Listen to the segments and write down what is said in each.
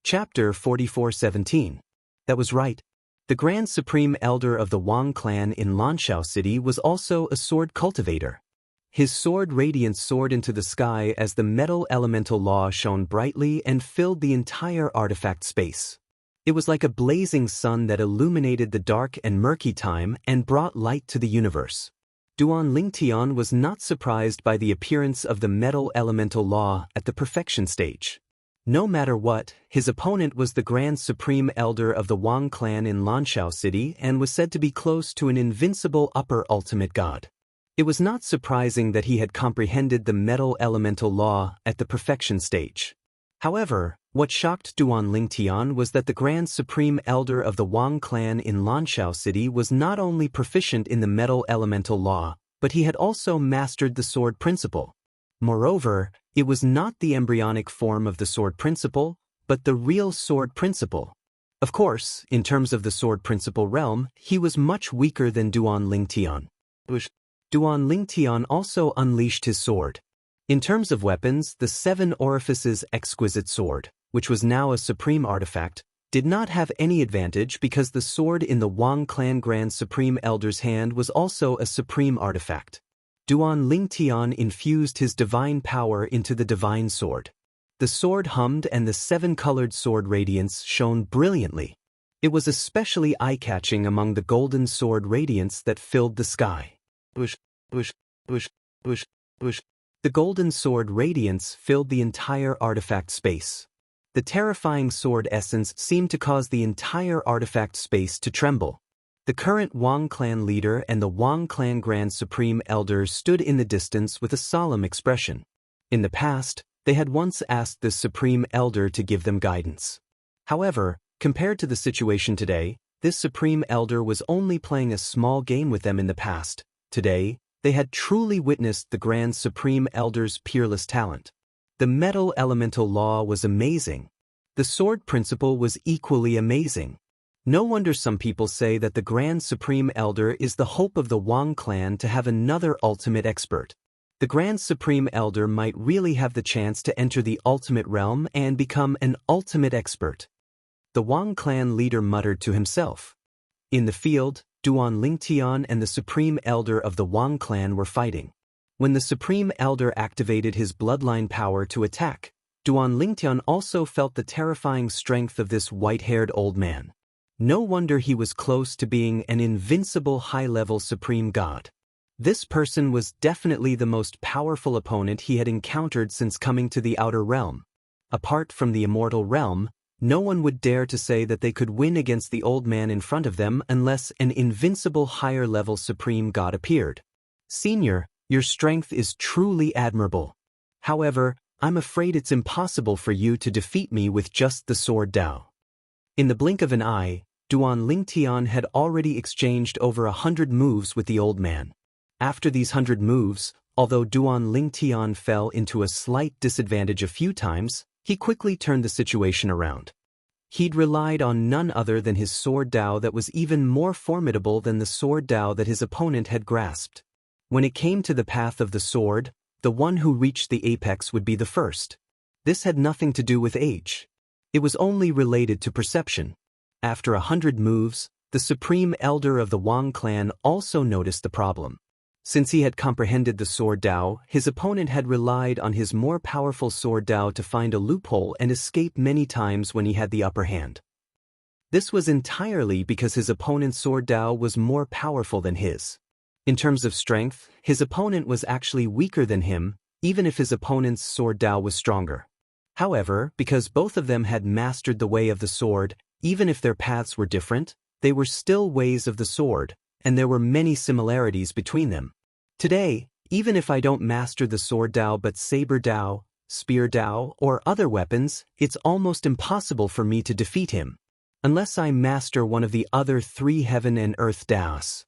Chapter 44:17. That was right. The Grand Supreme Elder of the Wang clan in Lanshao City was also a sword cultivator. His sword radiance soared into the sky as the metal elemental law shone brightly and filled the entire artifact space. It was like a blazing sun that illuminated the dark and murky time and brought light to the universe. Duan Lingtian was not surprised by the appearance of the metal elemental law at the perfection stage. No matter what, his opponent was the Grand Supreme Elder of the Wang clan in Lanshao City and was said to be close to an invincible upper ultimate god. It was not surprising that he had comprehended the metal elemental law at the perfection stage. However, what shocked Duan Lingtian was that the Grand Supreme Elder of the Wang clan in Lanshao City was not only proficient in the metal elemental law, but he had also mastered the sword principle. Moreover, it was not the embryonic form of the sword principle, but the real sword principle. Of course, in terms of the sword principle realm, he was much weaker than Duan Lingtian. Duan Lingtian also unleashed his sword. In terms of weapons, the Seven Orifices exquisite sword, which was now a supreme artifact, did not have any advantage because the sword in the Wang clan Grand Supreme Elder's hand was also a supreme artifact. Duan Lingtian infused his divine power into the divine sword. The sword hummed and the seven-colored sword radiance shone brilliantly. It was especially eye-catching among the golden sword radiance that filled the sky. The golden sword radiance filled the entire artifact space. The terrifying sword essence seemed to cause the entire artifact space to tremble. The current Wang clan leader and the Wang clan Grand Supreme Elder stood in the distance with a solemn expression. In the past, they had once asked the Supreme Elder to give them guidance. However, compared to the situation today, this Supreme Elder was only playing a small game with them in the past. Today, they had truly witnessed the Grand Supreme Elder's peerless talent. The metal elemental law was amazing. The sword principle was equally amazing. No wonder some people say that the Grand Supreme Elder is the hope of the Wang clan to have another ultimate expert. The Grand Supreme Elder might really have the chance to enter the ultimate realm and become an ultimate expert. The Wang clan leader muttered to himself. In the field, Duan Lingtian and the Supreme Elder of the Wang clan were fighting. When the Supreme Elder activated his bloodline power to attack, Duan Lingtian also felt the terrifying strength of this white-haired old man. No wonder he was close to being an invincible high-level supreme god. This person was definitely the most powerful opponent he had encountered since coming to the outer realm. Apart from the immortal realm, no one would dare to say that they could win against the old man in front of them unless an invincible higher-level supreme god appeared. Senior, your strength is truly admirable. However, I'm afraid it's impossible for you to defeat me with just the sword Dao. In the blink of an eye, Duan Lingtian had already exchanged over 100 moves with the old man. After these 100 moves, although Duan Lingtian fell into a slight disadvantage a few times, he quickly turned the situation around. He'd relied on none other than his sword Dao that was even more formidable than the sword Dao that his opponent had grasped. When it came to the path of the sword, the one who reached the apex would be the first. This had nothing to do with age. It was only related to perception. After 100 moves, the Supreme Elder of the Wang clan also noticed the problem. Since he had comprehended the sword Dao, his opponent had relied on his more powerful sword Dao to find a loophole and escape many times when he had the upper hand. This was entirely because his opponent's sword Dao was more powerful than his. In terms of strength, his opponent was actually weaker than him, even if his opponent's sword Dao was stronger. However, because both of them had mastered the way of the sword, even if their paths were different, they were still ways of the sword, and there were many similarities between them. Today, even if I don't master the sword Dao but saber Dao, spear Dao, or other weapons, it's almost impossible for me to defeat him, unless I master one of the other 3 heaven and earth Daos.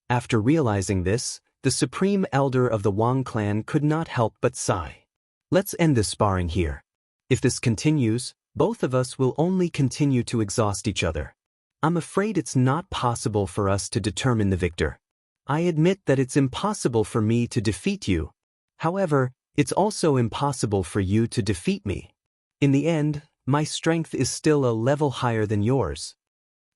After realizing this, the Supreme Elder of the Wang clan could not help but sigh. Let's end this sparring here. If this continues, both of us will only continue to exhaust each other. I'm afraid it's not possible for us to determine the victor. I admit that it's impossible for me to defeat you. However, it's also impossible for you to defeat me. In the end, My strength is still a level higher than yours."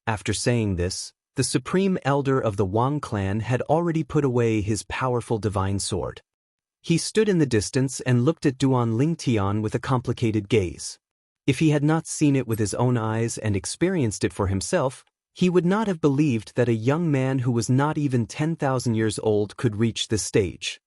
After saying this, the supreme elder of the Wang clan had already put away his powerful divine sword. He stood in the distance and looked at Duan Lingtian with a complicated gaze. If he had not seen it with his own eyes and experienced it for himself, he would not have believed that a young man who was not even 10,000 years old could reach this stage.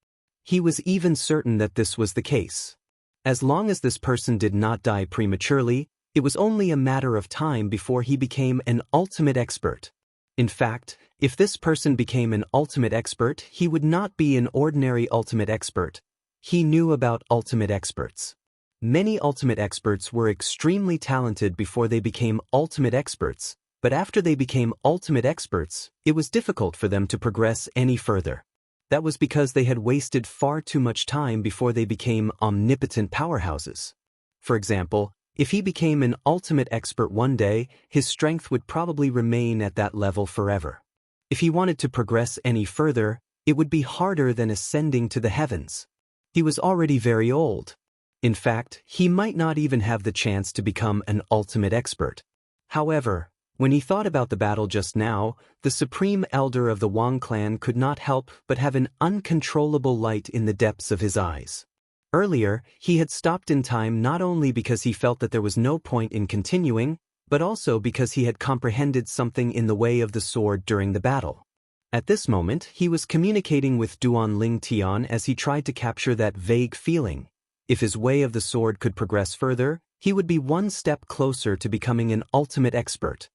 He was even certain that this was the case. As long as this person did not die prematurely, it was only a matter of time before he became an ultimate expert. In fact, if this person became an ultimate expert, he would not be an ordinary ultimate expert. He knew about ultimate experts. Many ultimate experts were extremely talented before they became ultimate experts, but after they became ultimate experts, it was difficult for them to progress any further. That was because they had wasted far too much time before they became omnipotent powerhouses. For example, if he became an ultimate expert one day, his strength would probably remain at that level forever. If he wanted to progress any further, it would be harder than ascending to the heavens. He was already very old. In fact, he might not even have the chance to become an ultimate expert. However, when he thought about the battle just now, the supreme elder of the Wang clan could not help but have an uncontrollable light in the depths of his eyes. Earlier, he had stopped in time not only because he felt that there was no point in continuing, but also because he had comprehended something in the way of the sword during the battle. At this moment, he was communicating with Duan Lingtian as he tried to capture that vague feeling. If his way of the sword could progress further, he would be one step closer to becoming an ultimate expert.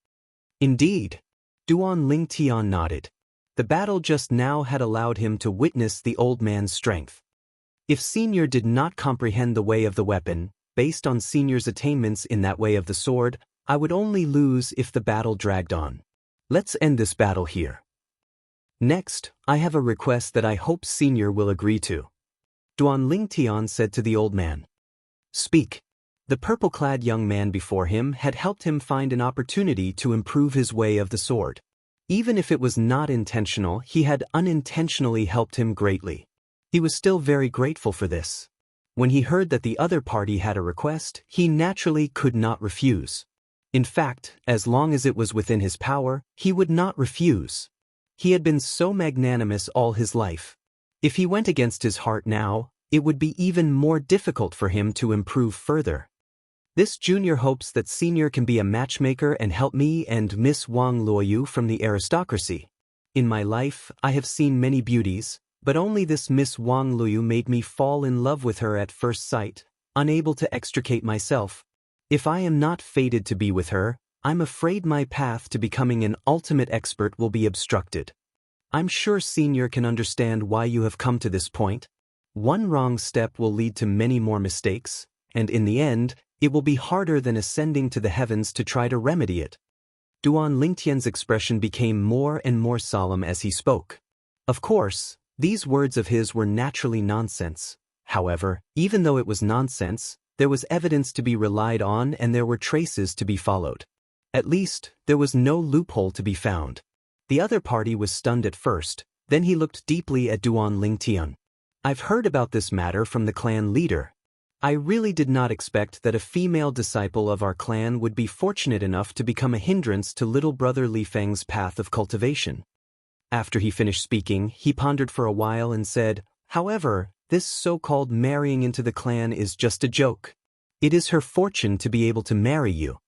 Indeed. Duan Lingtian nodded. The battle just now had allowed him to witness the old man's strength. If Senior did not comprehend the way of the weapon, based on Senior's attainments in that way of the sword, I would only lose if the battle dragged on. Let's end this battle here. Next, I have a request that I hope Senior will agree to. Duan Lingtian said to the old man. Speak. The purple-clad young man before him had helped him find an opportunity to improve his way of the sword. Even if it was not intentional, he had unintentionally helped him greatly. He was still very grateful for this. When he heard that the other party had a request, he naturally could not refuse. In fact, as long as it was within his power, he would not refuse. He had been so magnanimous all his life. If he went against his heart now, it would be even more difficult for him to improve further. This junior hopes that Senior can be a matchmaker and help me and Miss Wang Luoyu from the aristocracy. In my life, I have seen many beauties, but only this Miss Wang Luoyu made me fall in love with her at first sight, unable to extricate myself. If I am not fated to be with her, I'm afraid my path to becoming an ultimate expert will be obstructed. I'm sure Senior can understand why you have come to this point. One wrong step will lead to many more mistakes, and in the end, it will be harder than ascending to the heavens to try to remedy it. Duan Lingtian's expression became more and more solemn as he spoke. Of course, these words of his were naturally nonsense. However, even though it was nonsense, there was evidence to be relied on and there were traces to be followed. At least, there was no loophole to be found. The other party was stunned at first, then he looked deeply at Duan Lingtian. I've heard about this matter from the clan leader. I really did not expect that a female disciple of our clan would be fortunate enough to become a hindrance to little brother Li Feng's path of cultivation. After he finished speaking, he pondered for a while and said, however, this so-called marrying into the clan is just a joke. It is her fortune to be able to marry you.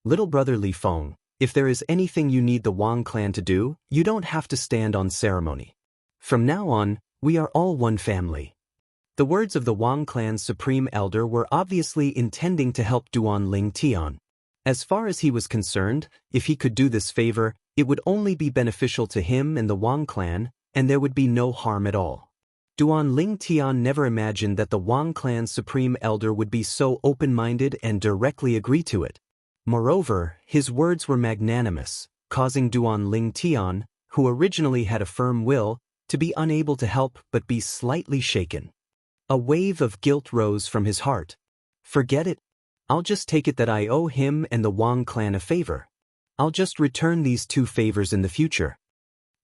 Little brother Li Feng, if there is anything you need the Wang clan to do, you don't have to stand on ceremony. From now on, we are all one family. The words of the Wang clan's supreme elder were obviously intending to help Duan Lingtian. As far as he was concerned, if he could do this favor, it would only be beneficial to him and the Wang clan, and there would be no harm at all. Duan Lingtian never imagined that the Wang clan's supreme elder would be so open-minded and directly agree to it. Moreover, his words were magnanimous, causing Duan Lingtian, who originally had a firm will, to be unable to help but be slightly shaken. A wave of guilt rose from his heart. Forget it. I'll just take it that I owe him and the Wang clan a favor. I'll just return these 2 favors in the future.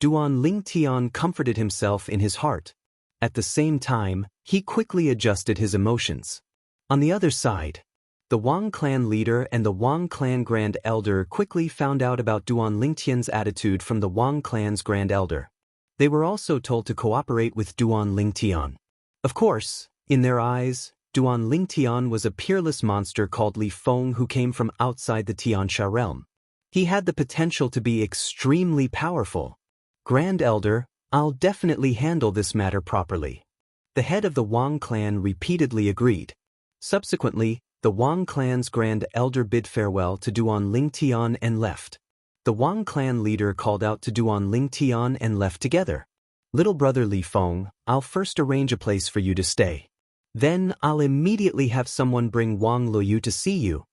Duan Lingtian comforted himself in his heart. At the same time, he quickly adjusted his emotions. On the other side, The Wang clan leader and the Wang clan Grand Elder quickly found out about Duan Lingtian's attitude from the Wang clan's Grand Elder. They were also told to cooperate with Duan Lingtian. Of course, in their eyes, Duan Lingtian was a peerless monster called Li Feng who came from outside the Tiansha realm. He had the potential to be extremely powerful. Grand Elder, I'll definitely handle this matter properly. The head of the Wang clan repeatedly agreed. Subsequently, the Wang clan's Grand Elder bid farewell to Duan Lingtian and left. The Wang clan leader called out to Duan Lingtian and left together. Little brother Li Feng, I'll first arrange a place for you to stay. Then I'll immediately have someone bring Wang Luoyu to see you.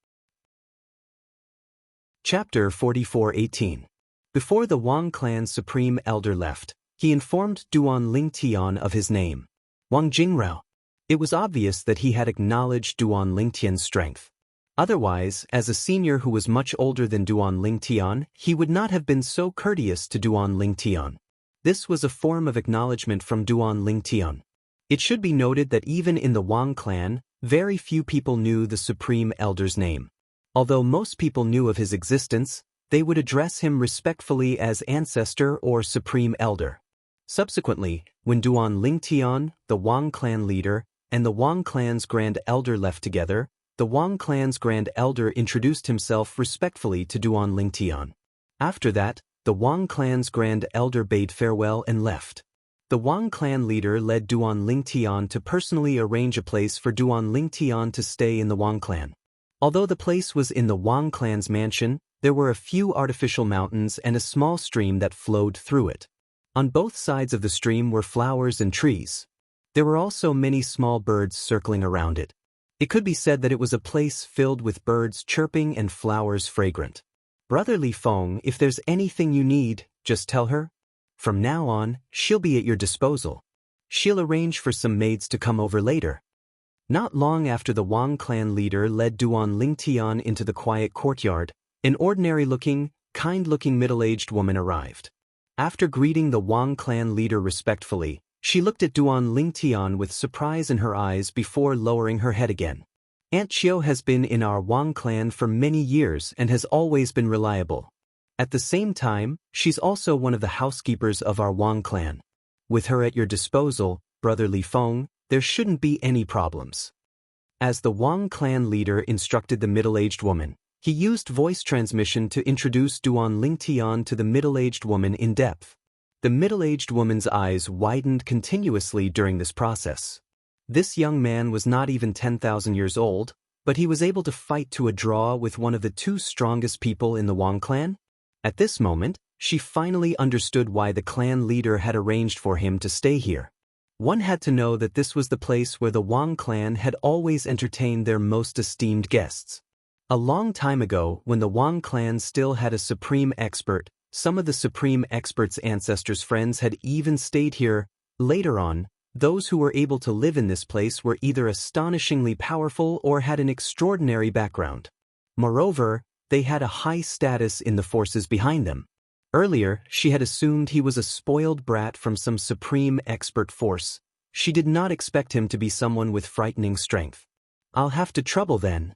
Chapter 44:18. Before the Wang clan's supreme elder left, he informed Duan Lingtian of his name. Wang Jingrao. It was obvious that he had acknowledged Duan Lingtian's strength. Otherwise, as a senior who was much older than Duan Lingtian, he would not have been so courteous to Duan Lingtian. This was a form of acknowledgement from Duan Lingtian. It should be noted that even in the Wang clan, very few people knew the supreme elder's name. Although most people knew of his existence, they would address him respectfully as ancestor or supreme elder. Subsequently, when Duan Lingtian, the Wang clan leader, and the Wang clan's Grand Elder left together, the Wang clan's Grand Elder introduced himself respectfully to Duan Lingtian. After that, the Wang clan's Grand Elder bade farewell and left. The Wang clan leader led Duan Lingtian to personally arrange a place for Duan Lingtian to stay in the Wang clan. Although the place was in the Wang clan's mansion, there were a few artificial mountains and a small stream that flowed through it. On both sides of the stream were flowers and trees. There were also many small birds circling around it. It could be said that it was a place filled with birds chirping and flowers fragrant. Brother Li Feng, if there's anything you need, just tell her. From now on, she'll be at your disposal. She'll arrange for some maids to come over later. Not long after the Wang clan leader led Duan Lingtian into the quiet courtyard, an ordinary-looking, kind-looking middle-aged woman arrived. After greeting the Wang clan leader respectfully, she looked at Duan Lingtian with surprise in her eyes before lowering her head again. Aunt Qiu has been in our Wang clan for many years and has always been reliable. At the same time, she's also one of the housekeepers of our Wang clan. With her at your disposal, Brother Li Feng, there shouldn't be any problems. As the Wang clan leader instructed the middle-aged woman, he used voice transmission to introduce Duan Lingtian to the middle-aged woman in depth. The middle-aged woman's eyes widened continuously during this process. This young man was not even 10,000 years old, but he was able to fight to a draw with one of the two strongest people in the Wang clan. At this moment, she finally understood why the clan leader had arranged for him to stay here. One had to know that this was the place where the Wang clan had always entertained their most esteemed guests. A long time ago, when the Wang clan still had a supreme expert, some of the supreme expert's ancestors' friends had even stayed here. Later on, those who were able to live in this place were either astonishingly powerful or had an extraordinary background. Moreover, they had a high status in the forces behind them. Earlier, she had assumed he was a spoiled brat from some supreme expert force. She did not expect him to be someone with frightening strength. I'll have to trouble then.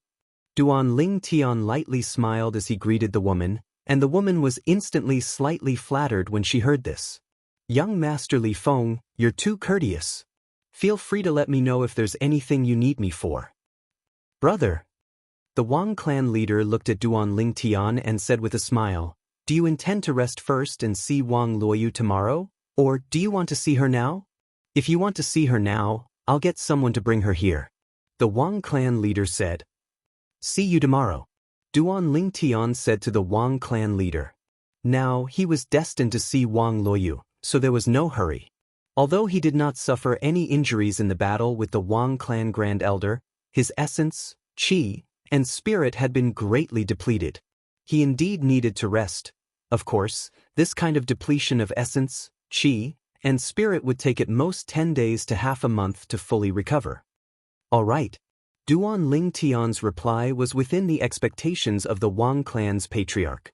Duan Lingtian lightly smiled as he greeted the woman, and the woman was instantly slightly flattered when she heard this. Young Master Li Feng, you're too courteous. Feel free to let me know if there's anything you need me for. Brother. The Wang clan leader looked at Duan Lingtian and said with a smile, do you intend to rest first and see Wang Luoyu tomorrow, or do you want to see her now? If you want to see her now, I'll get someone to bring her here. The Wang clan leader said. See you tomorrow. Duan Lingtian said to the Wang clan leader. Now, he was destined to see Wang Luoyu, so there was no hurry. Although he did not suffer any injuries in the battle with the Wang clan Grand Elder, his essence, qi, and spirit had been greatly depleted. He indeed needed to rest. Of course, this kind of depletion of essence, qi, and spirit would take at most 10 days to half a month to fully recover. All right. Duan Lingtian's reply was within the expectations of the Wang clan's patriarch.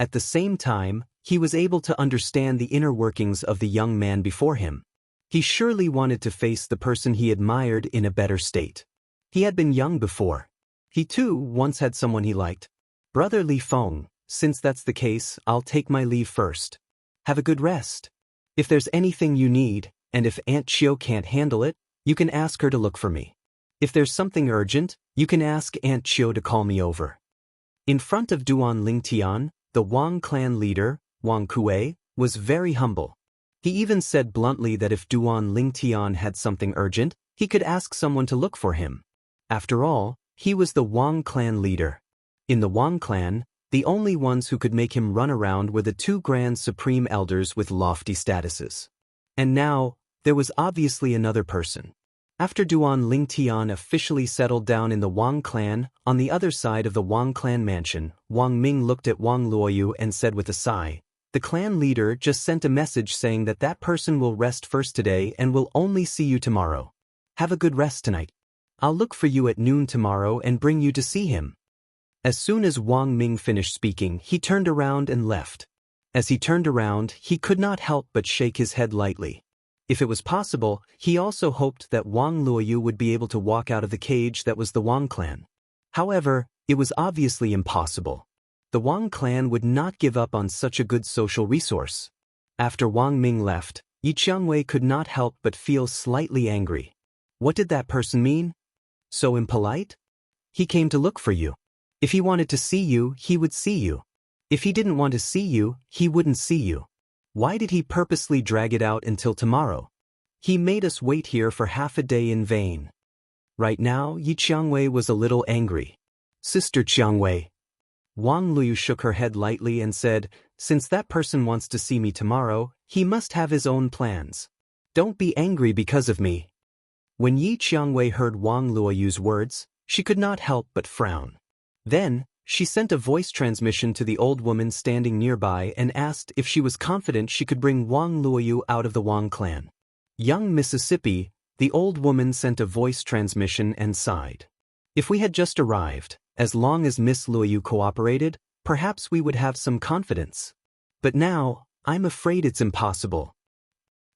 At the same time, he was able to understand the inner workings of the young man before him. He surely wanted to face the person he admired in a better state. He had been young before. He too once had someone he liked. Brother Li Feng, since that's the case, I'll take my leave first. Have a good rest. If there's anything you need, and if Aunt Chiu can't handle it, you can ask her to look for me. If there's something urgent, you can ask Aunt Chiu to call me over. In front of Duan Lingtian, the Wang clan leader, Wang Kuei, was very humble. He even said bluntly that if Duan Lingtian had something urgent, he could ask someone to look for him. After all, he was the Wang clan leader. In the Wang clan, the only ones who could make him run around were the two Grand Supreme Elders with lofty statuses. And now, there was obviously another person. After Duan Lingtian officially settled down in the Wang clan, on the other side of the Wang clan mansion, Wang Ming looked at Wang Luoyu and said with a sigh, "The clan leader just sent a message saying that that person will rest first today and will only see you tomorrow. Have a good rest tonight. I'll look for you at noon tomorrow and bring you to see him." As soon as Wang Ming finished speaking, he turned around and left. As he turned around, he could not help but shake his head lightly. If it was possible, he also hoped that Wang Luoyu would be able to walk out of the cage that was the Wang clan. However, it was obviously impossible. The Wang clan would not give up on such a good social resource. After Wang Ming left, Yi Qiangwei could not help but feel slightly angry. What did that person mean? So impolite? He came to look for you. If he wanted to see you, he would see you. If he didn't want to see you, he wouldn't see you. Why did he purposely drag it out until tomorrow? He made us wait here for half a day in vain. Right now, Yi Qiangwei was a little angry. Sister Qiangwei. Wang Luoyu shook her head lightly and said, "Since that person wants to see me tomorrow, he must have his own plans. Don't be angry because of me." When Yi Qiangwei heard Wang Luoyu's words, she could not help but frown. Then, she sent a voice transmission to the old woman standing nearby and asked if she was confident she could bring Wang Luoyu out of the Wang clan. Young Mississippi, the old woman sent a voice transmission and sighed. "If we had just arrived, as long as Miss Luoyu cooperated, perhaps we would have some confidence. But now, I'm afraid it's impossible.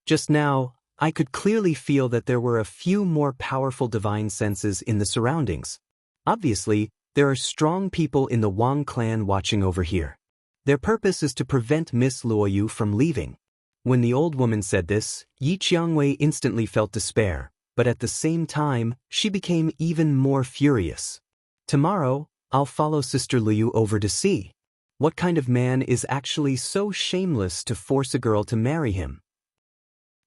Just now, I could clearly feel that there were a few more powerful divine senses in the surroundings. Obviously, there are strong people in the Wang clan watching over here. Their purpose is to prevent Miss Luoyu from leaving." When the old woman said this, Yi Qiangwei instantly felt despair, but at the same time, she became even more furious. "Tomorrow, I'll follow Sister Luoyu over to see. What kind of man is actually so shameless to force a girl to marry him?"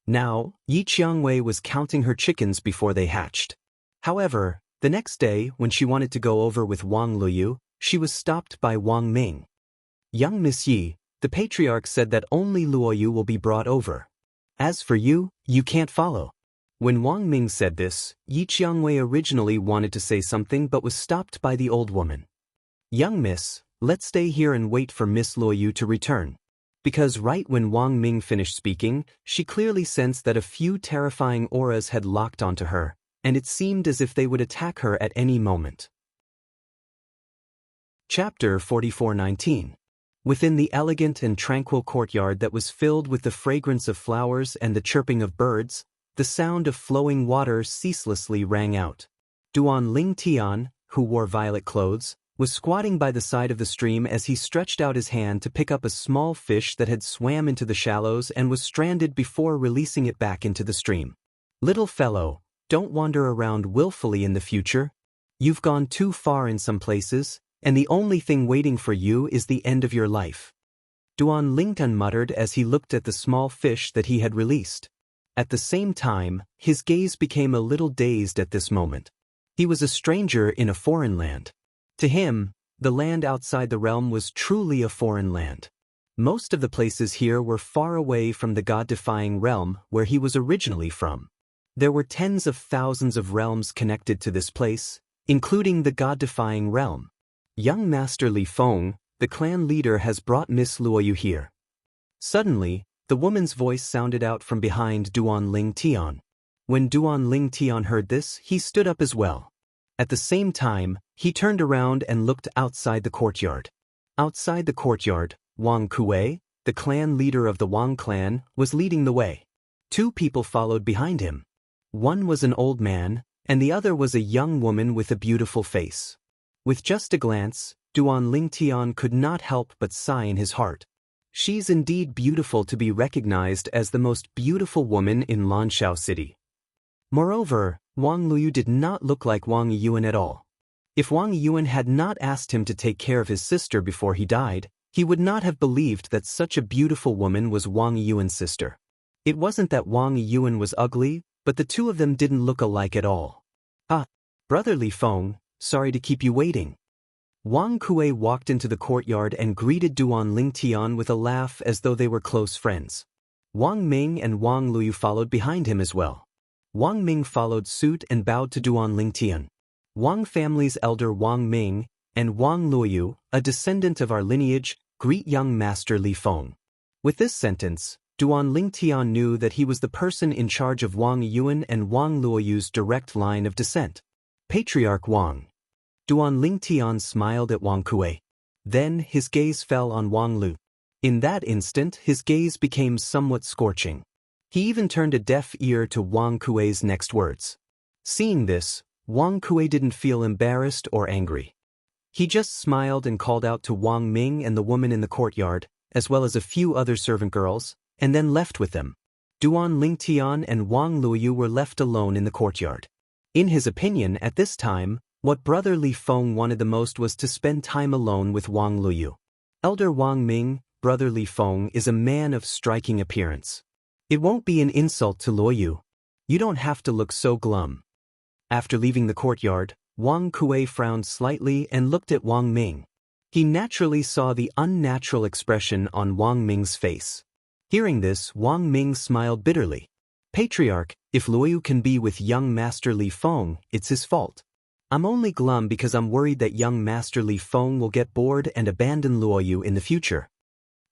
Now, Yi Qiangwei was counting her chickens before they hatched. However, the next day, when she wanted to go over with Wang Luoyu, she was stopped by Wang Ming. "Young Miss Yi, the patriarch said that only Luoyu will be brought over. As for you, you can't follow." When Wang Ming said this, Yi Qiangwei originally wanted to say something but was stopped by the old woman. "Young miss, let's stay here and wait for Miss Luoyu to return." Because right when Wang Ming finished speaking, she clearly sensed that a few terrifying auras had locked onto her, and it seemed as if they would attack her at any moment. Chapter 44:19. Within the elegant and tranquil courtyard that was filled with the fragrance of flowers and the chirping of birds, the sound of flowing water ceaselessly rang out. Duan Lingtian, who wore violet clothes, was squatting by the side of the stream as he stretched out his hand to pick up a small fish that had swam into the shallows and was stranded before releasing it back into the stream. "Little fellow, don't wander around willfully in the future. You've gone too far in some places, and the only thing waiting for you is the end of your life." Duan Lingtian muttered as he looked at the small fish that he had released. At the same time, his gaze became a little dazed at this moment. He was a stranger in a foreign land. To him, the land outside the realm was truly a foreign land. Most of the places here were far away from the God-defying realm where he was originally from. There were tens of thousands of realms connected to this place, including the God-defying realm. "Young Master Li Feng, the clan leader has brought Miss Luoyu here." Suddenly, the woman's voice sounded out from behind Duan Lingtian. When Duan Lingtian heard this, he stood up as well. At the same time, he turned around and looked outside the courtyard. Outside the courtyard, Wang Kuei, the clan leader of the Wang clan, was leading the way. Two people followed behind him. One was an old man, and the other was a young woman with a beautiful face. With just a glance, Duan Lingtian could not help but sigh in his heart. She's indeed beautiful to be recognized as the most beautiful woman in Lanshao City. Moreover, Wang Luyu did not look like Wang Yuan at all. If Wang Yuan had not asked him to take care of his sister before he died, he would not have believed that such a beautiful woman was Wang Yuan's sister. It wasn't that Wang Yuan was ugly, but the two of them didn't look alike at all. "Ah, Brother Li Feng, sorry to keep you waiting." Wang Kuei walked into the courtyard and greeted Duan Lingtian with a laugh as though they were close friends. Wang Ming and Wang Luyu followed behind him as well. Wang Ming followed suit and bowed to Duan Lingtian. Wang family's elder Wang Ming and Wang Luyu, a descendant of our lineage, greet young Master Li Feng. With this sentence, Duan Lingtian knew that he was the person in charge of Wang Yuan and Wang Luoyu's direct line of descent. Patriarch Wang. Duan Lingtian smiled at Wang Kuei. Then his gaze fell on Wang Lu. In that instant, his gaze became somewhat scorching. He even turned a deaf ear to Wang Kuei's next words. Seeing this, Wang Kuei didn't feel embarrassed or angry. He just smiled and called out to Wang Ming and the woman in the courtyard, as well as a few other servant girls, and then left with them. Duan Lingtian and Wang Luoyu were left alone in the courtyard. In his opinion, at this time, what Brother Li Feng wanted the most was to spend time alone with Wang Luoyu. Elder Wang Ming, Brother Li Feng, is a man of striking appearance. It won't be an insult to Luoyu. You don't have to look so glum. After leaving the courtyard, Wang Kuei frowned slightly and looked at Wang Ming. He naturally saw the unnatural expression on Wang Ming's face. Hearing this, Wang Ming smiled bitterly. Patriarch, if Luoyu can be with young Master Li Feng, it's his fault. I'm only glum because I'm worried that young Master Li Feng will get bored and abandon Luoyu in the future.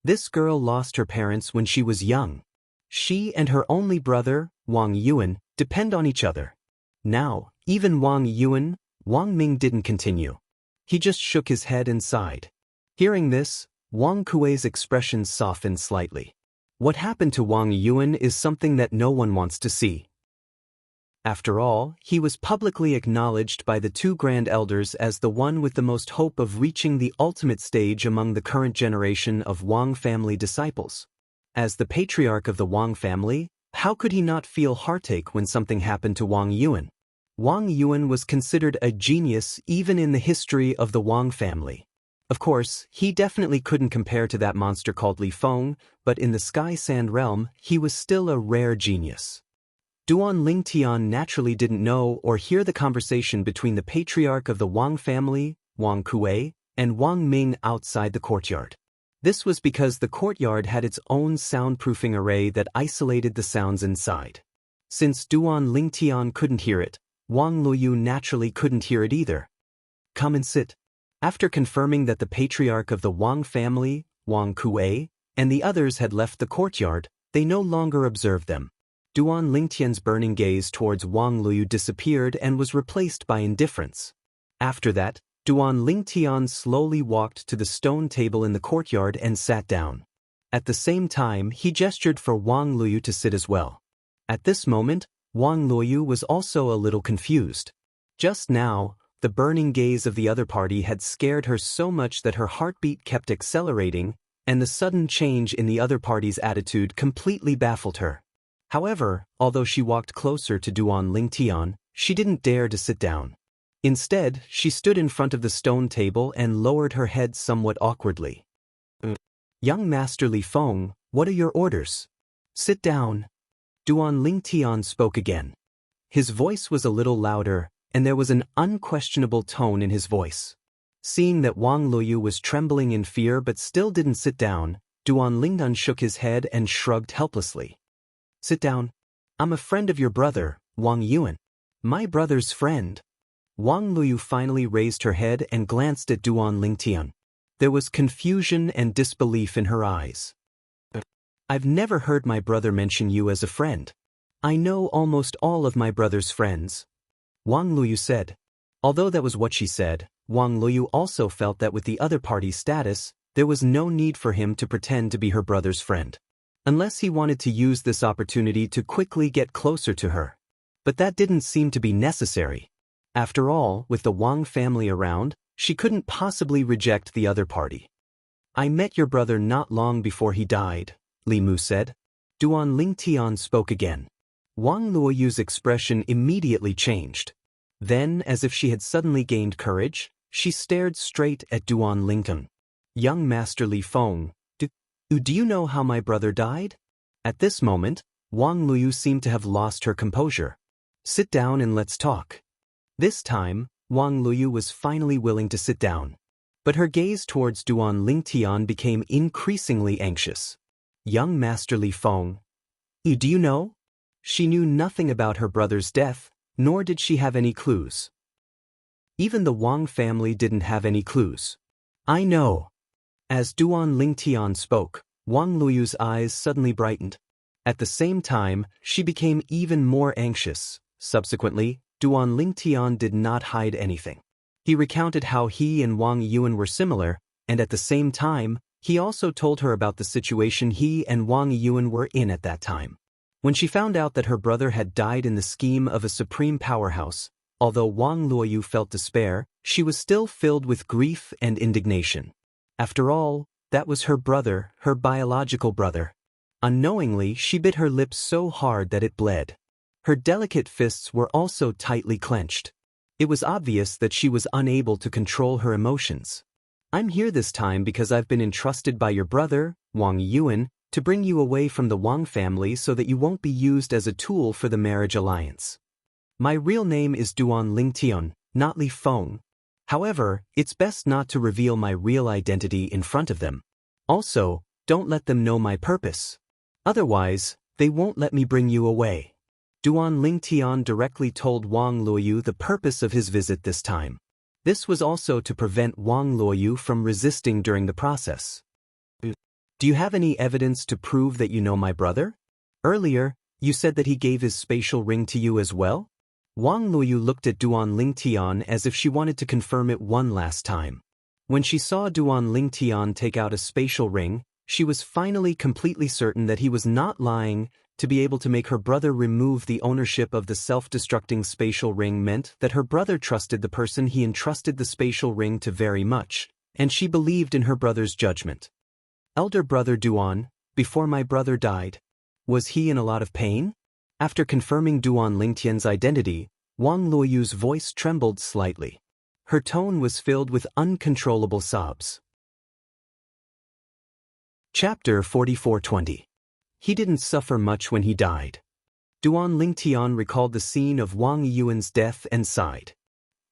This girl lost her parents when she was young. She and her only brother, Wang Yuan, depend on each other. Now, even Wang Yuan, Wang Ming didn't continue. He just shook his head and sighed. Hearing this, Wang Kuei's expression softened slightly. What happened to Wang Yuan is something that no one wants to see. After all, he was publicly acknowledged by the two grand elders as the one with the most hope of reaching the ultimate stage among the current generation of Wang family disciples. As the patriarch of the Wang family, how could he not feel heartache when something happened to Wang Yuan? Wang Yuan was considered a genius even in the history of the Wang family. Of course, he definitely couldn't compare to that monster called Li Feng, but in the Sky Sand realm, he was still a rare genius. Duan Lingtian naturally didn't know or hear the conversation between the patriarch of the Wang family, Wang Kuei, and Wang Ming outside the courtyard. This was because the courtyard had its own soundproofing array that isolated the sounds inside. Since Duan Lingtian couldn't hear it, Wang Luoyu naturally couldn't hear it either. Come and sit. After confirming that the patriarch of the Wang family, Wang Kuei, and the others had left the courtyard, they no longer observed them. Duan Lingtian's burning gaze towards Wang Luoyu disappeared and was replaced by indifference. After that, Duan Lingtian slowly walked to the stone table in the courtyard and sat down. At the same time, he gestured for Wang Luoyu to sit as well. At this moment, Wang Luoyu was also a little confused. Just now, the burning gaze of the other party had scared her so much that her heartbeat kept accelerating, and the sudden change in the other party's attitude completely baffled her. However, although she walked closer to Duan Lingtian, she didn't dare to sit down. Instead, she stood in front of the stone table and lowered her head somewhat awkwardly. Young Master Li Feng, what are your orders? Sit down. Duan Lingtian spoke again. His voice was a little louder, and there was an unquestionable tone in his voice. Seeing that Wang Luoyu was trembling in fear but still didn't sit down, Duan Lingtian shook his head and shrugged helplessly. Sit down. I'm a friend of your brother, Wang Yuan. My brother's friend. Wang Luoyu finally raised her head and glanced at Duan Lingtian. There was confusion and disbelief in her eyes. I've never heard my brother mention you as a friend. I know almost all of my brother's friends, Wang Luoyu said. Although that was what she said, Wang Luoyu also felt that with the other party's status, there was no need for him to pretend to be her brother's friend. Unless he wanted to use this opportunity to quickly get closer to her. But that didn't seem to be necessary. After all, with the Wang family around, she couldn't possibly reject the other party. I met your brother not long before he died, Li Mu said. Duan Lingtian spoke again. Wang Luoyu's expression immediately changed. Then, as if she had suddenly gained courage, she stared straight at Duan Lingtian. Young Master Li Feng, do you know how my brother died? At this moment, Wang Luoyu seemed to have lost her composure. Sit down and let's talk. This time, Wang Luoyu was finally willing to sit down. But her gaze towards Duan Lingtian became increasingly anxious. Young Master Li Feng, do you know? She knew nothing about her brother's death, nor did she have any clues. Even the Wang family didn't have any clues. I know. As Duan Lingtian spoke, Wang Luoyu's eyes suddenly brightened. At the same time, she became even more anxious. Subsequently, Duan Lingtian did not hide anything. He recounted how he and Wang Yuan were similar, and at the same time, he also told her about the situation he and Wang Yuan were in at that time. When she found out that her brother had died in the scheme of a supreme powerhouse, although Wang Luoyu felt despair, she was still filled with grief and indignation. After all, that was her brother, her biological brother. Unknowingly, she bit her lips so hard that it bled. Her delicate fists were also tightly clenched. It was obvious that she was unable to control her emotions. I'm here this time because I've been entrusted by your brother, Wang Yuan, to bring you away from the Wang family so that you won't be used as a tool for the marriage alliance. My real name is Duan Lingtian, not Li Feng. However, it's best not to reveal my real identity in front of them. Also, don't let them know my purpose. Otherwise, they won't let me bring you away. Duan Lingtian directly told Wang Luoyu the purpose of his visit this time. This was also to prevent Wang Luoyu from resisting during the process. Do you have any evidence to prove that you know my brother? Earlier, you said that he gave his spatial ring to you as well? Wang Luoyu looked at Duan Lingtian as if she wanted to confirm it one last time. When she saw Duan Lingtian take out a spatial ring, she was finally completely certain that he was not lying. To be able to make her brother remove the ownership of the self-destructing spatial ring meant that her brother trusted the person he entrusted the spatial ring to very much, and she believed in her brother's judgment. Elder brother Duan, before my brother died, was he in a lot of pain? After confirming Duan Lingtian's identity, Wang Luoyu's voice trembled slightly. Her tone was filled with uncontrollable sobs. Chapter 44:20. He didn't suffer much when he died. Duan Lingtian recalled the scene of Wang Yuan's death and sighed.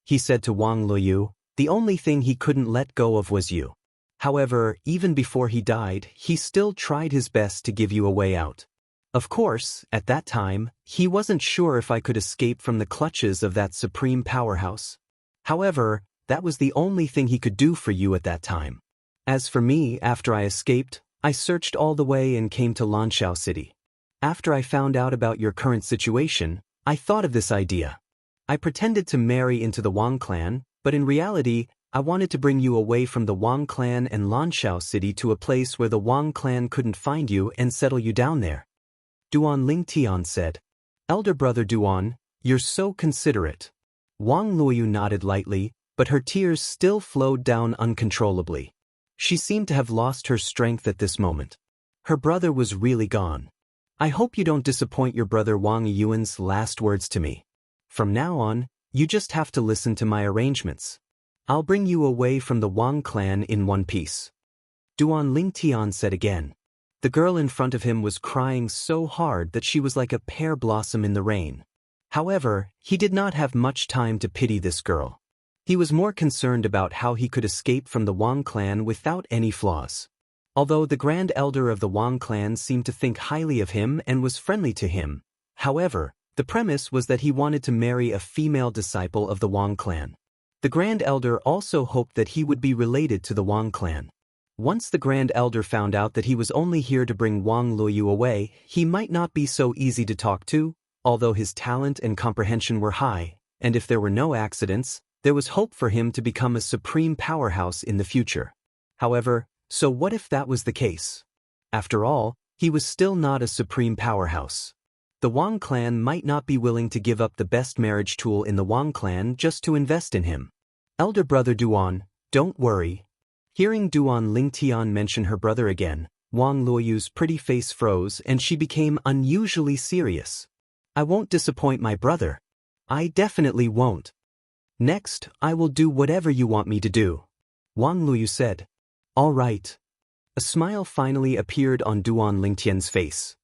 He said to Wang Luoyu, the only thing he couldn't let go of was you. However, even before he died, he still tried his best to give you a way out. Of course, at that time, he wasn't sure if I could escape from the clutches of that supreme powerhouse. However, that was the only thing he could do for you at that time. As for me, after I escaped, I searched all the way and came to Lanshao City. After I found out about your current situation, I thought of this idea. I pretended to marry into the Wang clan, but in reality, I wanted to bring you away from the Wang clan and Lanshao City to a place where the Wang clan couldn't find you and settle you down there. Duan Lingtian said, Elder brother Duan, you're so considerate. Wang Luoyu nodded lightly, but her tears still flowed down uncontrollably. She seemed to have lost her strength at this moment. Her brother was really gone. I hope you don't disappoint your brother Wang Yuan's last words to me. From now on, you just have to listen to my arrangements. I'll bring you away from the Wang clan in one piece. Duan Lingtian said again. The girl in front of him was crying so hard that she was like a pear blossom in the rain. However, he did not have much time to pity this girl. He was more concerned about how he could escape from the Wang clan without any flaws. Although the grand elder of the Wang clan seemed to think highly of him and was friendly to him, however, the premise was that he wanted to marry a female disciple of the Wang clan. The grand elder also hoped that he would be related to the Wang clan. Once the grand elder found out that he was only here to bring Wang Luoyu away, he might not be so easy to talk to, although his talent and comprehension were high, and if there were no accidents, there was hope for him to become a supreme powerhouse in the future. However, so what if that was the case? After all, he was still not a supreme powerhouse. The The Wang clan might not be willing to give up the best marriage tool in the Wang clan just to invest in him. Elder brother Duan, don't worry. Hearing Duan Lingtian mention her brother again, Wang Luoyu's pretty face froze and she became unusually serious. I won't disappoint my brother. I definitely won't. Next, I will do whatever you want me to do. Wang Luoyu said. All right. A smile finally appeared on Duan Lingtian's face.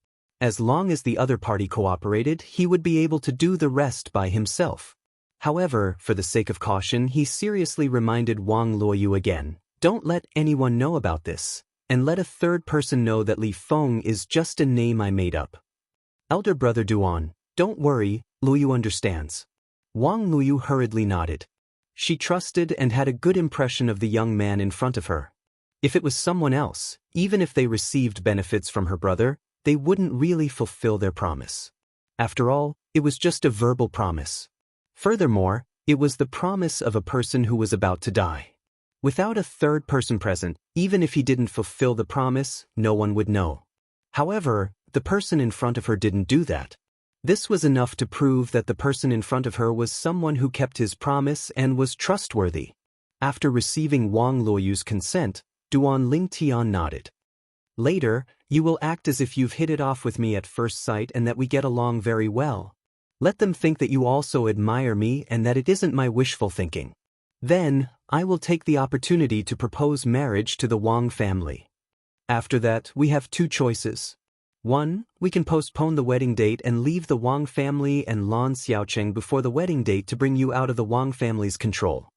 As long as the other party cooperated, he would be able to do the rest by himself. However, for the sake of caution, he seriously reminded Wang Luoyu again, don't let anyone know about this, and let a third person know that Li Feng is just a name I made up. Elder brother Duan, don't worry, Luoyu understands. Wang Luoyu hurriedly nodded. She trusted and had a good impression of the young man in front of her. If it was someone else, even if they received benefits from her brother, they wouldn't really fulfill their promise. After all, it was just a verbal promise. Furthermore, it was the promise of a person who was about to die. Without a third person present, even if he didn't fulfill the promise, no one would know. However, the person in front of her didn't do that. This was enough to prove that the person in front of her was someone who kept his promise and was trustworthy. After receiving Wang Luoyu's consent, Duan Lingtian nodded. Later, you will act as if you've hit it off with me at first sight and that we get along very well. Let them think that you also admire me and that it isn't my wishful thinking. Then, I will take the opportunity to propose marriage to the Wang family. After that, we have two choices. 1. We can postpone the wedding date and leave the Wang family and Lan Xiaocheng before the wedding date to bring you out of the Wang family's control.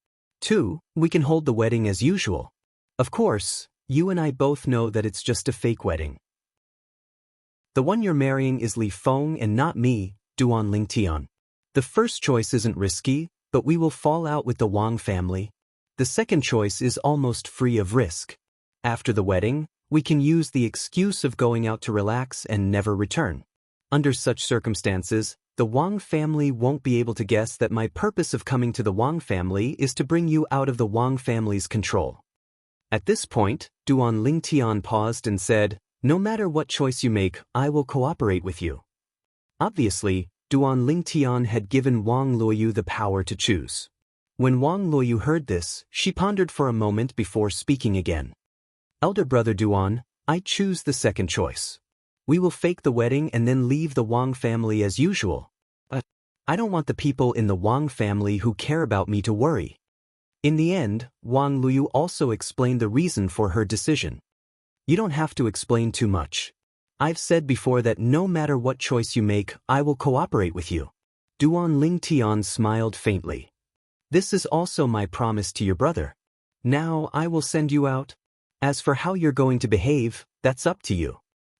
2. We can hold the wedding as usual. Of course, you and I both know that it's just a fake wedding. The one you're marrying is Li Feng and not me, Duan Lingtian. The first choice isn't risky, but we will fall out with the Wang family. The second choice is almost free of risk. After the wedding, we can use the excuse of going out to relax and never return. Under such circumstances, the Wang family won't be able to guess that my purpose of coming to the Wang family is to bring you out of the Wang family's control. At this point, Duan Lingtian paused and said, no matter what choice you make, I will cooperate with you. Obviously, Duan Lingtian had given Wang Luoyu the power to choose. When Wang Luoyu heard this, she pondered for a moment before speaking again. Elder brother Duan, I choose the second choice. We will fake the wedding and then leave the Wang family as usual. But I don't want the people in the Wang family who care about me to worry. In the end, Wang Luoyu also explained the reason for her decision. You don't have to explain too much. I've said before that no matter what choice you make, I will cooperate with you. Duan Lingtian smiled faintly. This is also my promise to your brother. Now I will send you out. As for how you're going to behave, that's up to you.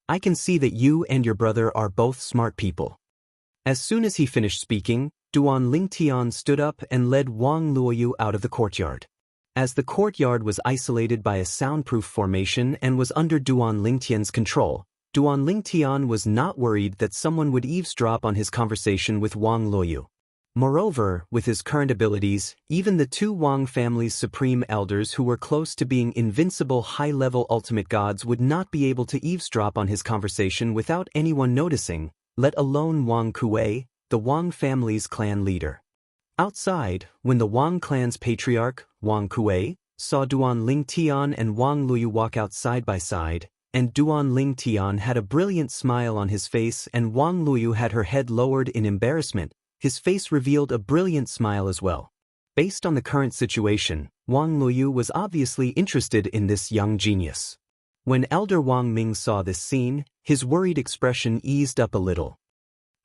I can see that you and your brother are both smart people. As soon as he finished speaking, Duan Lingtian stood up and led Wang Luoyu out of the courtyard. As the courtyard was isolated by a soundproof formation and was under Duan Lingtian's control, Duan Lingtian was not worried that someone would eavesdrop on his conversation with Wang Luoyu. Moreover, with his current abilities, even the two Wang family's supreme elders who were close to being invincible high-level ultimate gods would not be able to eavesdrop on his conversation without anyone noticing, let alone Wang Kuei, the Wang family's clan leader. Outside, when the Wang clan's patriarch, Wang Kuei, saw Duan Lingtian and Wang Luoyu walk out side by side, and Duan Lingtian had a brilliant smile on his face and Wang Luoyu had her head lowered in embarrassment, his face revealed a brilliant smile as well. Based on the current situation, Wang Luoyu was obviously interested in this young genius. When Elder Wang Ming saw this scene, his worried expression eased up a little.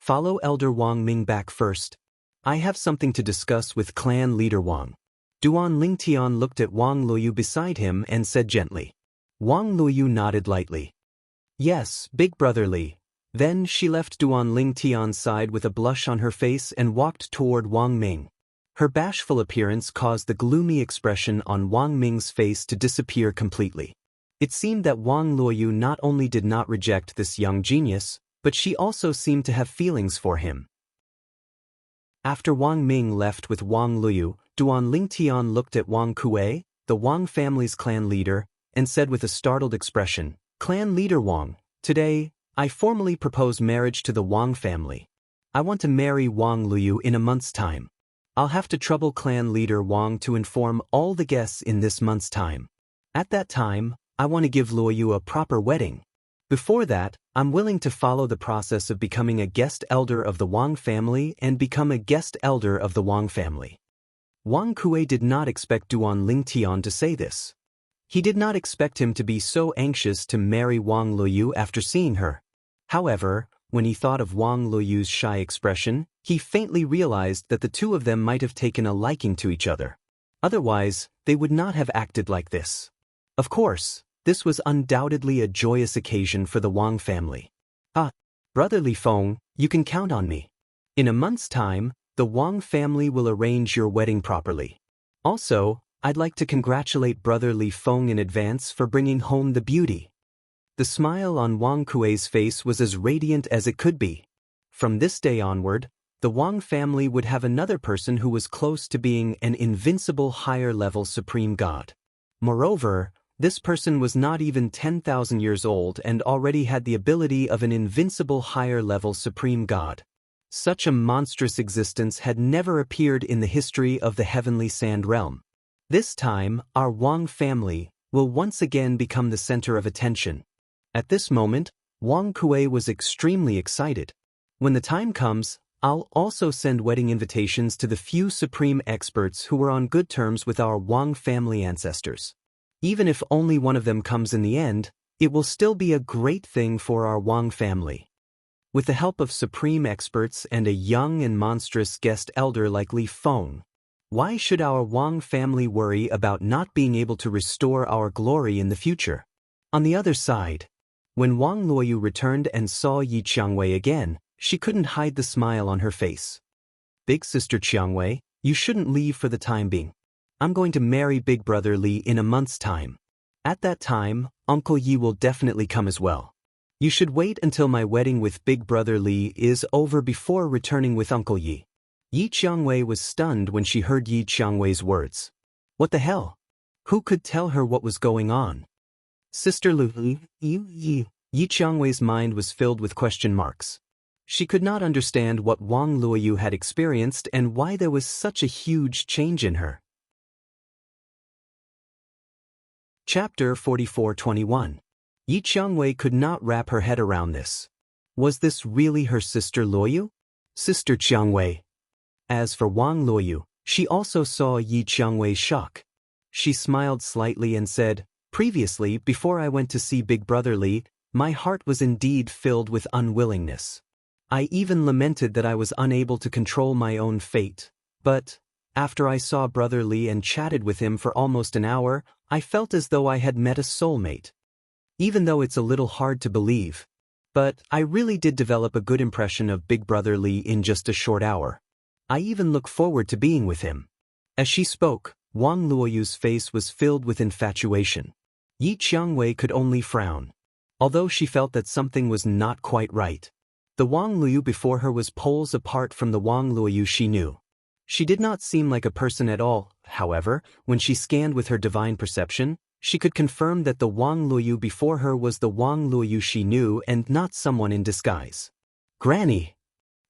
Follow Elder Wang Ming back first. I have something to discuss with clan leader Wang. Duan Lingtian looked at Wang Luoyu beside him and said gently. Wang Luoyu nodded lightly. Yes, big brother Li. Then she left Duan Lingtian's side with a blush on her face and walked toward Wang Ming. Her bashful appearance caused the gloomy expression on Wang Ming's face to disappear completely. It seemed that Wang Luoyu not only did not reject this young genius, but she also seemed to have feelings for him. After Wang Ming left with Wang Luoyu, Duan Lingtian looked at Wang Kuei, the Wang family's clan leader, and said with a startled expression, Clan leader Wang, today, I formally propose marriage to the Wang family. I want to marry Wang Luoyu in a month's time. I'll have to trouble clan leader Wang to inform all the guests in this month's time. At that time, I want to give Luoyu a proper wedding. Before that, I'm willing to follow the process of becoming a guest elder of the Wang family and become a guest elder of the Wang family. Wang Kuei did not expect Duan Lingtian to say this. He did not expect him to be so anxious to marry Wang Luoyu after seeing her. However, when he thought of Wang Luoyu's shy expression, he faintly realized that the two of them might have taken a liking to each other. Otherwise, they would not have acted like this. Of course, this was undoubtedly a joyous occasion for the Wang family. Brother Li Feng, you can count on me. In a month's time, the Wang family will arrange your wedding properly. Also, I'd like to congratulate Brother Li Feng in advance for bringing home the beauty. The smile on Wang Kuei's face was as radiant as it could be. From this day onward, the Wang family would have another person who was close to being an invincible higher-level supreme god. Moreover, this person was not even 10,000 years old and already had the ability of an invincible higher-level supreme god. Such a monstrous existence had never appeared in the history of the Heavenly Sand Realm. This time, our Wang family will once again become the center of attention. At this moment, Wang Kuei was extremely excited. When the time comes, I'll also send wedding invitations to the few supreme experts who were on good terms with our Wang family ancestors. Even if only one of them comes in the end, it will still be a great thing for our Wang family. With the help of supreme experts and a young and monstrous guest elder like Li Feng, why should our Wang family worry about not being able to restore our glory in the future? On the other side, when Wang Luoyu returned and saw Yi Qiangwei again, she couldn't hide the smile on her face. Big sister Qiangwei, you shouldn't leave for the time being. I'm going to marry Big Brother Li in a month's time. At that time, Uncle Yi will definitely come as well. You should wait until my wedding with Big Brother Li is over before returning with Uncle Yi. Yi Qiangwei was stunned when she heard Yi Qiangwei's words. What the hell? Who could tell her what was going on? Sister Lu, Yi Qiangwei's mind was filled with question marks. She could not understand what Wang Luoyu had experienced and why there was such a huge change in her. Chapter 44:21. Yi Qiangwei could not wrap her head around this. Was this really her sister Luoyu? Sister Qiangwei. As for Wang Luoyu, she also saw Yi Qiangwei's shock. She smiled slightly and said, Previously, before I went to see Big Brother Li, my heart was indeed filled with unwillingness. I even lamented that I was unable to control my own fate. But, after I saw Brother Li and chatted with him for almost an hour, I felt as though I had met a soulmate. Even though it's a little hard to believe. But I really did develop a good impression of Big Brother Li in just a short hour. I even look forward to being with him. As she spoke, Wang Luoyu's face was filled with infatuation. Yi Qiangwei could only frown. Although she felt that something was not quite right. The Wang Luoyu before her was poles apart from the Wang Luoyu she knew. She did not seem like a person at all. However, when she scanned with her divine perception, she could confirm that the Wang Luoyu before her was the Wang Luoyu she knew and not someone in disguise. Granny!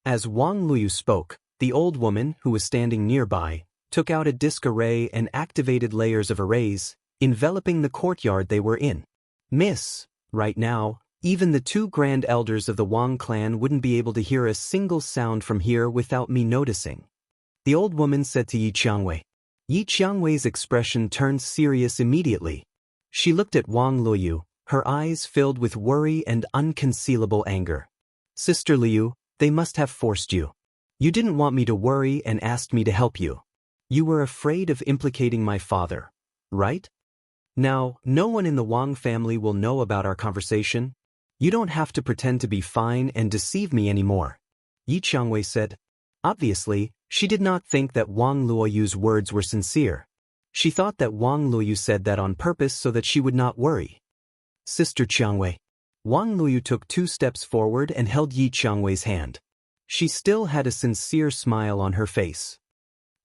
As Wang Luoyu spoke, the old woman, who was standing nearby, took out a disc array and activated layers of arrays, enveloping the courtyard they were in. Miss, right now, even the two grand elders of the Wang clan wouldn't be able to hear a single sound from here without me noticing. The old woman said to Yi Qiangwei. Yi Qiangwei's expression turned serious immediately. She looked at Wang Luoyu, her eyes filled with worry and unconcealable anger. Sister Liu, they must have forced you. You didn't want me to worry and asked me to help you. You were afraid of implicating my father, right? Now, no one in the Wang family will know about our conversation. You don't have to pretend to be fine and deceive me anymore. Yi Qiangwei said. Obviously, she did not think that Wang Luoyu's words were sincere. She thought that Wang Luoyu said that on purpose so that she would not worry. Sister Qiangwei. Wang Luoyu took 2 steps forward and held Yi Qiangwei's hand. She still had a sincere smile on her face.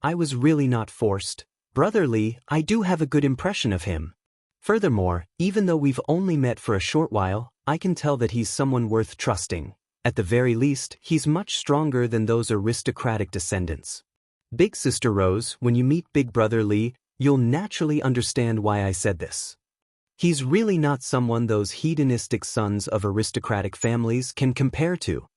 I was really not forced. Brother Li, I do have a good impression of him. Furthermore, even though we've only met for a short while, I can tell that he's someone worth trusting. At the very least, he's much stronger than those aristocratic descendants. Big Sister Rose, when you meet Big Brother Lee, you'll naturally understand why I said this. He's really not someone those hedonistic sons of aristocratic families can compare to.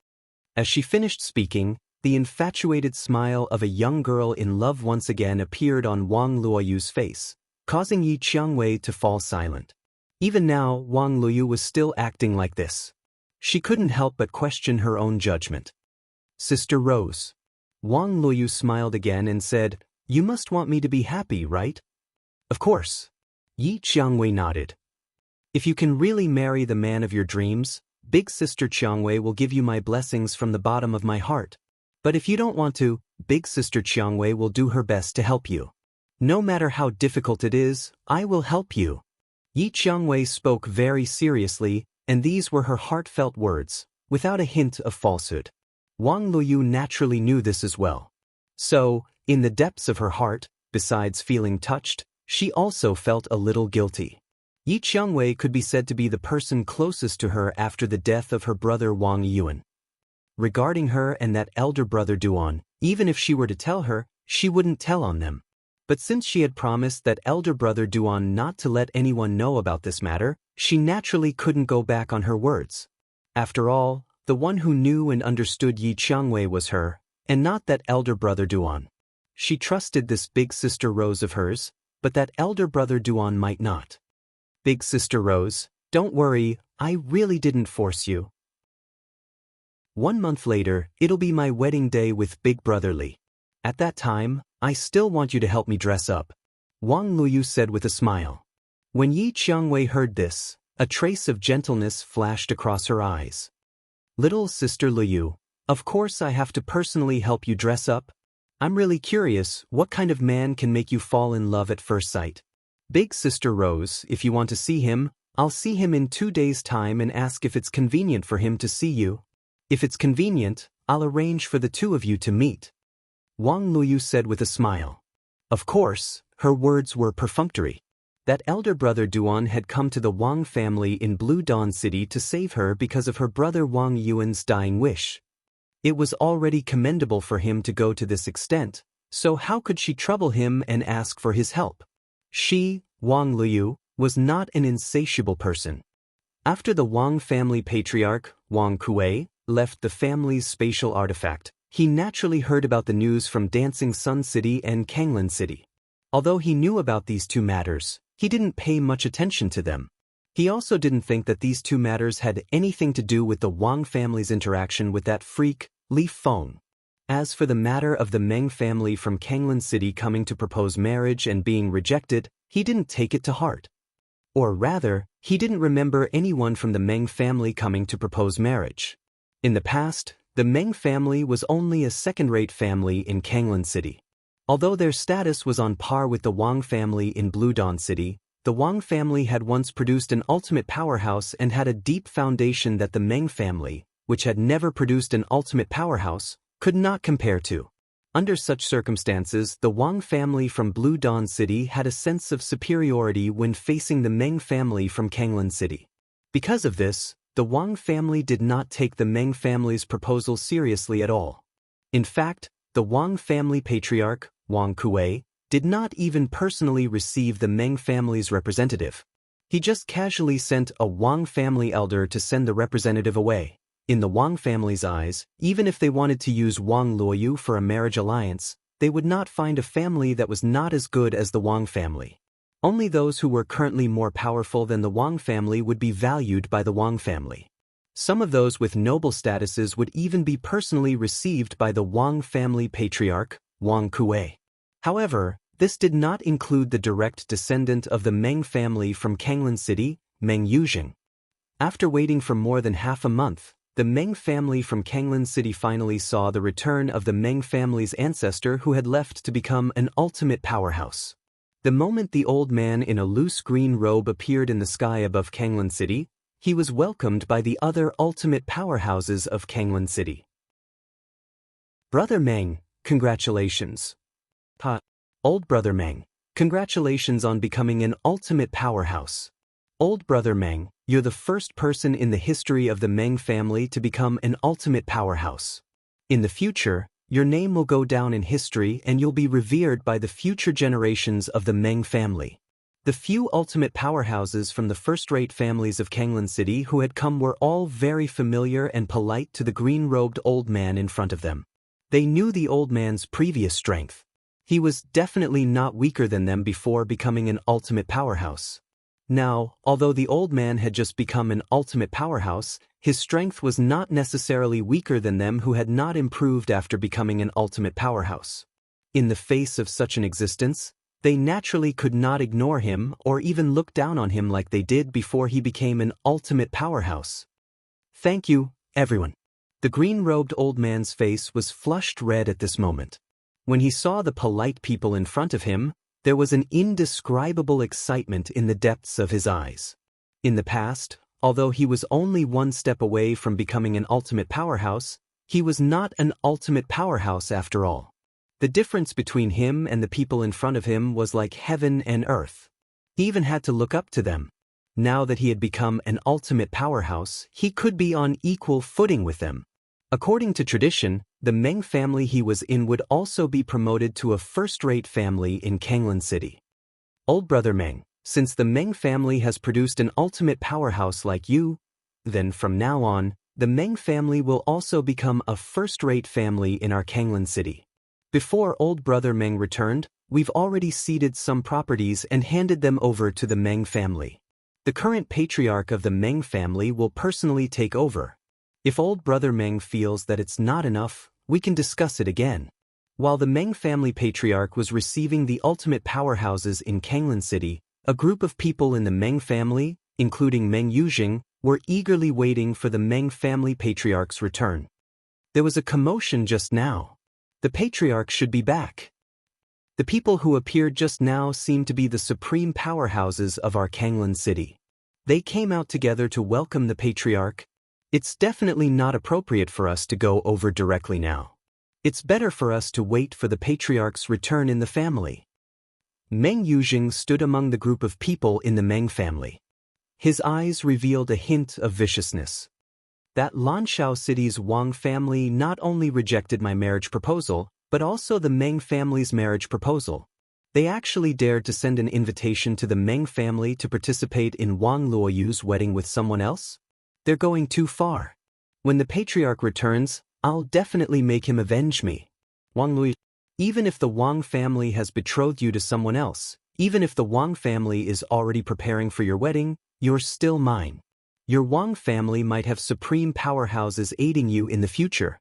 As she finished speaking, the infatuated smile of a young girl in love once again appeared on Wang Luoyu's face, causing Yi Qiangwei to fall silent. Even now, Wang Luoyu was still acting like this. She couldn't help but question her own judgment. Sister Rose. Wang Luoyu smiled again and said, "You must want me to be happy, right?" "Of course." Yi Qiangwei nodded. "If you can really marry the man of your dreams, Big Sister Qiangwei will give you my blessings from the bottom of my heart. But if you don't want to, Big Sister Qiangwei will do her best to help you. No matter how difficult it is, I will help you." Yi Qiangwei spoke very seriously, and these were her heartfelt words, without a hint of falsehood. Wang Luoyu naturally knew this as well. So, in the depths of her heart, besides feeling touched, she also felt a little guilty. Yi Qiangwei could be said to be the person closest to her after the death of her brother Wang Yuan. Regarding her and that elder brother Duan, even if she were to tell her, she wouldn't tell on them. But since she had promised that elder brother Duan not to let anyone know about this matter, she naturally couldn't go back on her words. After all, the one who knew and understood Yi Qiangwei was her, and not that elder brother Duan. She trusted this Big Sister Rose of hers, but that elder brother Duan might not. "Big Sister Rose, don't worry, I really didn't force you. 1 month later, it'll be my wedding day with Big Brother Lee. At that time, I still want you to help me dress up," Wang Luoyu said with a smile. When Yi Qiangwei heard this, a trace of gentleness flashed across her eyes. "Little Sister Luoyu, of course I have to personally help you dress up. I'm really curious, what kind of man can make you fall in love at first sight? Big Sister Rose, if you want to see him, I'll see him in 2 days' time and ask if it's convenient for him to see you. If it's convenient, I'll arrange for the two of you to meet," Wang Luoyu said with a smile. Of course, her words were perfunctory. That elder brother Duan had come to the Wang family in Blue Dawn City to save her because of her brother Wang Yuan's dying wish. It was already commendable for him to go to this extent, so how could she trouble him and ask for his help? She, Wang Luoyu, was not an insatiable person. After the Wang family patriarch, Wang Kuei, left the family's spatial artifact, he naturally heard about the news from Dancing Sun City and Kanglin City. Although he knew about these two matters, he didn't pay much attention to them. He also didn't think that these two matters had anything to do with the Wang family's interaction with that freak, Li Feng. As for the matter of the Meng family from Kanglin City coming to propose marriage and being rejected, he didn't take it to heart. Or rather, he didn't remember anyone from the Meng family coming to propose marriage. In the past, the Meng family was only a second-rate family in Kanglin City. Although their status was on par with the Wang family in Blue Dawn City, the Wang family had once produced an ultimate powerhouse and had a deep foundation that the Meng family, which had never produced an ultimate powerhouse, could not compare to. Under such circumstances, the Wang family from Blue Dawn City had a sense of superiority when facing the Meng family from Kanglin City. Because of this, the Wang family did not take the Meng family's proposal seriously at all. In fact, the Wang family patriarch, Wang Kuei, did not even personally receive the Meng family's representative. He just casually sent a Wang family elder to send the representative away. In the Wang family's eyes, even if they wanted to use Wang Luoyu for a marriage alliance, they would not find a family that was not as good as the Wang family. Only those who were currently more powerful than the Wang family would be valued by the Wang family. Some of those with noble statuses would even be personally received by the Wang family patriarch, Wang Kuei. However, this did not include the direct descendant of the Meng family from Kanglin City, Meng Yuzheng. After waiting for more than half a month, the Meng family from Kanglin City finally saw the return of the Meng family's ancestor who had left to become an ultimate powerhouse. The moment the old man in a loose green robe appeared in the sky above Kanglin City, he was welcomed by the other ultimate powerhouses of Kanglin City. "Brother Meng, congratulations." "Old Brother Meng, congratulations on becoming an ultimate powerhouse." "Old Brother Meng, You're the first person in the history of the Meng family to become an ultimate powerhouse. In the future, your name will go down in history and you'll be revered by the future generations of the Meng family. The few ultimate powerhouses from the first-rate families of Kanglan City who had come were all very familiar and polite to the green-robed old man in front of them. They knew the old man's previous strength. He was definitely not weaker than them before becoming an ultimate powerhouse. Now, although the old man had just become an ultimate powerhouse, his strength was not necessarily weaker than them who had not improved after becoming an ultimate powerhouse. In the face of such an existence, they naturally could not ignore him or even look down on him like they did before he became an ultimate powerhouse. Thank you, everyone. The green-robed old man's face was flushed red at this moment. When he saw the polite people in front of him, there was an indescribable excitement in the depths of his eyes. In the past, although he was only one step away from becoming an ultimate powerhouse, he was not an ultimate powerhouse after all. The difference between him and the people in front of him was like heaven and earth. He even had to look up to them. Now that he had become an ultimate powerhouse, he could be on equal footing with them. According to tradition, the Meng family he was in would also be promoted to a first-rate family in Kanglan City. Old brother Meng, since the Meng family has produced an ultimate powerhouse like you, then from now on, the Meng family will also become a first-rate family in our Kanglan City. Before old brother Meng returned, we've already ceded some properties and handed them over to the Meng family. The current patriarch of the Meng family will personally take over. If old brother Meng feels that it's not enough, we can discuss it again. While the Meng family patriarch was receiving the ultimate powerhouses in Kanglan City, a group of people in the Meng family, including Meng Yujing, were eagerly waiting for the Meng family patriarch's return. There was a commotion just now. The patriarch should be back. The people who appeared just now seemed to be the supreme powerhouses of our Kanglan City. They came out together to welcome the patriarch. It's definitely not appropriate for us to go over directly now. It's better for us to wait for the patriarch's return in the family. Meng Yujing stood among the group of people in the Meng family. His eyes revealed a hint of viciousness. That Lanshao City's Wang family not only rejected my marriage proposal, but also the Meng family's marriage proposal. They actually dared to send an invitation to the Meng family to participate in Wang Luoyu's wedding with someone else? They're going too far. When the patriarch returns, I'll definitely make him avenge me. Wang Luoyu, even if the Wang family has betrothed you to someone else, even if the Wang family is already preparing for your wedding, you're still mine. Your Wang family might have supreme powerhouses aiding you in the future.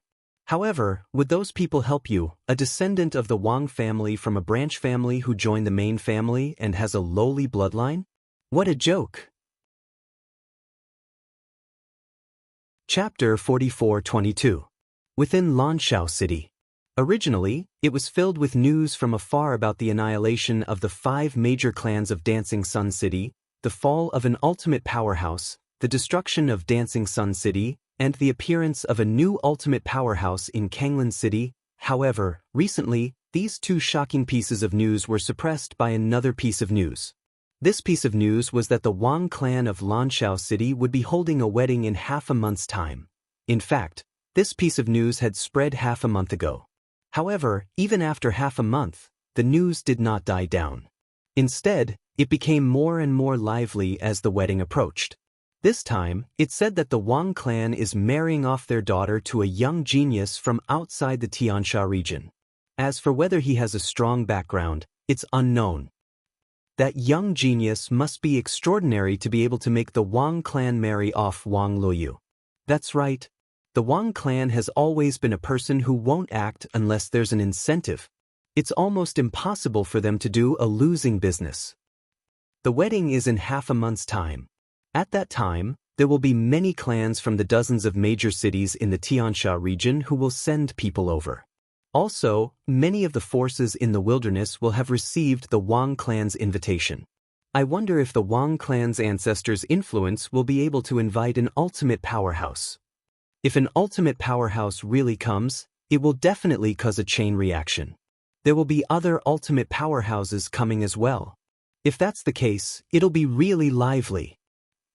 However, would those people help you, a descendant of the Wang family from a branch family who joined the main family and has a lowly bloodline? What a joke! Chapter 44-22. Within Lanshao City. Originally, it was filled with news from afar about the annihilation of the 5 major clans of Dancing Sun City, the fall of an ultimate powerhouse, the destruction of Dancing Sun City, and the appearance of a new ultimate powerhouse in Kanglan City. However, recently, these 2 shocking pieces of news were suppressed by another piece of news. This piece of news was that the Wang clan of Lanshao City would be holding a wedding in half a month's time. In fact, this piece of news had spread half a month ago. However, even after half a month, the news did not die down. Instead, it became more and more lively as the wedding approached. This time, it said that the Wang clan is marrying off their daughter to a young genius from outside the Tiansha region. As for whether he has a strong background, it's unknown. That young genius must be extraordinary to be able to make the Wang clan marry off Wang Luoyu. That's right. The Wang clan has always been a person who won't act unless there's an incentive. It's almost impossible for them to do a losing business. The wedding is in half a month's time. At that time, there will be many clans from the dozens of major cities in the Tiansha region who will send people over. Also, many of the forces in the wilderness will have received the Wang clan's invitation. I wonder if the Wang clan's ancestors' influence will be able to invite an ultimate powerhouse. If an ultimate powerhouse really comes, it will definitely cause a chain reaction. There will be other ultimate powerhouses coming as well. If that's the case, it'll be really lively.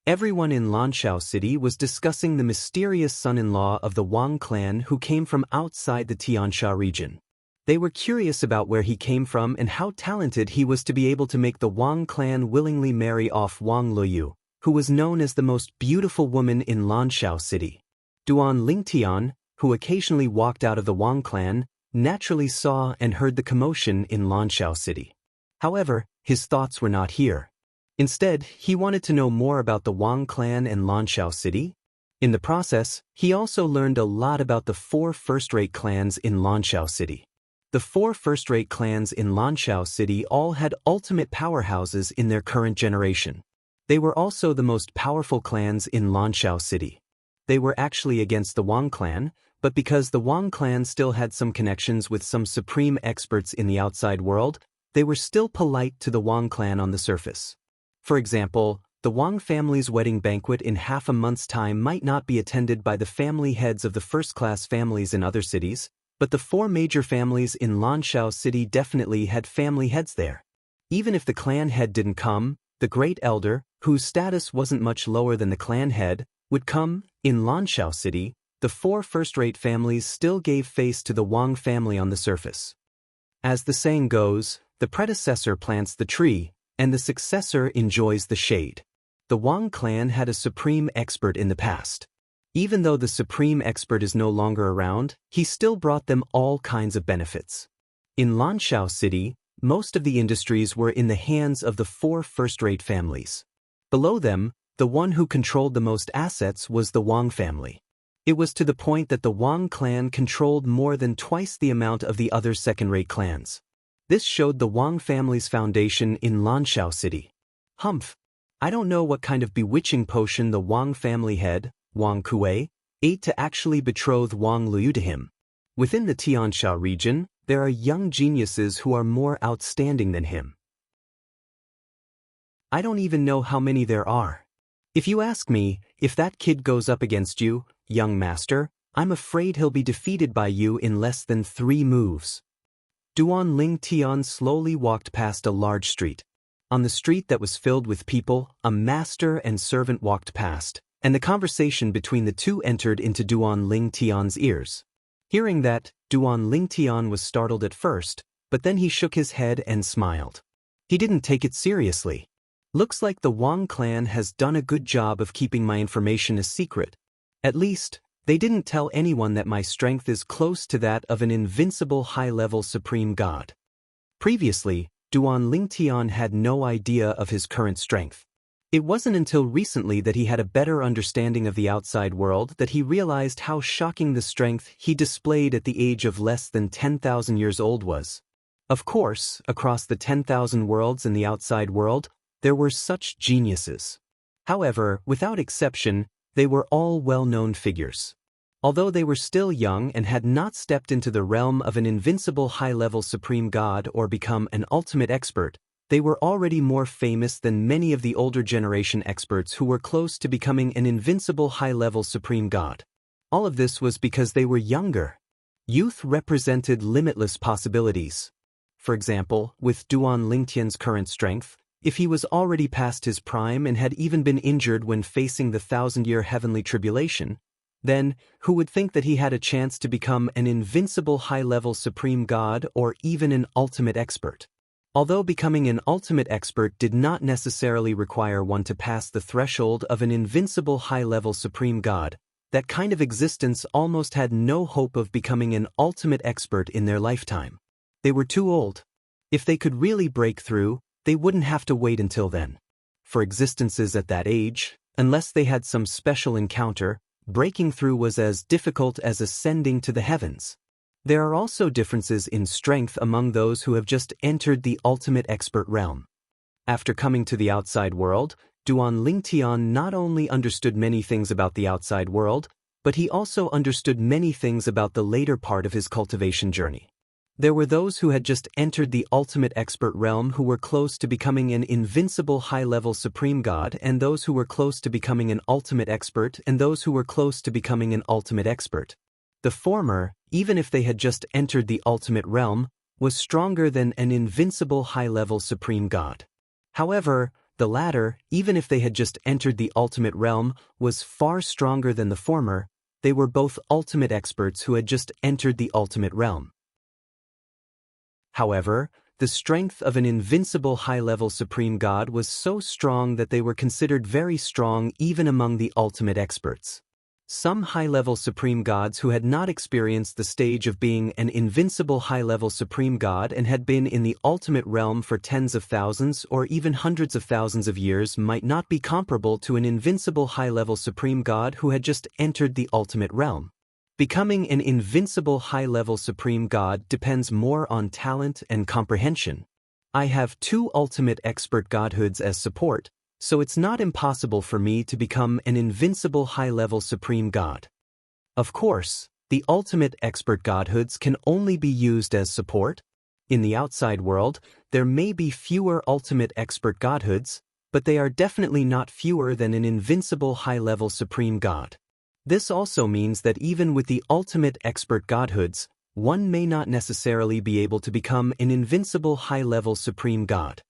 Everyone in Lanshao City was discussing the mysterious son-in-law of the Wang clan who came from outside the Tiansha region. They were curious about where he came from and how talented he was to be able to make the Wang clan willingly marry off Wang Luoyu, who was known as the most beautiful woman in Lanshao City. Duan Lingtian, who occasionally walked out of the Wang clan, naturally saw and heard the commotion in Lanshao City. However, his thoughts were not here. Instead, he wanted to know more about the Wang clan and Lanshao City. In the process, he also learned a lot about the 4 first-rate clans in Lanshao City. The 4 first-rate clans in Lanshao City all had ultimate powerhouses in their current generation. They were also the most powerful clans in Lanshao City. They were actually against the Wang clan, but because the Wang clan still had some connections with some supreme experts in the outside world, they were still polite to the Wang clan on the surface. For example, the Wang family's wedding banquet in half a month's time might not be attended by the family heads of the first-class families in other cities, but the 4 major families in Lanshao City definitely had family heads there. Even if the clan head didn't come, the great elder, whose status wasn't much lower than the clan head, would come. In Lanshao City, the 4 first-rate families still gave face to the Wang family on the surface. As the saying goes, the predecessor plants the tree, and the successor enjoys the shade. The Wang clan had a supreme expert in the past. Even though the supreme expert is no longer around, he still brought them all kinds of benefits. In Lanshao City, most of the industries were in the hands of the 4 first-rate families. Below them, the one who controlled the most assets was the Wang family. It was to the point that the Wang clan controlled more than twice the amount of the other second-rate clans. This showed the Wang family's foundation in Lanshao City. Humph! I don't know what kind of bewitching potion the Wang family head, Wang Kuei, ate to actually betroth Wang Luoyu to him. Within the Tiansha region, there are young geniuses who are more outstanding than him. I don't even know how many there are. If you ask me, if that kid goes up against you, young master, I'm afraid he'll be defeated by you in less than 3 moves. Duan Lingtian slowly walked past a large street. On the street that was filled with people, a master and servant walked past, and the conversation between the two entered into Duan Lingtian's ears. Hearing that, Duan Lingtian was startled at first, but then he shook his head and smiled. He didn't take it seriously. Looks like the Wang clan has done a good job of keeping my information a secret. At least, they didn't tell anyone that my strength is close to that of an invincible high-level supreme god. Previously, Duan Lingtian had no idea of his current strength. It wasn't until recently that he had a better understanding of the outside world that he realized how shocking the strength he displayed at the age of less than 10,000 years old was. Of course, across the 10,000 worlds in the outside world, there were such geniuses. However, without exception, they were all well-known figures. Although they were still young and had not stepped into the realm of an invincible high-level supreme god or become an ultimate expert, they were already more famous than many of the older generation experts who were close to becoming an invincible high-level supreme god. All of this was because they were younger. Youth represented limitless possibilities. For example, with Duan Lingtian's current strength, if he was already past his prime and had even been injured when facing the 1,000-year heavenly tribulation, then who would think that he had a chance to become an invincible high-level supreme god or even an ultimate expert? Although becoming an ultimate expert did not necessarily require one to pass the threshold of an invincible high-level supreme god, that kind of existence almost had no hope of becoming an ultimate expert in their lifetime. They were too old. If they could really break through, they wouldn't have to wait until then. For existences at that age, unless they had some special encounter, breaking through was as difficult as ascending to the heavens. There are also differences in strength among those who have just entered the ultimate expert realm. After coming to the outside world, Duan Lingtian not only understood many things about the outside world, but he also understood many things about the later part of his cultivation journey. There were those who had just entered the ultimate expert realm who were close to becoming an invincible high-level supreme god, and those who were close to becoming an ultimate expert, and those who were close to becoming an ultimate expert. The former, even if they had just entered the ultimate realm, was stronger than an invincible high-level supreme god. However, The latter, even if they had just entered the ultimate realm, was far stronger than the former. They were both ultimate experts who had just entered the ultimate realm. However, the strength of an invincible high-level supreme god was so strong that they were considered very strong even among the ultimate experts. Some high-level supreme gods who had not experienced the stage of being an invincible high-level supreme god and had been in the ultimate realm for tens of thousands or even hundreds of thousands of years might not be comparable to an invincible high-level supreme god who had just entered the ultimate realm. Becoming an invincible high-level supreme god depends more on talent and comprehension. I have 2 ultimate expert godhoods as support, so it's not impossible for me to become an invincible high-level supreme god. Of course, the ultimate expert godhoods can only be used as support. In the outside world, there may be fewer ultimate expert godhoods, but they are definitely not fewer than an invincible high-level supreme god. This also means that even with the ultimate expert godhoods, one may not necessarily be able to become an invincible high-level supreme god.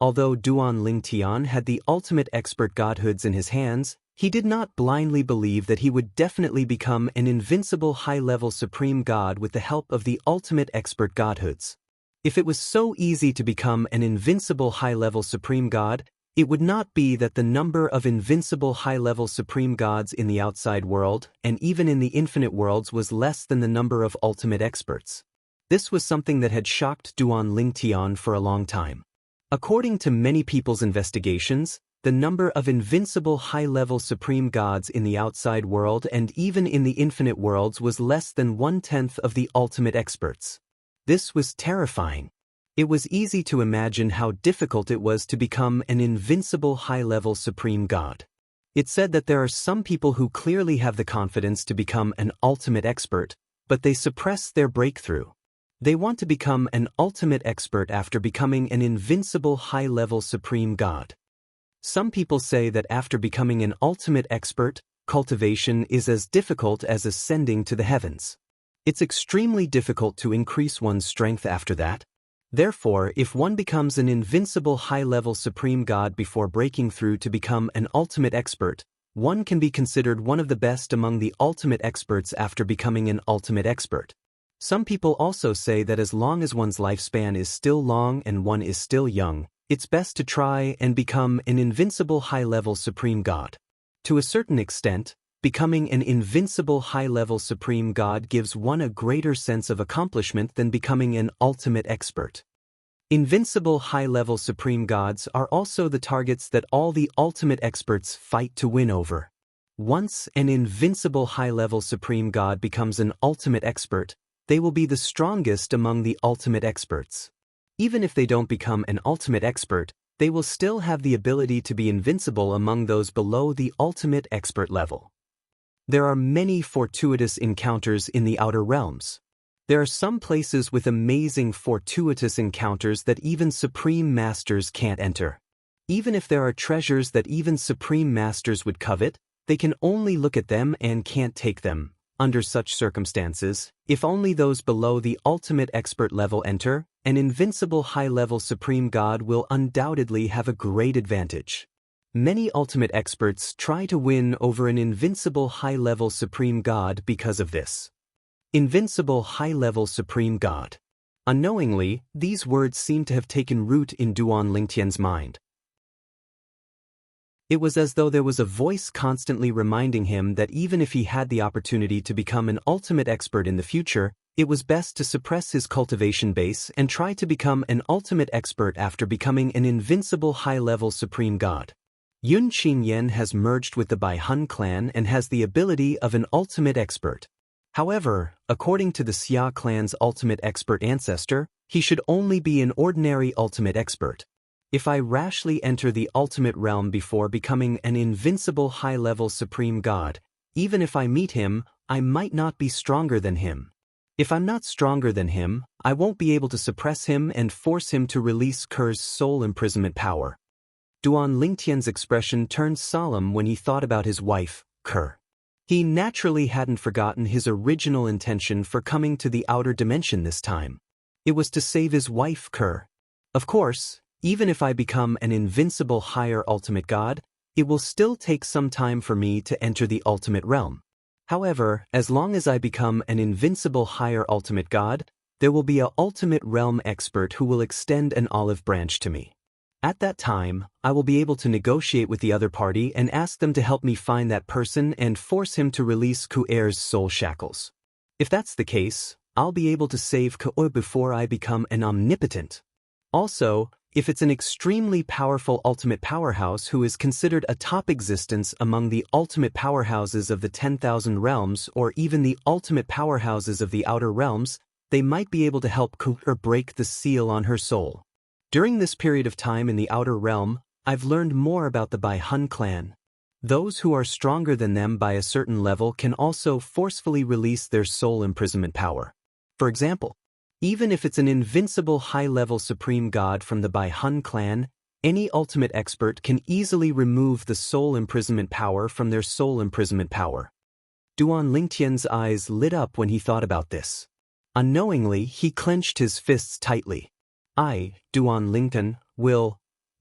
Although Duan Lingtian had the ultimate expert godhoods in his hands, he did not blindly believe that he would definitely become an invincible high-level supreme god with the help of the ultimate expert godhoods. If it was so easy to become an invincible high-level supreme god, it would not be that the number of invincible high-level supreme gods in the outside world, and even in the infinite worlds, was less than the number of ultimate experts. This was something that had shocked Duan Lingtian for a long time. According to many people's investigations, the number of invincible high-level supreme gods in the outside world and even in the infinite worlds was less than 1/10 of the ultimate experts. This was terrifying. It was easy to imagine how difficult it was to become an invincible high-level supreme god. It said that there are some people who clearly have the confidence to become an ultimate expert, but they suppress their breakthrough. They want to become an ultimate expert after becoming an invincible high-level supreme god. Some people say that after becoming an ultimate expert, cultivation is as difficult as ascending to the heavens. It's extremely difficult to increase one's strength after that. Therefore, if one becomes an invincible high-level supreme god before breaking through to become an ultimate expert, one can be considered one of the best among the ultimate experts after becoming an ultimate expert. Some people also say that as long as one's lifespan is still long and one is still young, it's best to try and become an invincible high-level supreme god. To a certain extent, becoming an invincible high-level supreme god gives one a greater sense of accomplishment than becoming an ultimate expert. Invincible high-level supreme gods are also the targets that all the ultimate experts fight to win over. Once an invincible high-level supreme god becomes an ultimate expert, they will be the strongest among the ultimate experts. Even if they don't become an ultimate expert, they will still have the ability to be invincible among those below the ultimate expert level. There are many fortuitous encounters in the outer realms. There are some places with amazing fortuitous encounters that even supreme masters can't enter. Even if there are treasures that even supreme masters would covet, they can only look at them and can't take them. Under such circumstances, if only those below the ultimate expert level enter, an invincible high-level supreme god will undoubtedly have a great advantage. Many ultimate experts try to win over an invincible high-level supreme god because of this. Invincible high-level supreme god. Unknowingly, these words seem to have taken root in Duan Lingtian's mind. It was as though there was a voice constantly reminding him that even if he had the opportunity to become an ultimate expert in the future, it was best to suppress his cultivation base and try to become an ultimate expert after becoming an invincible high-level supreme god. Yun Qingyan has merged with the Bai Hun clan and has the ability of an ultimate expert. However, according to the Xia clan's ultimate expert ancestor, he should only be an ordinary ultimate expert. If I rashly enter the ultimate realm before becoming an invincible high-level supreme god, even if I meet him, I might not be stronger than him. If I'm not stronger than him, I won't be able to suppress him and force him to release Ker's soul imprisonment power. Duan Lingtian's expression turned solemn when he thought about his wife, Ker. He naturally hadn't forgotten his original intention for coming to the outer dimension this time. It was to save his wife, Ker. Of course, Even if I become an invincible higher ultimate god, it will still take some time for me to enter the ultimate realm. However, as long as I become an invincible higher ultimate god, there will be a ultimate realm expert who will extend an olive branch to me. At that time, I will be able to negotiate with the other party and ask them to help me find that person and force him to release Ku'er's soul shackles. If that's the case, I'll be able to save Ku'er before I become an omnipotent. Also, if it's an extremely powerful ultimate powerhouse who is considered a top existence among the ultimate powerhouses of the 10,000 realms or even the ultimate powerhouses of the outer realms, they might be able to help Ku'er break the seal on her soul. During this period of time in the outer realm, I've learned more about the Bai Hun clan. Those who are stronger than them by a certain level can also forcefully release their soul imprisonment power. For example, even if it's an invincible high-level supreme god from the Bai Hun clan, any ultimate expert can easily remove the soul imprisonment power from their soul imprisonment power. Duan Lingtian's eyes lit up when he thought about this. Unknowingly, he clenched his fists tightly. I, Duan Lingtian,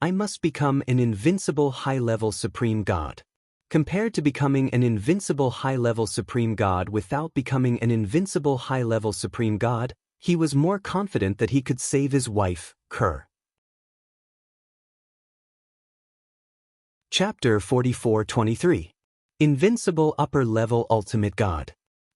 I must become an invincible high-level supreme god. Compared to becoming an invincible high-level supreme god without becoming an invincible high-level supreme god, he was more confident that he could save his wife, Kerr. Chapter 44-23. Invincible Upper-Level Ultimate God.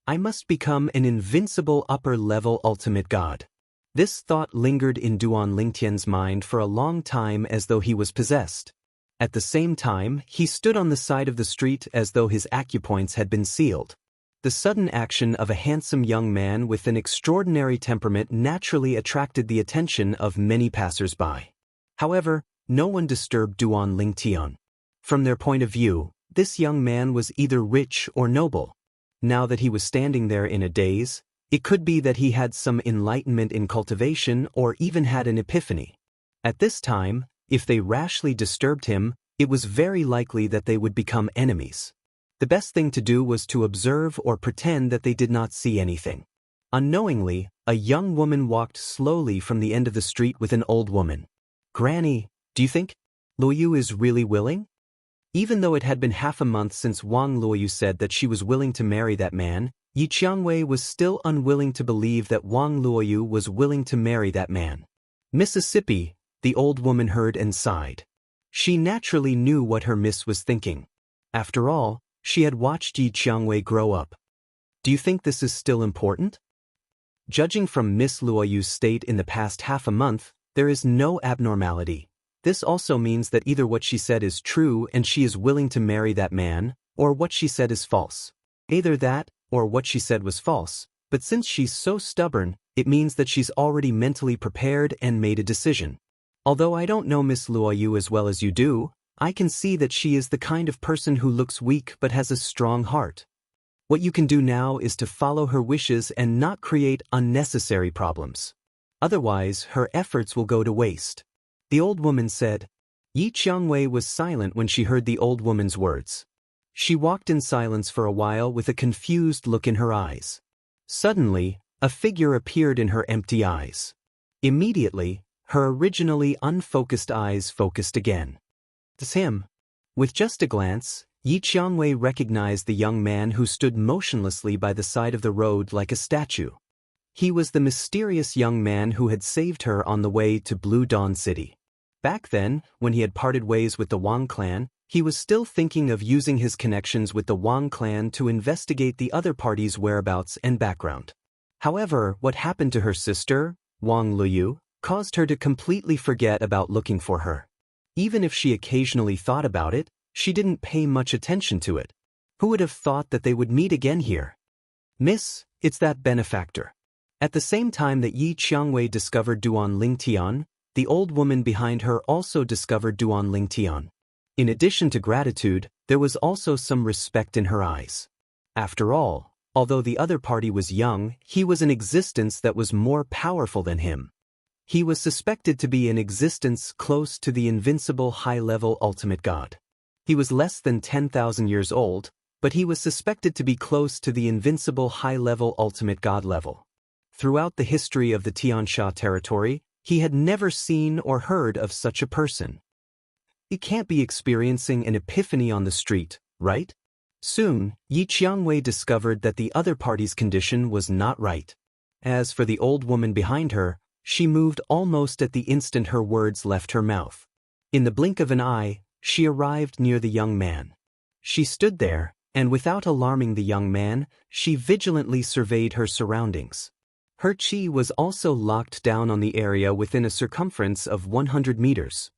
I must become an invincible upper-level ultimate god. This thought lingered in Duan Lingtian's mind for a long time as though he was possessed. At the same time, he stood on the side of the street as though his acupoints had been sealed. The sudden action of a handsome young man with an extraordinary temperament naturally attracted the attention of many passers-by. However, no one disturbed Duan Lingtian. From their point of view, this young man was either rich or noble. Now that he was standing there in a daze, it could be that he had some enlightenment in cultivation or even had an epiphany. At this time, if they rashly disturbed him, it was very likely that they would become enemies. The best thing to do was to observe or pretend that they did not see anything. Unknowingly, a young woman walked slowly from the end of the street with an old woman. "Granny, do you think Luoyu is really willing?" Even though it had been half a month since Wang Luoyu said that she was willing to marry that man, Yi Qiangwei was still unwilling to believe that Wang Luoyu was willing to marry that man. "Mississippi," the old woman heard and sighed. She naturally knew what her miss was thinking. After all, she had watched Yi Qiangwei grow up. "Do you think this is still important?" Judging from Miss Luoyu's state in the past half a month, there is no abnormality. This also means that either what she said is true and she is willing to marry that man, or what she said is false. Either that, or what she said was false, but since she's so stubborn, it means that she's already mentally prepared and made a decision. Although I don't know Miss Luoyu as well as you do, I can see that she is the kind of person who looks weak but has a strong heart. What you can do now is to follow her wishes and not create unnecessary problems. Otherwise, her efforts will go to waste. The old woman said. Yi Qiangwei was silent when she heard the old woman's words. She walked in silence for a while with a confused look in her eyes. Suddenly, a figure appeared in her empty eyes. Immediately, her originally unfocused eyes focused again. "It's him." With just a glance, Yi Qiangwei recognized the young man who stood motionlessly by the side of the road like a statue. He was the mysterious young man who had saved her on the way to Blue Dawn City. Back then, when he had parted ways with the Wang clan, he was still thinking of using his connections with the Wang clan to investigate the other party's whereabouts and background. However, what happened to her sister, Wang Luoyu, caused her to completely forget about looking for her. Even if she occasionally thought about it, she didn't pay much attention to it. Who would have thought that they would meet again here? "Miss, it's that benefactor." At the same time that Yi Qiangwei discovered Duan Lingtian, the old woman behind her also discovered Duan Lingtian. In addition to gratitude, there was also some respect in her eyes. After all, although the other party was young, he was an existence that was more powerful than him. He was suspected to be an existence close to the invincible high-level ultimate god. He was less than 10,000 years old, but he was suspected to be close to the invincible high-level ultimate god level. Throughout the history of the Tiansha territory, He had never seen or heard of such a person. He can't be experiencing an epiphany on the street, right? Soon, Yi Qiangwei discovered that the other party's condition was not right. As for the old woman behind her, she moved almost at the instant her words left her mouth. In the blink of an eye, she arrived near the young man. She stood there, and without alarming the young man, she vigilantly surveyed her surroundings. Her chi was also locked down on the area within a circumference of 100 meters.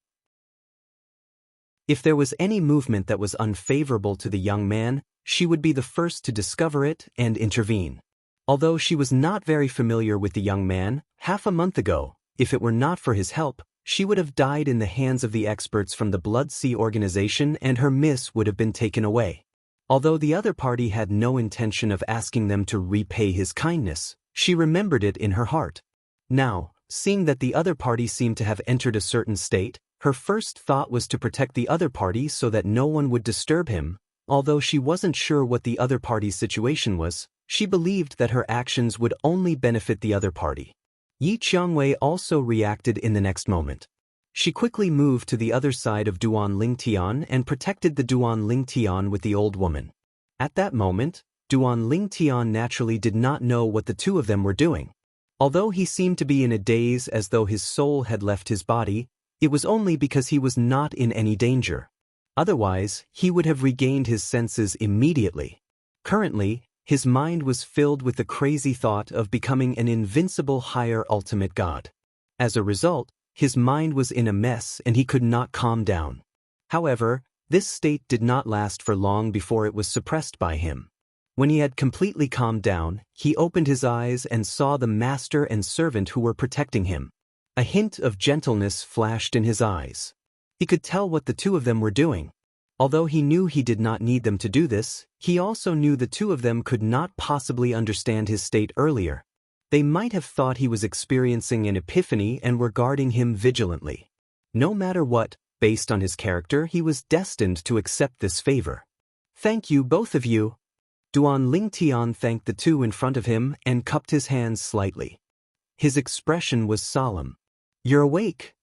If there was any movement that was unfavorable to the young man, she would be the first to discover it and intervene. Although she was not very familiar with the young man, half a month ago, if it were not for his help, she would have died in the hands of the experts from the Blood Sea organization and her miss would have been taken away. Although the other party had no intention of asking them to repay his kindness, she remembered it in her heart. Now, seeing that the other party seemed to have entered a certain state, her first thought was to protect the other party so that no one would disturb him. Although she wasn't sure what the other party's situation was, she believed that her actions would only benefit the other party. Yi Qiangwei also reacted in the next moment. She quickly moved to the other side of Duan Lingtian and protected the Duan Lingtian with the old woman. At that moment, Duan Lingtian naturally did not know what the two of them were doing. Although he seemed to be in a daze as though his soul had left his body, it was only because he was not in any danger. Otherwise, he would have regained his senses immediately. Currently, his mind was filled with the crazy thought of becoming an invincible higher ultimate god. As a result, his mind was in a mess and he could not calm down. However, this state did not last for long before it was suppressed by him. When he had completely calmed down, he opened his eyes and saw the master and servant who were protecting him. A hint of gentleness flashed in his eyes. He could tell what the two of them were doing. Although he knew he did not need them to do this, he also knew the two of them could not possibly understand his state earlier. They might have thought he was experiencing an epiphany and were guarding him vigilantly. No matter what, based on his character, he was destined to accept this favor. "Thank you, both of you." Duan Lingtian thanked the two in front of him and cupped his hands slightly. His expression was solemn. "You're awake."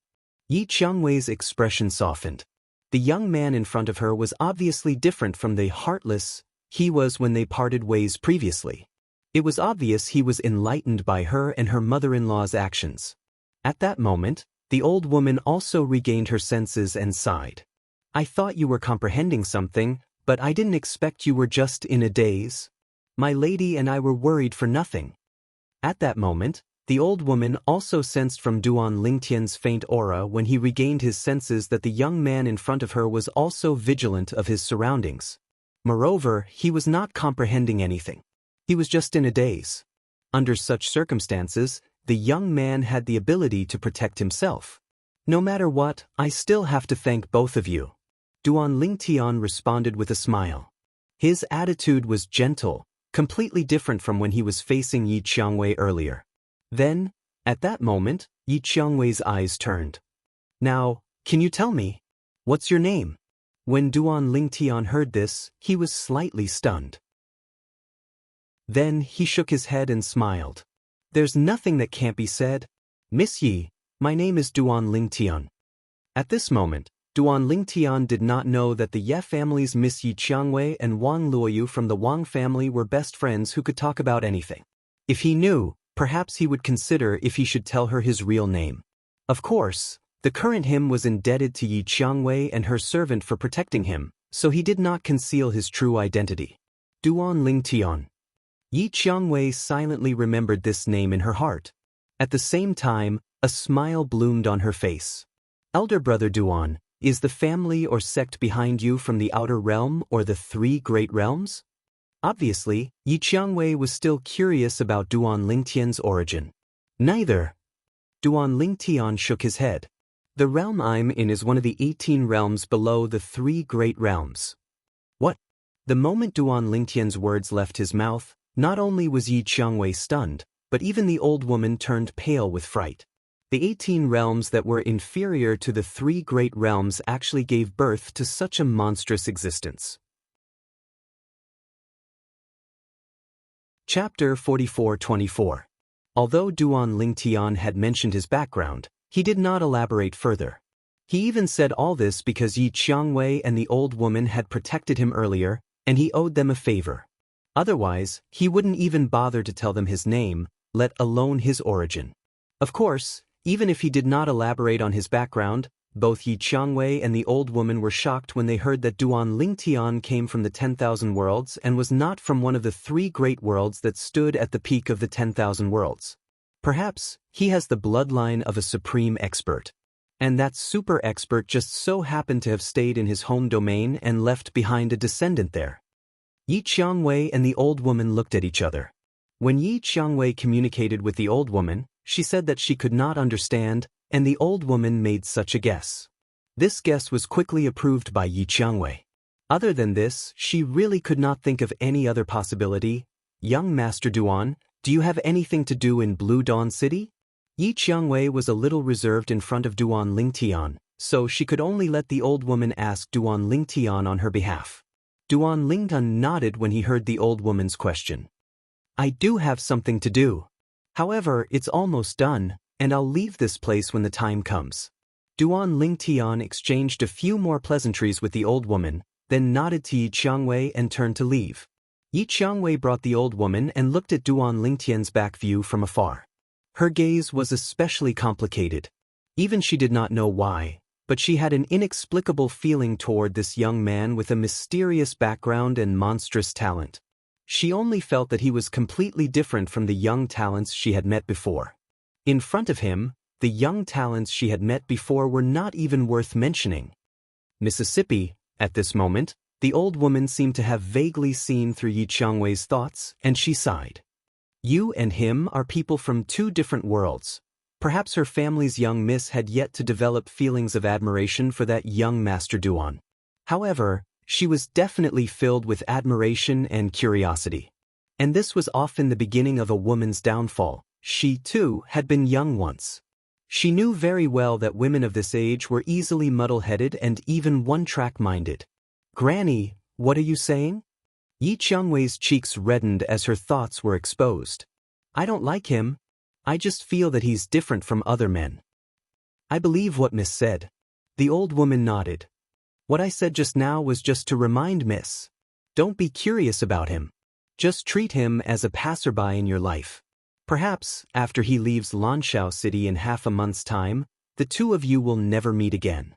Yi Qiangwei's expression softened. The young man in front of her was obviously different from the heartless he was when they parted ways previously. It was obvious he was enlightened by her and her mother-in-law's actions. At that moment, the old woman also regained her senses and sighed. "I thought you were comprehending something, but I didn't expect you were just in a daze. My lady and I were worried for nothing." At that moment, the old woman also sensed from Duan Lingtian's faint aura when he regained his senses that the young man in front of her was also vigilant of his surroundings. Moreover, he was not comprehending anything. He was just in a daze. Under such circumstances, the young man had the ability to protect himself. "No matter what, I still have to thank both of you." Duan Lingtian responded with a smile. His attitude was gentle, completely different from when he was facing Yi Qiangwei earlier. Then, at that moment, Yi Qiangwei's eyes turned. "Now, can you tell me? What's your name?" When Duan Lingtian heard this, he was slightly stunned. Then he shook his head and smiled. "There's nothing that can't be said. Miss Yi, my name is Duan Lingtian." At this moment, Duan Lingtian did not know that the Ye family's Miss Yi Qiangwei and Wang Luoyu from the Wang family were best friends who could talk about anything. If he knew, perhaps he would consider if he should tell her his real name. Of course, the current him was indebted to Yi Qiangwei and her servant for protecting him, so he did not conceal his true identity. Duan Lingtian. Yi Qiangwei silently remembered this name in her heart. At the same time, a smile bloomed on her face. "Elder brother Duan, is the family or sect behind you from the outer realm or the three great realms?" Obviously, Yi Qiangwei was still curious about Duan Lingtian's origin. "Neither." Duan Lingtian shook his head. "The realm I'm in is one of the 18 realms below the three great realms." "What?" The moment Duan Lingtian's words left his mouth, not only was Yi Qiangwei stunned, but even the old woman turned pale with fright. The 18 realms that were inferior to the three great realms actually gave birth to such a monstrous existence. Chapter 44-24. Although Duan Lingtian had mentioned his background, He did not elaborate further. He even said all this because Yi Qiangwei and the old woman had protected him earlier, and he owed them a favor. Otherwise, he wouldn't even bother to tell them his name, let alone his origin. Of course, even if he did not elaborate on his background, both Yi Qiangwei and the old woman were shocked when they heard that Duan Lingtian came from the 10,000 worlds and was not from one of the 3 great worlds that stood at the peak of the 10,000 worlds. Perhaps he has the bloodline of a supreme expert. And that super expert just so happened to have stayed in his home domain and left behind a descendant there. Yi Qiangwei and the old woman looked at each other. When Yi Qiangwei communicated with the old woman, she said that she could not understand, and the old woman made such a guess. This guess was quickly approved by Yi Qiangwei. Other than this, she really could not think of any other possibility. Young Master Duan, do you have anything to do in Blue Dawn City? Yi Qiangwei was a little reserved in front of Duan Lingtian, so she could only let the old woman ask Duan Lingtian on her behalf. Duan Lingtian nodded when he heard the old woman's question. I do have something to do. However, it's almost done, and I'll leave this place when the time comes. Duan Lingtian exchanged a few more pleasantries with the old woman, then nodded to Yi Qiangwei and turned to leave. Yi Qiangwei brought the old woman and looked at Duan Lingtian's back view from afar. Her gaze was especially complicated. Even she did not know why, but she had an inexplicable feeling toward this young man with a mysterious background and monstrous talent. She only felt that he was completely different from the young talents she had met before. In front of him, the young talents she had met before were not even worth mentioning. Mississippi, at this moment, the old woman seemed to have vaguely seen through Yi Qiangwei's thoughts, and she sighed. You and him are people from 2 different worlds. Perhaps her family's young miss had yet to develop feelings of admiration for that young Master Duan. However, she was definitely filled with admiration and curiosity. And this was often the beginning of a woman's downfall. She, too, had been young once. She knew very well that women of this age were easily muddle-headed and even one-track-minded. Granny, what are you saying? Yi Qiangwei's cheeks reddened as her thoughts were exposed. I don't like him. I just feel that he's different from other men. I believe what Miss said. The old woman nodded. What I said just now was just to remind Miss. Don't be curious about him. Just treat him as a passerby in your life. Perhaps, after he leaves Lanshao City in half a month's time, the 2 of you will never meet again.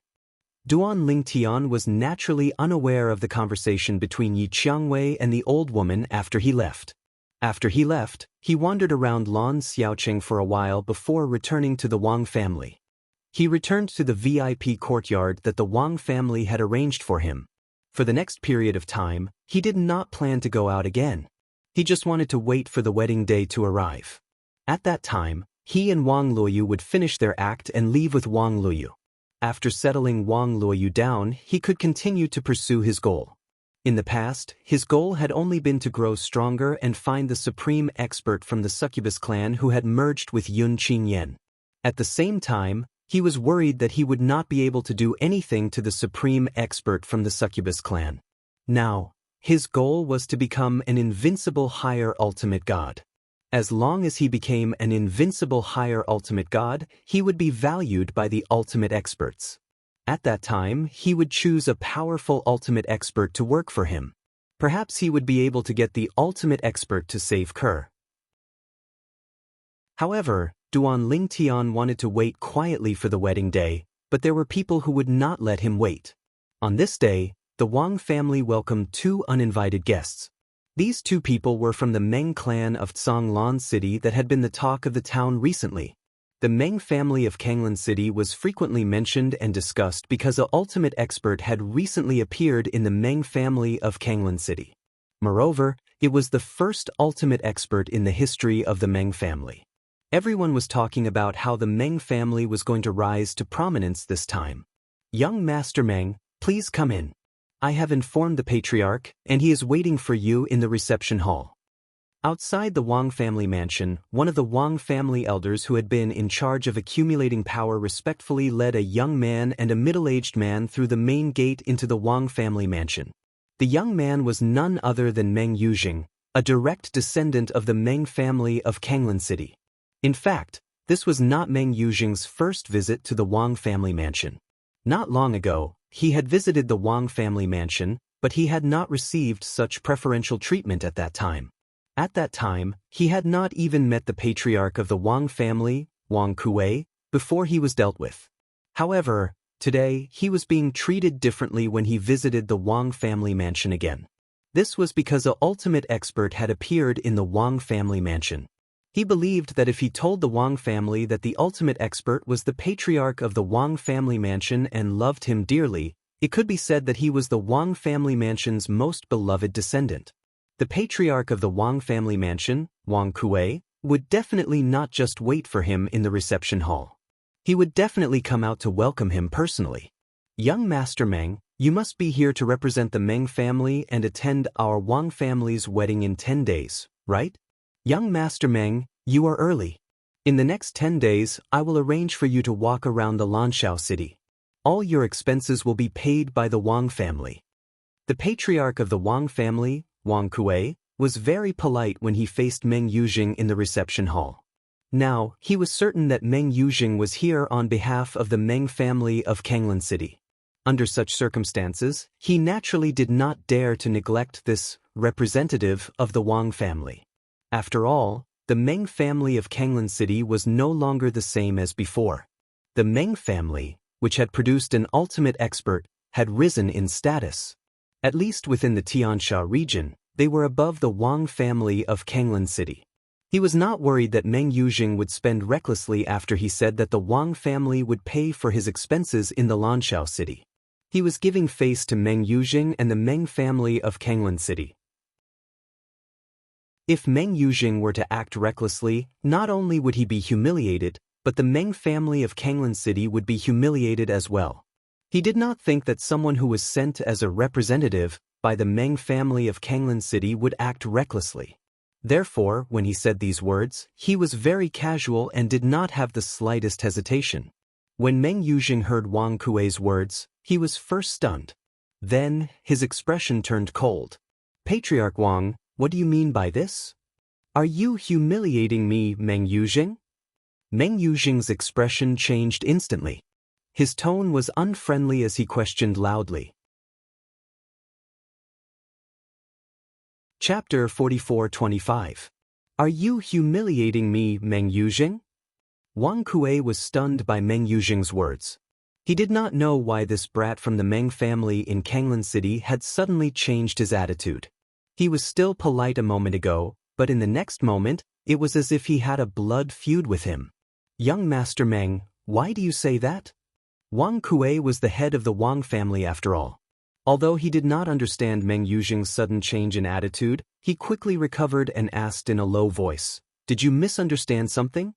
Duan Lingtian was naturally unaware of the conversation between Yi Qiangwei and the old woman after he left. After he left, he wandered around Lan Xiaoqing for a while before returning to the Wang family. He returned to the VIP courtyard that the Wang family had arranged for him. For the next period of time, he did not plan to go out again. He just wanted to wait for the wedding day to arrive. At that time, he and Wang Luoyu would finish their act and leave with Wang Luoyu. After settling Wang Luoyu down, he could continue to pursue his goal. In the past, his goal had only been to grow stronger and find the supreme expert from the succubus clan who had merged with Yun Qingyan. At the same time, he was worried that he would not be able to do anything to the supreme expert from the succubus clan. Now, his goal was to become an invincible higher ultimate god. As long as he became an invincible higher ultimate god, he would be valued by the ultimate experts. At that time, he would choose a powerful ultimate expert to work for him. Perhaps he would be able to get the ultimate expert to save Kerr. However, Duan Lingtian wanted to wait quietly for the wedding day, but there were people who would not let him wait. On this day, the Wang family welcomed 2 uninvited guests. These 2 people were from the Meng clan of Tsanglan City that had been the talk of the town recently. The Meng family of Kanglan City was frequently mentioned and discussed because an ultimate expert had recently appeared in the Meng family of Kanglan City. Moreover, it was the first ultimate expert in the history of the Meng family. Everyone was talking about how the Meng family was going to rise to prominence this time. Young Master Meng, please come in. I have informed the patriarch, and he is waiting for you in the reception hall. Outside the Wang family mansion, one of the Wang family elders who had been in charge of accumulating power respectfully led a young man and a middle-aged man through the main gate into the Wang family mansion. The young man was none other than Meng Yujing, a direct descendant of the Meng family of Kanglan City. In fact, This was not Meng Yuzhing's first visit to the Wang family mansion. Not long ago, he had visited the Wang family mansion, but he had not received such preferential treatment at that time. At that time, he had not even met the patriarch of the Wang family, Wang Kuei, before he was dealt with. However, today he was being treated differently when he visited the Wang family mansion again. This was because an ultimate expert had appeared in the Wang family mansion. He believed that if he told the Wang family that the ultimate expert was the patriarch of the Wang family mansion and loved him dearly, it could be said that he was the Wang family mansion's most beloved descendant. The patriarch of the Wang family mansion, Wang Kuei, would definitely not just wait for him in the reception hall. He would definitely come out to welcome him personally. "Young Master Meng, you must be here to represent the Meng family and attend our Wang family's wedding in 10 days, right? Young Master Meng, you are early. In the next 10 days, I will arrange for you to walk around the Lanshao city. All your expenses will be paid by the Wang family." The patriarch of the Wang family, Wang Kuei, was very polite when he faced Meng Yuzhing in the reception hall. Now, he was certain that Meng Yuzhing was here on behalf of the Meng family of Kanglan City. Under such circumstances, he naturally did not dare to neglect this representative of the Wang family. After all, the Meng family of Kanglan City was no longer the same as before. The Meng family, which had produced an ultimate expert, had risen in status. At least within the Tiansha region, they were above the Wang family of Kanglan City. He was not worried that Meng Yuzhing would spend recklessly after he said that the Wang family would pay for his expenses in the Lanshao city. He was giving face to Meng Yuzhing and the Meng family of Kanglan City. If Meng Yuzhing were to act recklessly, not only would he be humiliated, but the Meng family of Kanglan City would be humiliated as well. He did not think that someone who was sent as a representative by the Meng family of Kanglan City would act recklessly. Therefore, when he said these words, he was very casual and did not have the slightest hesitation. When Meng Yuzhing heard Wang Kuei's words, he was first stunned. Then, his expression turned cold. "Patriarch Wang, what do you mean by this? Are you humiliating me, Meng Yuzhing?" Meng Yuzhing's expression changed instantly. His tone was unfriendly as he questioned loudly. Chapter 44-25. Are you humiliating me, Meng Yuzhing? Wang Kuei was stunned by Meng Yuzhing's words. He did not know why this brat from the Meng family in Kanglan City had suddenly changed his attitude. He was still polite a moment ago, but in the next moment, it was as if he had a blood feud with him. "Young Master Meng, why do you say that?" Wang Kuei was the head of the Wang family after all. Although he did not understand Meng Yuzhing's sudden change in attitude, he quickly recovered and asked in a low voice, "Did you misunderstand something?"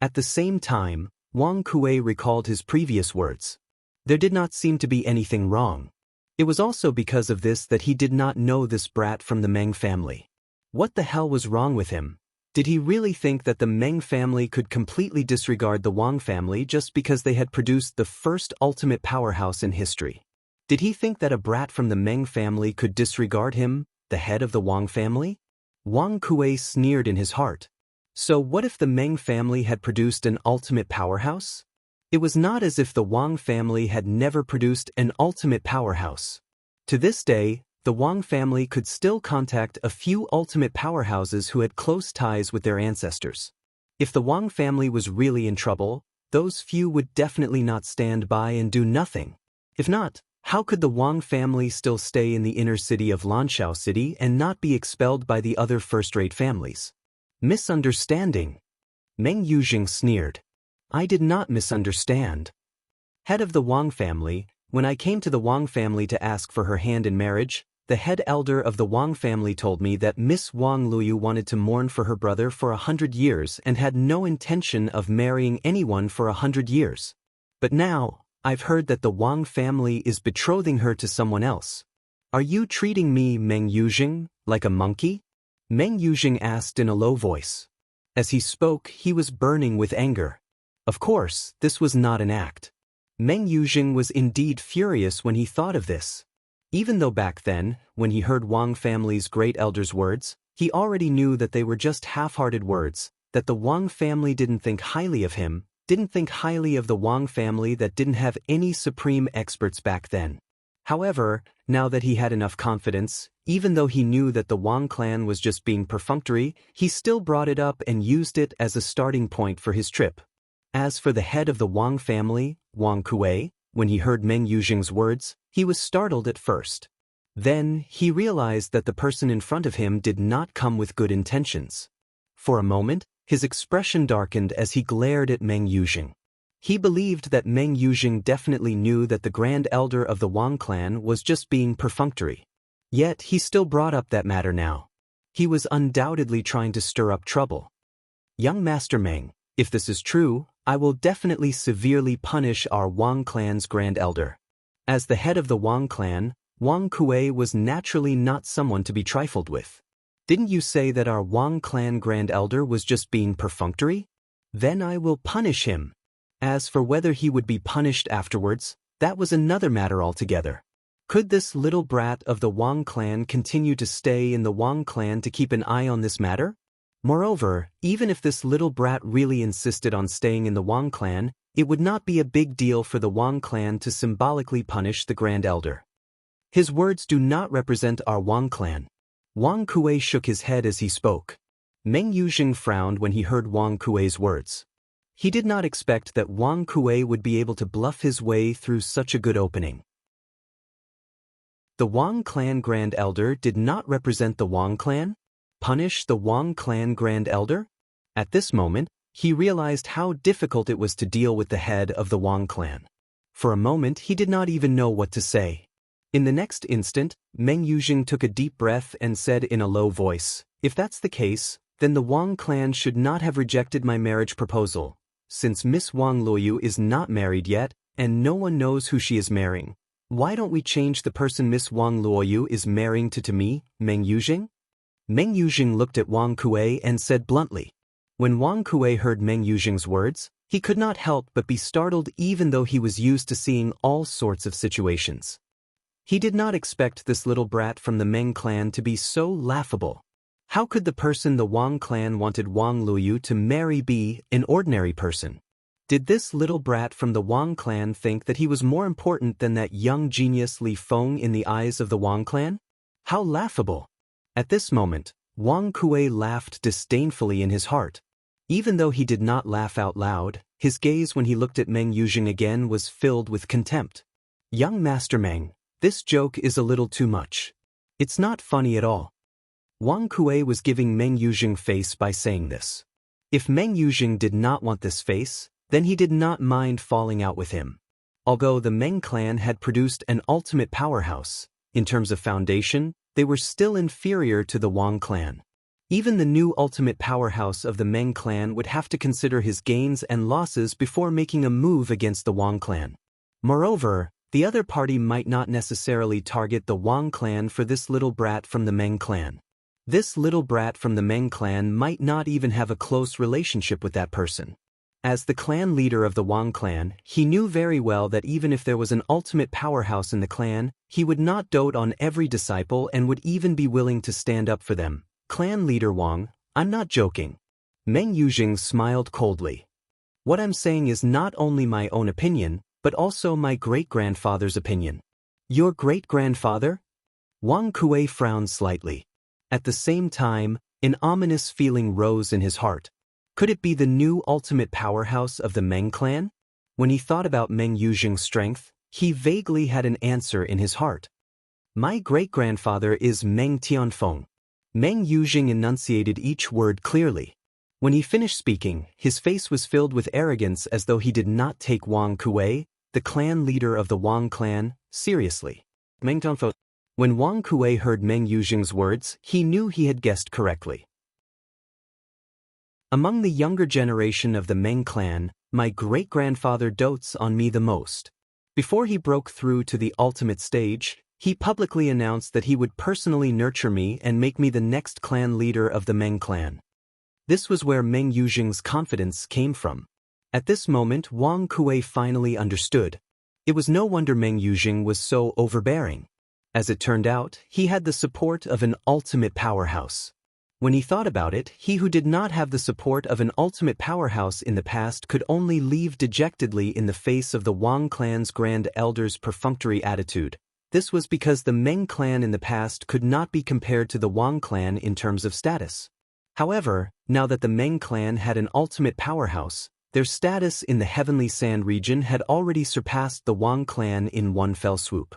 At the same time, Wang Kuei recalled his previous words. There did not seem to be anything wrong. It was also because of this that he did not know this brat from the Meng family. What the hell was wrong with him? Did he really think that the Meng family could completely disregard the Wang family just because they had produced the first ultimate powerhouse in history? Did he think that a brat from the Meng family could disregard him, the head of the Wang family? Wang Kuei sneered in his heart. So what if the Meng family had produced an ultimate powerhouse? It was not as if the Wang family had never produced an ultimate powerhouse. To this day, the Wang family could still contact a few ultimate powerhouses who had close ties with their ancestors. If the Wang family was really in trouble, those few would definitely not stand by and do nothing. If not, how could the Wang family still stay in the inner city of Lanshao City and not be expelled by the other first-rate families? Misunderstanding. Meng Yuzhing sneered. "I did not misunderstand. Head of the Wang family, when I came to the Wang family to ask for her hand in marriage, the head elder of the Wang family told me that Miss Wang Luyu wanted to mourn for her brother for 100 years and had no intention of marrying anyone for 100 years. But now, I've heard that the Wang family is betrothing her to someone else. Are you treating me, Meng Yuzhing, like a monkey?" Meng Yuzhing asked in a low voice. As he spoke, he was burning with anger. Of course, this was not an act. Meng Yuzhing was indeed furious when he thought of this. Even though back then, when he heard Wang family's great elder's words, he already knew that they were just half-hearted words, that the Wang family didn't think highly of him, didn't think highly of the Wang family that didn't have any supreme experts back then. However, now that he had enough confidence, even though he knew that the Wang clan was just being perfunctory, he still brought it up and used it as a starting point for his trip. As for the head of the Wang family, Wang Kuei, when he heard Meng Yuzhing's words, he was startled at first. Then, he realized that the person in front of him did not come with good intentions. For a moment, his expression darkened as he glared at Meng Yuzhing. He believed that Meng Yuzhing definitely knew that the Grand Elder of the Wang clan was just being perfunctory. Yet, he still brought up that matter now. He was undoubtedly trying to stir up trouble. Young Master Meng, if this is true, I will definitely severely punish our Wang clan's Grand Elder. As the head of the Wang clan, Wang Kuei was naturally not someone to be trifled with. Didn't you say that our Wang clan Grand Elder was just being perfunctory? Then I will punish him. As for whether he would be punished afterwards, that was another matter altogether. Could this little brat of the Wang clan continue to stay in the Wang clan to keep an eye on this matter? Moreover, even if this little brat really insisted on staying in the Wang clan, it would not be a big deal for the Wang clan to symbolically punish the Grand Elder. His words do not represent our Wang clan. Wang Kuei shook his head as he spoke. Meng Yuzhing frowned when he heard Wang Kuei's words. He did not expect that Wang Kuei would be able to bluff his way through such a good opening. The Wang clan Grand Elder did not represent the Wang clan? Punish the Wang clan Grand Elder? At this moment, he realized how difficult it was to deal with the head of the Wang clan. For a moment, he did not even know what to say. In the next instant, Meng Yuzhing took a deep breath and said in a low voice, "If that's the case, then the Wang clan should not have rejected my marriage proposal. Since Miss Wang Luoyu is not married yet, and no one knows who she is marrying, why don't we change the person Miss Wang Luoyu is marrying to me, Meng Yuzhing?" Meng Yuzhing looked at Wang Kuei and said bluntly. When Wang Kuei heard Meng Yuzhing's words, he could not help but be startled even though he was used to seeing all sorts of situations. He did not expect this little brat from the Meng clan to be so laughable. How could the person the Wang clan wanted Wang Luoyu to marry be an ordinary person? Did this little brat from the Wang clan think that he was more important than that young genius Li Feng in the eyes of the Wang clan? How laughable! At this moment, Wang Kuei laughed disdainfully in his heart. Even though he did not laugh out loud, his gaze when he looked at Meng Yuzhing again was filled with contempt. Young Master Meng, this joke is a little too much. It's not funny at all. Wang Kuei was giving Meng Yuzhing face by saying this. If Meng Yuzhing did not want this face, then he did not mind falling out with him. Although the Meng clan had produced an ultimate powerhouse, in terms of foundation, they were still inferior to the Wang clan. Even the new ultimate powerhouse of the Meng clan would have to consider his gains and losses before making a move against the Wang clan. Moreover, the other party might not necessarily target the Wang clan for this little brat from the Meng clan. This little brat from the Meng clan might not even have a close relationship with that person. As the clan leader of the Wang clan, he knew very well that even if there was an ultimate powerhouse in the clan, he would not dote on every disciple and would even be willing to stand up for them. Clan leader Wang, I'm not joking. Meng Yuzhing smiled coldly. What I'm saying is not only my own opinion, but also my great-grandfather's opinion. Your great-grandfather? Wang Kuei frowned slightly. At the same time, an ominous feeling rose in his heart. Could it be the new ultimate powerhouse of the Meng clan? When he thought about Meng Yuzhing's strength, he vaguely had an answer in his heart. My great-grandfather is Meng Tianfeng. Meng Yuzhing enunciated each word clearly. When he finished speaking, his face was filled with arrogance as though he did not take Wang Kuei, the clan leader of the Wang clan, seriously. Meng Tianfeng. When Wang Kuei heard Meng Yuzhing's words, he knew he had guessed correctly. Among the younger generation of the Meng clan, my great-grandfather dotes on me the most. Before he broke through to the ultimate stage, he publicly announced that he would personally nurture me and make me the next clan leader of the Meng clan. This was where Meng Yuzhing's confidence came from. At this moment, Wang Kuei finally understood. It was no wonder Meng Yuzhing was so overbearing. As it turned out, he had the support of an ultimate powerhouse. When he thought about it, he who did not have the support of an ultimate powerhouse in the past could only leave dejectedly in the face of the Wang clan's grand elder's perfunctory attitude. This was because the Meng clan in the past could not be compared to the Wang clan in terms of status. However, now that the Meng clan had an ultimate powerhouse, their status in the Heavenly Sand region had already surpassed the Wang clan in one fell swoop.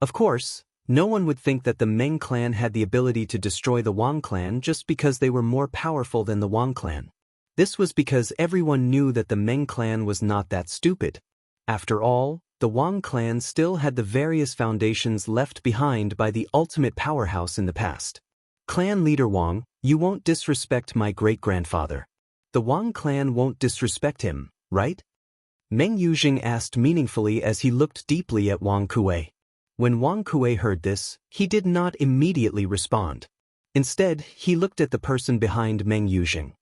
Of course, no one would think that the Meng clan had the ability to destroy the Wang clan just because they were more powerful than the Wang clan. This was because everyone knew that the Meng clan was not that stupid. After all, the Wang clan still had the various foundations left behind by the ultimate powerhouse in the past. Clan leader Wang, you won't disrespect my great-grandfather. The Wang clan won't disrespect him, right? Meng Yujing asked meaningfully as he looked deeply at Wang Kuei. When Wang Kuei heard this, he did not immediately respond. Instead, he looked at the person behind Meng Yujing.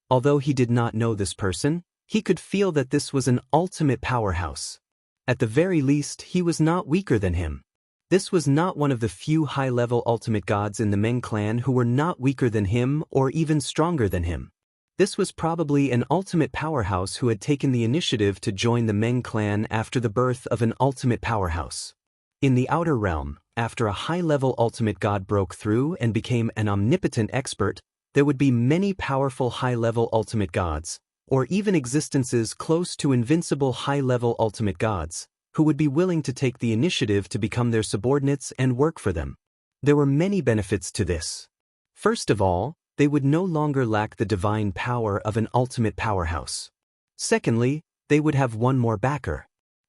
Although he did not know this person, he could feel that this was an ultimate powerhouse. At the very least, he was not weaker than him. This was not one of the few high-level ultimate gods in the Meng clan who were not weaker than him or even stronger than him. This was probably an ultimate powerhouse who had taken the initiative to join the Meng clan after the birth of an ultimate powerhouse. In the outer realm, after a high-level ultimate god broke through and became an omnipotent expert, there would be many powerful high-level ultimate gods, or even existences close to invincible high-level ultimate gods, who would be willing to take the initiative to become their subordinates and work for them. There were many benefits to this. First of all, they would no longer lack the divine power of an ultimate powerhouse. Secondly, they would have one more backer.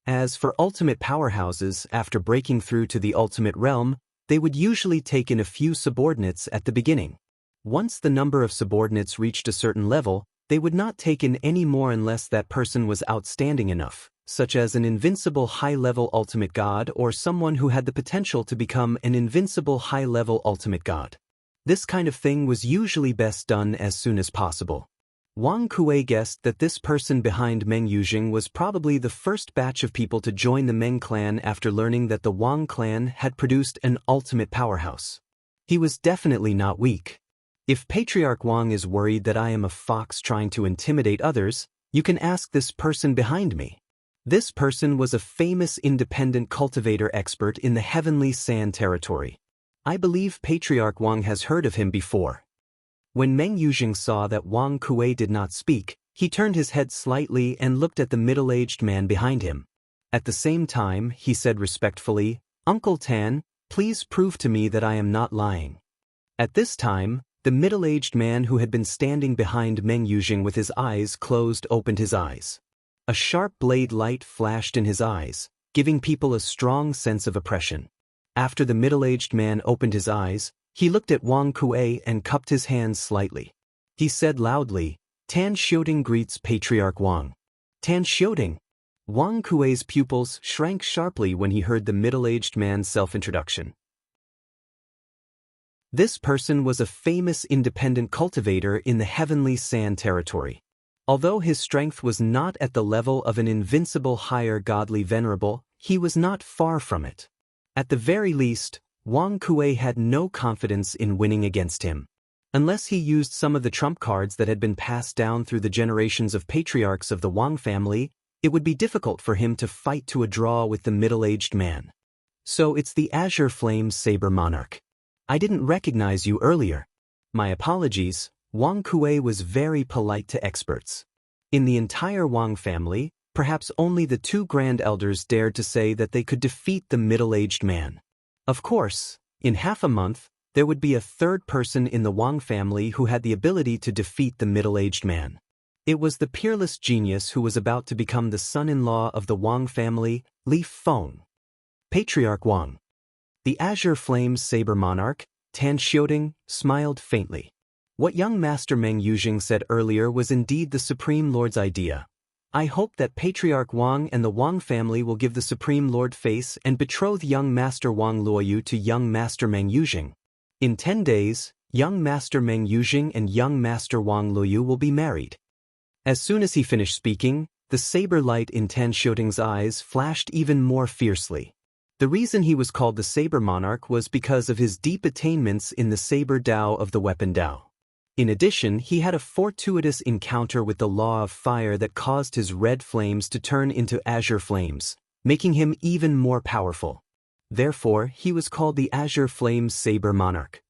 As for ultimate powerhouses, after breaking through to the ultimate realm, they would usually take in a few subordinates at the beginning. Once the number of subordinates reached a certain level, they would not take in any more unless that person was outstanding enough, such as an invincible high-level ultimate god or someone who had the potential to become an invincible high-level ultimate god. This kind of thing was usually best done as soon as possible. Wang Kuei guessed that this person behind Meng Yujing was probably the first batch of people to join the Meng clan after learning that the Wang clan had produced an ultimate powerhouse. He was definitely not weak. If Patriarch Wang is worried that I am a fox trying to intimidate others, you can ask this person behind me. This person was a famous independent cultivator expert in the Heavenly Sand territory. I believe Patriarch Wang has heard of him before. When Meng Yujing saw that Wang Kuei did not speak, he turned his head slightly and looked at the middle-aged man behind him. At the same time, he said respectfully, "Uncle Tan, please prove to me that I am not lying." At this time, the middle-aged man who had been standing behind Meng Yujing with his eyes closed opened his eyes. A sharp blade light flashed in his eyes, giving people a strong sense of oppression. After the middle-aged man opened his eyes, he looked at Wang Kuei and cupped his hands slightly. He said loudly, "Tan Xiaoting greets Patriarch Wang." Tan Xiaoting? Wang Kuei's pupils shrank sharply when he heard the middle-aged man's self-introduction. This person was a famous independent cultivator in the Heavenly Sand territory. Although his strength was not at the level of an invincible higher godly venerable, he was not far from it. At the very least, Wang Kuei had no confidence in winning against him. Unless he used some of the trump cards that had been passed down through the generations of patriarchs of the Wang family, it would be difficult for him to fight to a draw with the middle-aged man. "So it's the Azure Flame Saber Monarch. I didn't recognize you earlier. My apologies." Wang Kuei was very polite to experts. In the entire Wang family, perhaps only the two grand elders dared to say that they could defeat the middle-aged man. Of course, in half a month, there would be a third person in the Wang family who had the ability to defeat the middle-aged man. It was the peerless genius who was about to become the son-in-law of the Wang family, Li Feng. Patriarch Wang. The Azure Flame's Saber Monarch, Tan Xiaoting, smiled faintly. What young Master Meng Yujing said earlier was indeed the Supreme Lord's idea. I hope that Patriarch Wang and the Wang family will give the Supreme Lord face and betroth young Master Wang Luoyu to young Master Meng Yujing. In 10 days, young Master Meng Yujing and young Master Wang Luoyu will be married. As soon as he finished speaking, the saber light in Tan Xiaoting's eyes flashed even more fiercely. The reason he was called the Saber Monarch was because of his deep attainments in the Saber Dao of the Weapon Dao. In addition, he had a fortuitous encounter with the law of fire that caused his red flames to turn into azure flames, making him even more powerful. Therefore, he was called the Azure Flame Saber Monarch.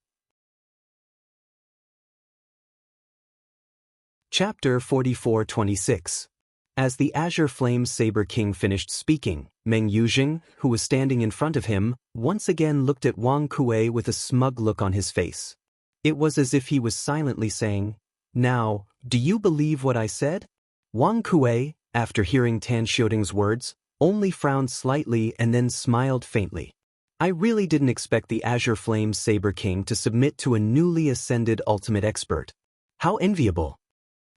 Chapter 44:26. As the Azure Flame Saber King finished speaking, Meng Yuzheng, who was standing in front of him, once again looked at Wang Kuei with a smug look on his face. It was as if he was silently saying, "Now, do you believe what I said?" Wang Kuei, after hearing Tan Xiaoting's words, only frowned slightly and then smiled faintly. I really didn't expect the Azure Flame Saber King to submit to a newly ascended ultimate expert. How enviable!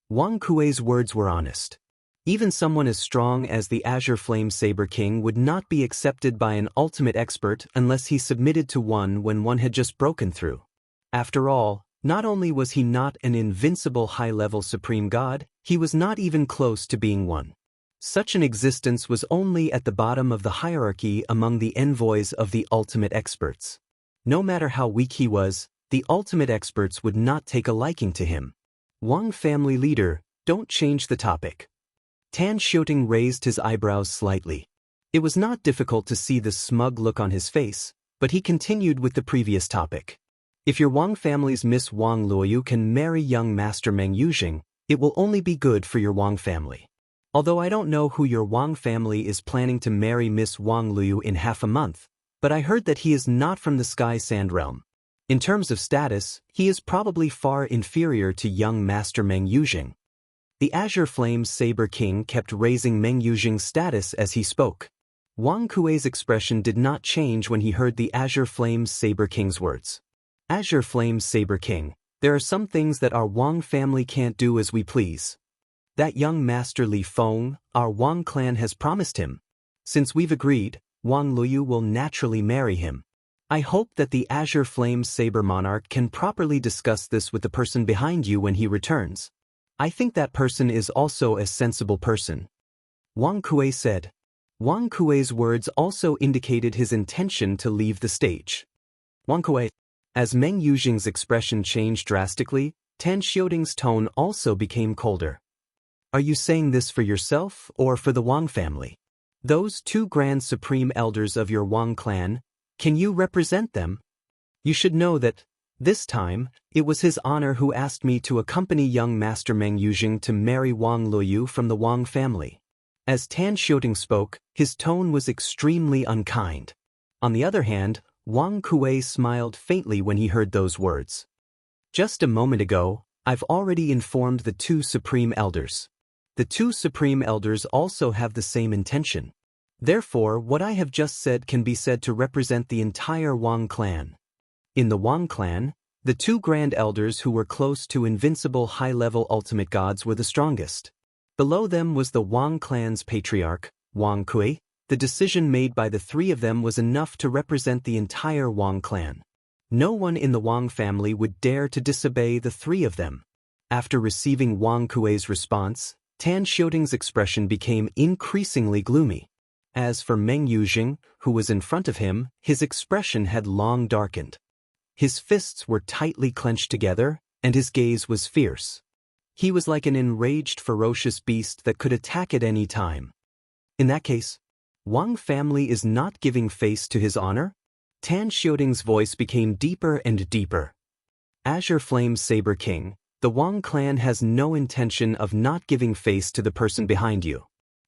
Wang Kuei's words were honest. Even someone as strong as the Azure Flame Saber King would not be accepted by an ultimate expert unless he submitted to one when one had just broken through. After all, not only was he not an invincible high-level supreme god, he was not even close to being one. Such an existence was only at the bottom of the hierarchy among the envoys of the ultimate experts. No matter how weak he was, the ultimate experts would not take a liking to him. Wang family leader, don't change the topic. Tan Xiaoting raised his eyebrows slightly. It was not difficult to see the smug look on his face, but he continued with the previous topic. If your Wang family's Miss Wang Luoyu can marry young Master Meng Yuzheng, it will only be good for your Wang family. Although I don't know who your Wang family is planning to marry Miss Wang Luoyu in half a month, but I heard that he is not from the Sky Sand realm. In terms of status, he is probably far inferior to young Master Meng Yuzheng. The Azure Flame Saber King kept raising Meng Yuzheng's status as he spoke. Wang Kuei's expression did not change when he heard the Azure Flame Saber King's words. Azure Flame Saber King, there are some things that our Wang family can't do as we please. That young Master Li Feng, our Wang clan has promised him. Since we've agreed, Wang Luoyu will naturally marry him. I hope that the Azure Flame Saber Monarch can properly discuss this with the person behind you when he returns. I think that person is also a sensible person. Wang Kuei said. Wang Kuei's words also indicated his intention to leave the stage. Wang Kuei. As Meng Yuzheng's expression changed drastically, Tan Xiaoting's tone also became colder. Are you saying this for yourself or for the Wang family? Those two grand supreme elders of your Wang clan, can you represent them? You should know that, this time, it was his honor who asked me to accompany young Master Meng Yuzheng to marry Wang Luoyu from the Wang family. As Tan Xiaoting spoke, his tone was extremely unkind. On the other hand, Wang Kuei smiled faintly when he heard those words. Just a moment ago, I've already informed the two supreme elders. The two supreme elders also have the same intention. Therefore, what I have just said can be said to represent the entire Wang clan. In the Wang clan, the two grand elders who were close to invincible high-level ultimate gods were the strongest. Below them was the Wang clan's patriarch, Wang Kuei. The decision made by the three of them was enough to represent the entire Wang clan. No one in the Wang family would dare to disobey the three of them. After receiving Wang Kuei's response, Tan Xiaoting's expression became increasingly gloomy. As for Meng Yuzheng, who was in front of him, his expression had long darkened. His fists were tightly clenched together, and his gaze was fierce. He was like an enraged, ferocious beast that could attack at any time. In that case, Wang family is not giving face to his honor? Tan Xiaoting's voice became deeper and deeper. Azure Flame Saber King, the Wang clan has no intention of not giving face to the person behind you.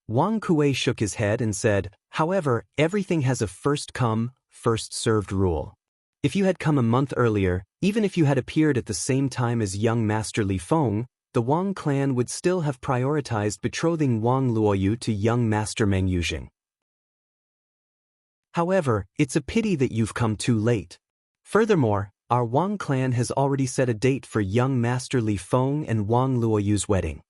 Wang Kuei shook his head and said, however, everything has a first come, first served rule. If you had come a month earlier, even if you had appeared at the same time as young Master Li Feng, the Wang clan would still have prioritized betrothing Wang Luoyu to young Master Meng Yuzheng. However, it's a pity that you've come too late. Furthermore, our Wang clan has already set a date for young Master Li Feng and Wang Luoyu's wedding.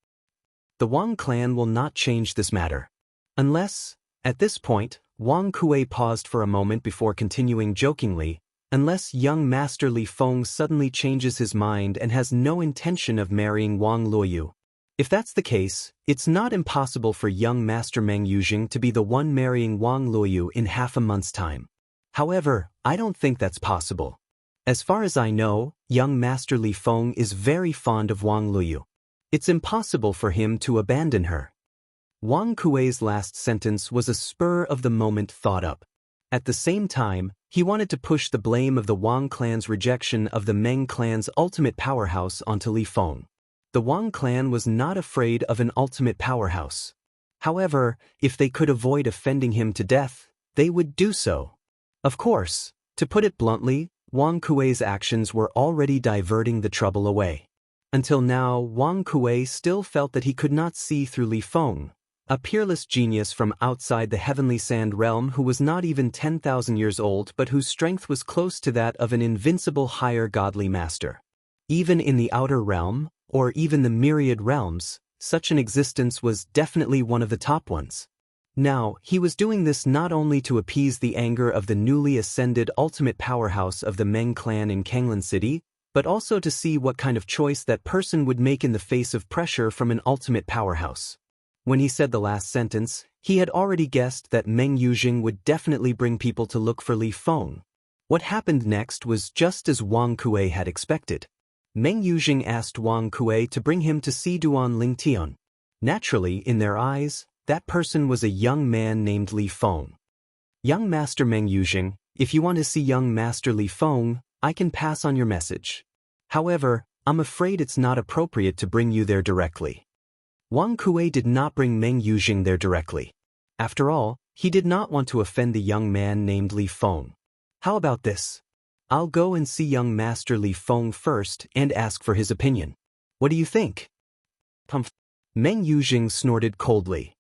The Wang clan will not change this matter. Unless, at this point, Wang Kuei paused for a moment before continuing jokingly, unless young Master Li Feng suddenly changes his mind and has no intention of marrying Wang Luoyu. If that's the case, it's not impossible for young Master Meng Yuzheng to be the one marrying Wang Luoyu in half a month's time. However, I don't think that's possible. As far as I know, young Master Li Feng is very fond of Wang Luyu. It's impossible for him to abandon her. Wang Kuei's last sentence was a spur-of-the-moment thought-up. At the same time, he wanted to push the blame of the Wang clan's rejection of the Meng clan's ultimate powerhouse onto Li Feng. The Wang clan was not afraid of an ultimate powerhouse. However, if they could avoid offending him to death, they would do so. Of course, to put it bluntly, Wang Kuei's actions were already diverting the trouble away. Until now, Wang Kuei still felt that he could not see through Li Feng, a peerless genius from outside the heavenly sand realm who was not even 10,000 years old but whose strength was close to that of an invincible higher godly master. Even in the outer realm, or even the myriad realms, such an existence was definitely one of the top ones. Now, he was doing this not only to appease the anger of the newly ascended ultimate powerhouse of the Meng clan in Kanglan City, but also to see what kind of choice that person would make in the face of pressure from an ultimate powerhouse. When he said the last sentence, he had already guessed that Meng Yujing would definitely bring people to look for Li Feng. What happened next was just as Wang Kuei had expected. Meng Yujing asked Wang Kuei to bring him to see Duan Lingtian. Naturally, in their eyes, that person was a young man named Li Feng. Young Master Meng Yujing, if you want to see young Master Li Feng, I can pass on your message. However, I'm afraid it's not appropriate to bring you there directly. Wang Kuei did not bring Meng Yujing there directly. After all, he did not want to offend the young man named Li Feng. How about this? I'll go and see young Master Li Feng first and ask for his opinion. What do you think? Meng Yujing snorted coldly.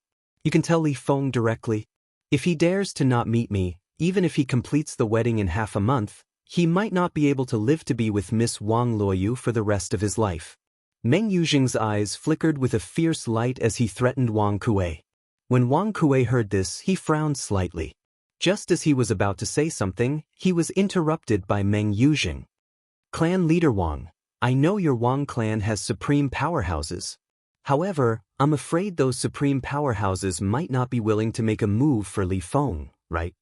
You can tell Li Feng directly. If he dares to not meet me, even if he completes the wedding in half a month, he might not be able to live to be with Miss Wang Luoyu for the rest of his life. Meng Yujing's eyes flickered with a fierce light as he threatened Wang Kuei. When Wang Kuei heard this, he frowned slightly. Just as he was about to say something, he was interrupted by Meng Yujing. Clan leader Wang, I know your Wang clan has supreme powerhouses. However, I'm afraid those supreme powerhouses might not be willing to make a move for Li Feng, right?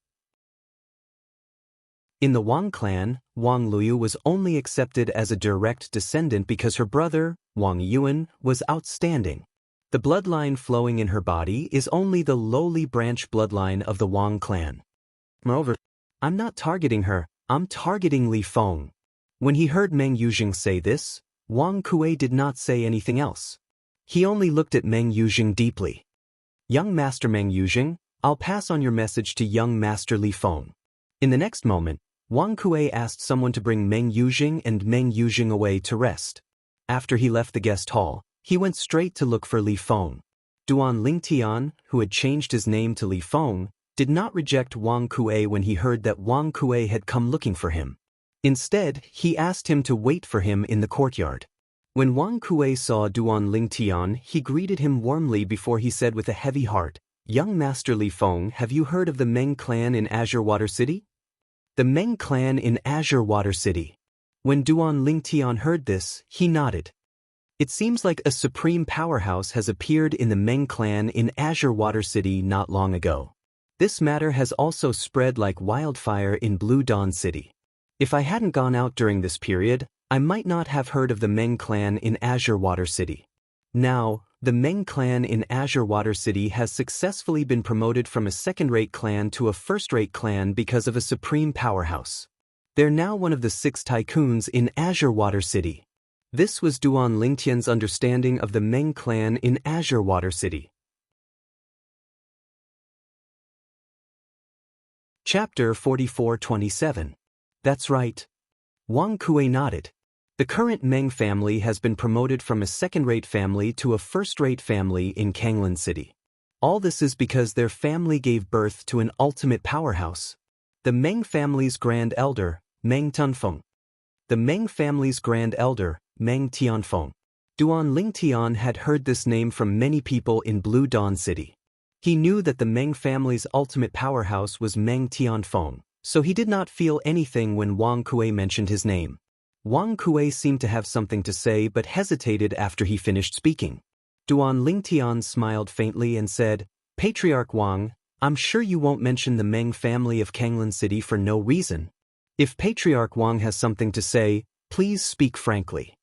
In the Wang clan, Wang Luyu was only accepted as a direct descendant because her brother, Wang Yuan, was outstanding. The bloodline flowing in her body is only the lowly branch bloodline of the Wang clan. Moreover, I'm not targeting her, I'm targeting Li Feng. When he heard Meng Yujing say this, Wang Kuei did not say anything else. He only looked at Meng Yujing deeply. Young Master Meng Yujing, I'll pass on your message to young Master Li Feng. In the next moment, Wang Kuei asked someone to bring Meng Yujing and Meng Yujing away to rest. After he left the guest hall, he went straight to look for Li Feng. Duan Lingtian, who had changed his name to Li Feng, did not reject Wang Kuei when he heard that Wang Kuei had come looking for him. Instead, he asked him to wait for him in the courtyard. When Wang Kuei saw Duan Lingtian, he greeted him warmly before he said with a heavy heart, Young Master Li Feng, have you heard of the Meng clan in Azure Water City? The Meng clan in Azure Water City. When Duan Lingtian heard this, he nodded. It seems like a supreme powerhouse has appeared in the Meng clan in Azure Water City not long ago. This matter has also spread like wildfire in Blue Dawn City. If I hadn't gone out during this period, I might not have heard of the Meng clan in Azure Water City. Now, the Meng clan in Azure Water City has successfully been promoted from a second-rate clan to a first-rate clan because of a supreme powerhouse. They're now one of the 6 tycoons in Azure Water City. This was Duan Lingtian's understanding of the Meng clan in Azure Water City. Chapter 44-27. That's right. Wang Kuei nodded. The current Meng family has been promoted from a second-rate family to a first-rate family in Kanglan City. All this is because their family gave birth to an ultimate powerhouse. The Meng family's grand elder, Meng Tunfeng. The Meng family's grand elder, Meng Tianfeng. Duan Lingtian had heard this name from many people in Blue Dawn City. He knew that the Meng family's ultimate powerhouse was Meng Tianfeng, so he did not feel anything when Wang Kuei mentioned his name. Wang Kuei seemed to have something to say but hesitated after he finished speaking. Duan Lingtian smiled faintly and said, Patriarch Wang, I'm sure you won't mention the Meng family of Kanglan City for no reason. If Patriarch Wang has something to say, please speak frankly.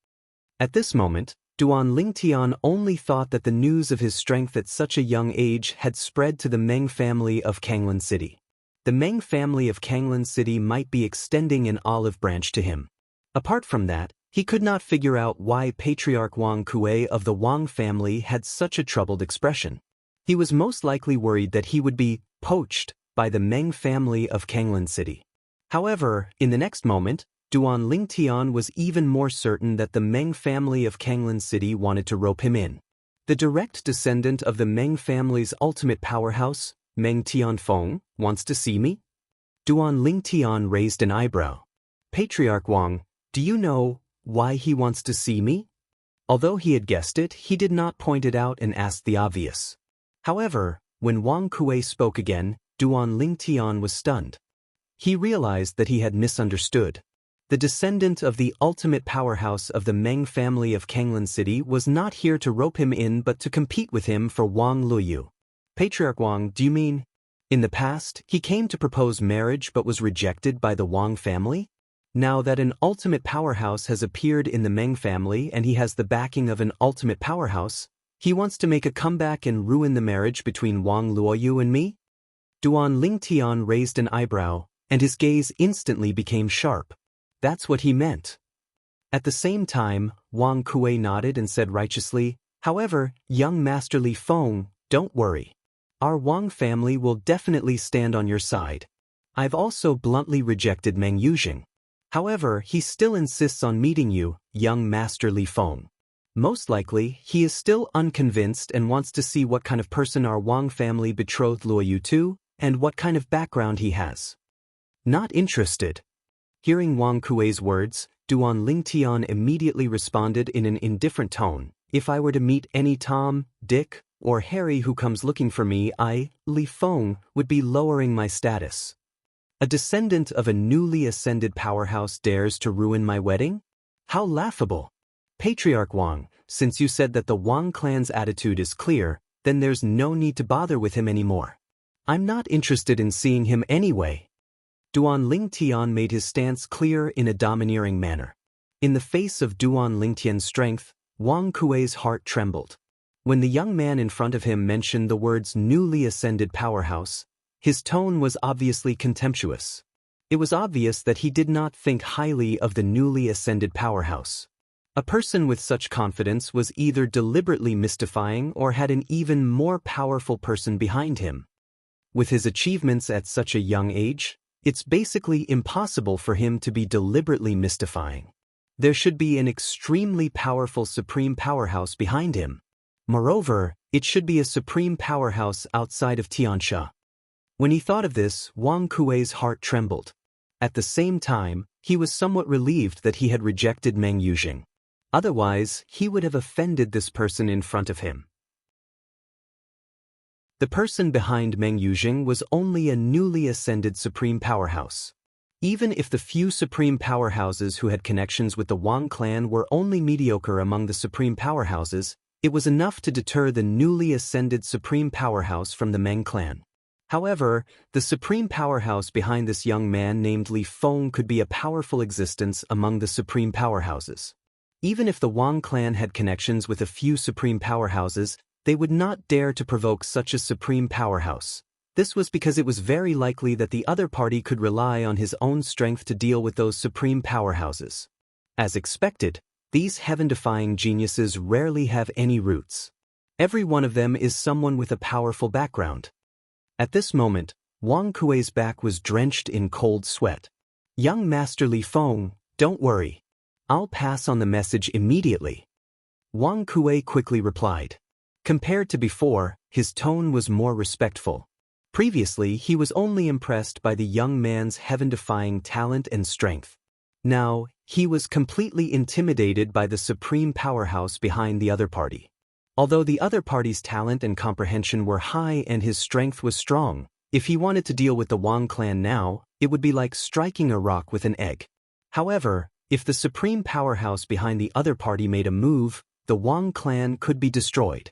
At this moment, Duan Lingtian only thought that the news of his strength at such a young age had spread to the Meng family of Kanglan City. The Meng family of Kanglan City might be extending an olive branch to him. Apart from that, he could not figure out why Patriarch Wang Kuei of the Wang family had such a troubled expression. He was most likely worried that he would be poached by the Meng family of Kanglan City. However, in the next moment, Duan Lingtian was even more certain that the Meng family of Kanglan City wanted to rope him in. The direct descendant of the Meng family's ultimate powerhouse, Meng Tianfeng, wants to see me? Duan Lingtian raised an eyebrow. Patriarch Wang, do you know why he wants to see me? Although he had guessed it, he did not point it out and asked the obvious. However, when Wang Kuei spoke again, Duan Lingtian was stunned. He realized that he had misunderstood. The descendant of the ultimate powerhouse of the Meng family of Kanglan City was not here to rope him in but to compete with him for Wang Luoyu. Patriarch Wang, do you mean? In the past, he came to propose marriage but was rejected by the Wang family? Now that an ultimate powerhouse has appeared in the Meng family and he has the backing of an ultimate powerhouse, he wants to make a comeback and ruin the marriage between Wang Luoyu and me? Duan Lingtian raised an eyebrow, and his gaze instantly became sharp. That's what he meant. At the same time, Wang Kuei nodded and said righteously, however, young Master Li Feng, don't worry. Our Wang family will definitely stand on your side. I've also bluntly rejected Meng Yuzheng. However, he still insists on meeting you, young Master Li Feng. Most likely, he is still unconvinced and wants to see what kind of person our Wang family betrothed Luoyu to, and what kind of background he has. Not interested. Hearing Wang Kuei's words, Duan Lingtian immediately responded in an indifferent tone. If I were to meet any Tom, Dick, or Harry who comes looking for me, I, Li Feng, would be lowering my status. A descendant of a newly ascended powerhouse dares to ruin my wedding? How laughable! Patriarch Wang, since you said that the Wang clan's attitude is clear, then there's no need to bother with him anymore. I'm not interested in seeing him anyway. Duan Lingtian made his stance clear in a domineering manner. In the face of Duan Lingtian's strength, Wang Kuei's heart trembled. When the young man in front of him mentioned the words newly ascended powerhouse, his tone was obviously contemptuous. It was obvious that he did not think highly of the newly ascended powerhouse. A person with such confidence was either deliberately mystifying or had an even more powerful person behind him. With his achievements at such a young age, it's basically impossible for him to be deliberately mystifying. There should be an extremely powerful supreme powerhouse behind him. Moreover, it should be a supreme powerhouse outside of Tiansha. When he thought of this, Wang Kuei's heart trembled. At the same time, he was somewhat relieved that he had rejected Meng Yuzheng. Otherwise, he would have offended this person in front of him. The person behind Meng Yuzheng was only a newly ascended supreme powerhouse. Even if the few supreme powerhouses who had connections with the Wang clan were only mediocre among the supreme powerhouses, it was enough to deter the newly ascended supreme powerhouse from the Meng clan. However, the supreme powerhouse behind this young man named Li Feng could be a powerful existence among the supreme powerhouses. Even if the Wang clan had connections with a few supreme powerhouses, they would not dare to provoke such a supreme powerhouse. This was because it was very likely that the other party could rely on his own strength to deal with those supreme powerhouses. As expected, these heaven-defying geniuses rarely have any roots. Every one of them is someone with a powerful background. At this moment, Wang Kuei's back was drenched in cold sweat. Young Master Li Feng, don't worry. I'll pass on the message immediately. Wang Kuei quickly replied. Compared to before, his tone was more respectful. Previously, he was only impressed by the young man's heaven-defying talent and strength. Now, he was completely intimidated by the supreme powerhouse behind the other party. Although the other party's talent and comprehension were high and his strength was strong, if he wanted to deal with the Wang clan now, it would be like striking a rock with an egg. However, if the supreme powerhouse behind the other party made a move, the Wang clan could be destroyed.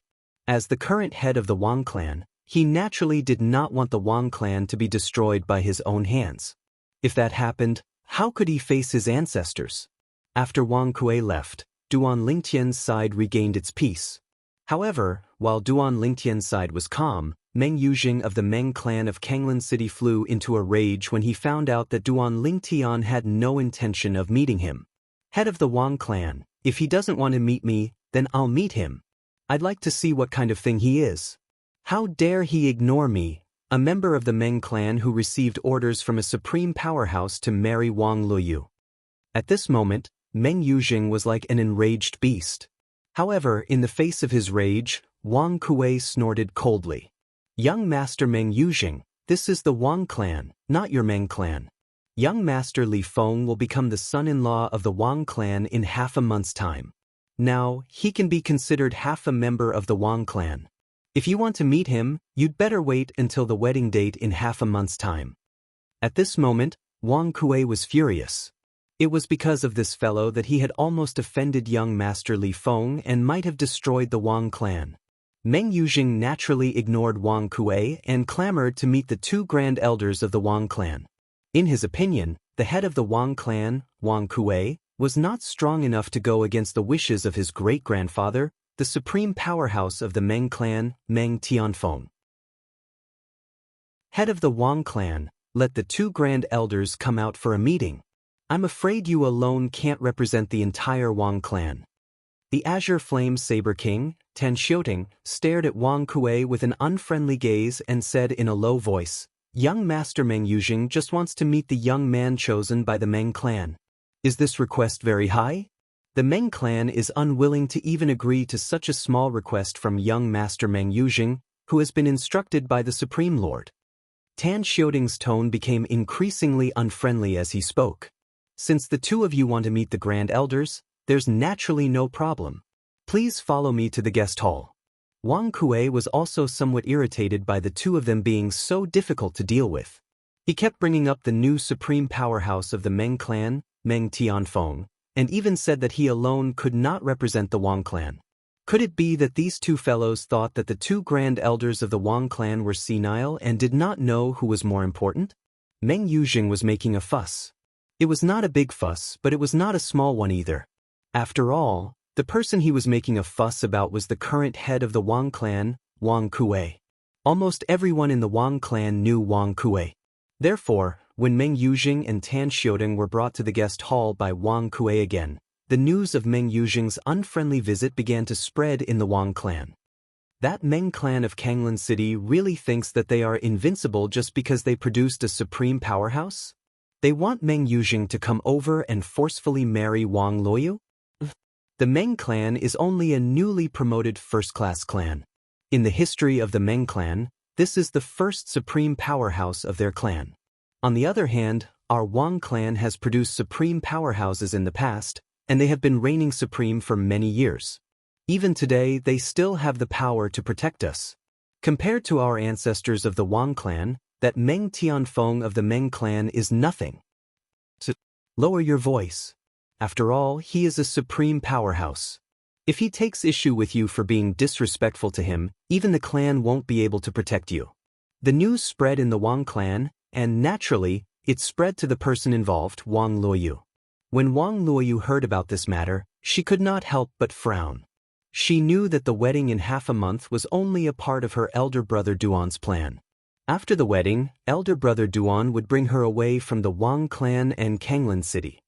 As the current head of the Wang clan, he naturally did not want the Wang clan to be destroyed by his own hands. If that happened, How could he face his ancestors? After Wang Kuei left, Duan Lingtian's side regained its peace. However, while Duan Lingtian's side was calm, Meng Yujing of the Meng clan of Kanglin City flew into a rage when he found out that Duan Lingtian had no intention of meeting him. Head of the Wang clan, if he doesn't want to meet me, then I'll meet him. I'd like to see what kind of thing he is. How dare he ignore me, a member of the Meng clan who received orders from a supreme powerhouse to marry Wang Luoyu. At this moment, Meng Yujing was like an enraged beast. However, in the face of his rage, Wang Kuei snorted coldly. Young Master Meng Yujing, this is the Wang clan, not your Meng clan. Young Master Li Feng will become the son-in-law of the Wang clan in half a month's time. Now, he can be considered half a member of the Wang clan. If you want to meet him, you'd better wait until the wedding date in half a month's time. At this moment, Wang Kuei was furious. It was because of this fellow that he had almost offended young Master Li Feng and might have destroyed the Wang clan. Meng Yujing naturally ignored Wang Kuei and clamored to meet the two grand elders of the Wang clan. In his opinion, the head of the Wang clan, Wang Kuei, was not strong enough to go against the wishes of his great-grandfather, the supreme powerhouse of the Meng clan, Meng Tianfeng. Head of the Wang clan, let the two grand elders come out for a meeting. I'm afraid you alone can't represent the entire Wang clan. The Azure Flame Saber King, Tan Xiuting, stared at Wang Kuei with an unfriendly gaze and said in a low voice, Young Master Meng Yujing just wants to meet the young man chosen by the Meng clan. Is this request very high? The Meng clan is unwilling to even agree to such a small request from young Master Meng Yujing, who has been instructed by the Supreme Lord. Tan Xiuting's tone became increasingly unfriendly as he spoke. Since the two of you want to meet the grand elders, there's naturally no problem. Please follow me to the guest hall. Wang Kuei was also somewhat irritated by the two of them being so difficult to deal with. He kept bringing up the new supreme powerhouse of the Meng clan, Meng Tianfeng, and even said that he alone could not represent the Wang clan. Could it be that these two fellows thought that the two grand elders of the Wang clan were senile and did not know who was more important? Meng Yujing was making a fuss. It was not a big fuss, but it was not a small one either. After all, the person he was making a fuss about was the current head of the Wang clan, Wang Kuei. Almost everyone in the Wang clan knew Wang Kuei. Therefore, when Meng Yujing and Tan Xiuting were brought to the guest hall by Wang Kuei again, the news of Meng Yujing's unfriendly visit began to spread in the Wang clan. That Meng clan of Kanglin City really thinks that they are invincible just because they produced a supreme powerhouse? They want Meng Yujing to come over and forcefully marry Wang Luoyu? The Meng clan is only a newly promoted first-class clan. In the history of the Meng clan, this is the first supreme powerhouse of their clan. On the other hand, our Wang clan has produced supreme powerhouses in the past, and they have been reigning supreme for many years. Even today, they still have the power to protect us. Compared to our ancestors of the Wang clan, that Meng Tianfeng of the Meng clan is nothing. So, lower your voice. After all, he is a supreme powerhouse. If he takes issue with you for being disrespectful to him, even the clan won't be able to protect you. The news spread in the Wang clan, and naturally, it spread to the person involved, Wang Luoyu. When Wang Luoyu heard about this matter, she could not help but frown. She knew that the wedding in half a month was only a part of her elder brother Duan's plan. After the wedding, elder brother Duan would bring her away from the Wang clan and Kanglin City.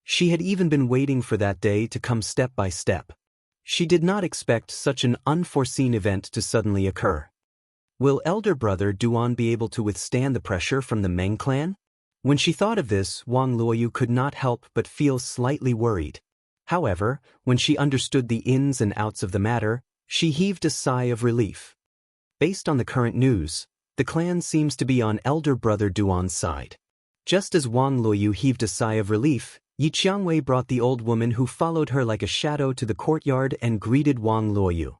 She had even been waiting for that day to come step by step. She did not expect such an unforeseen event to suddenly occur. Will elder brother Duan be able to withstand the pressure from the Meng clan? When she thought of this, Wang Luoyu could not help but feel slightly worried. However, when she understood the ins and outs of the matter, she heaved a sigh of relief. Based on the current news, the clan seems to be on elder brother Duan's side. Just as Wang Luoyu heaved a sigh of relief, Yi Qiangwei brought the old woman who followed her like a shadow to the courtyard and greeted Wang Luoyu.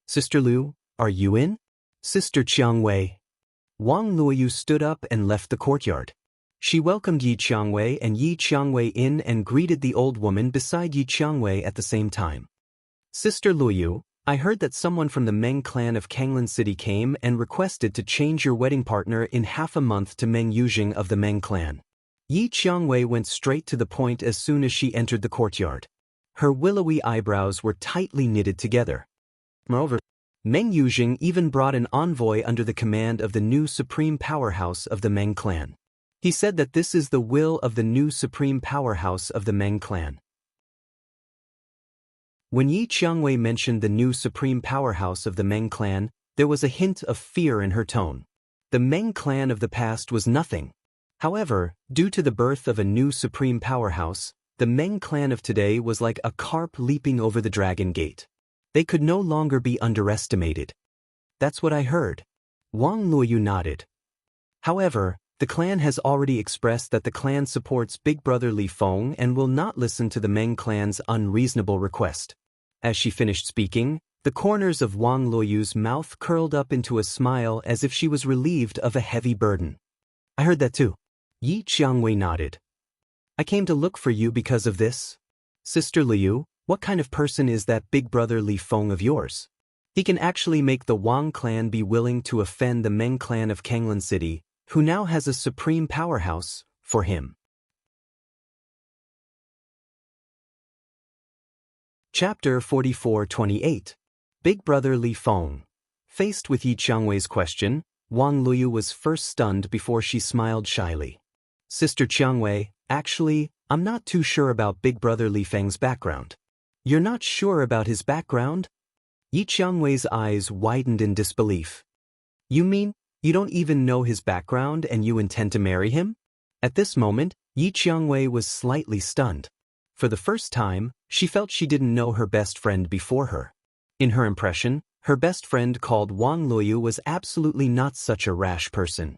Sister Liu, are you in? Sister Qiangwei. Wang Luoyu stood up and left the courtyard. She welcomed Yi Qiangwei and Yi Qiangwei in and greeted the old woman beside Yi Qiangwei at the same time. Sister Luoyu, I heard that someone from the Meng clan of Kanglin City came and requested to change your wedding partner in half a month to Meng Yujing of the Meng clan. Yi Qiangwei went straight to the point as soon as she entered the courtyard. Her willowy eyebrows were tightly knitted together. Moreover, Meng Yuzheng even brought an envoy under the command of the new supreme powerhouse of the Meng clan. He said that this is the will of the new supreme powerhouse of the Meng clan. When Yi Qiangwei mentioned the new supreme powerhouse of the Meng clan, there was a hint of fear in her tone. The Meng clan of the past was nothing. However, due to the birth of a new supreme powerhouse, the Meng clan of today was like a carp leaping over the dragon gate. They could no longer be underestimated. That's what I heard. Wang Luoyu nodded. However, the clan has already expressed that the clan supports Big Brother Li Feng and will not listen to the Meng clan's unreasonable request. As she finished speaking, the corners of Wang Luoyu's mouth curled up into a smile as if she was relieved of a heavy burden. I heard that too. Yi Qiangwei nodded. I came to look for you because of this. Sister Liu, what kind of person is that Big Brother Li Feng of yours? He can actually make the Wang clan be willing to offend the Meng clan of Kanglan City, who now has a supreme powerhouse, for him. Chapter 44-28. Big Brother Li Feng. Faced with Yi Qiangwei's question, Wang Luoyu was first stunned before she smiled shyly. Sister Qiangwei, actually, I'm not too sure about Big Brother Li Feng's background. You're not sure about his background? Yi Qiangwei's eyes widened in disbelief. You mean, you don't even know his background and you intend to marry him? At this moment, Yi Qiangwei was slightly stunned. For the first time, she felt she didn't know her best friend before her. In her impression, her best friend called Wang Luoyu was absolutely not such a rash person.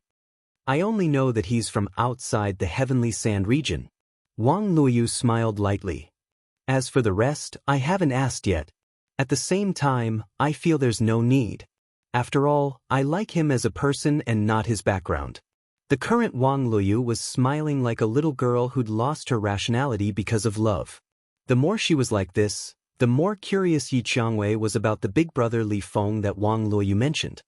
I only know that he's from outside the Heavenly Sand region. Wang Luoyu smiled lightly. As for the rest, I haven't asked yet. At the same time, I feel there's no need. After all, I like him as a person and not his background. The current Wang Luoyu was smiling like a little girl who'd lost her rationality because of love. The more she was like this, the more curious Yi Qiangwei was about the Big Brother Li Feng that Wang Luoyu mentioned.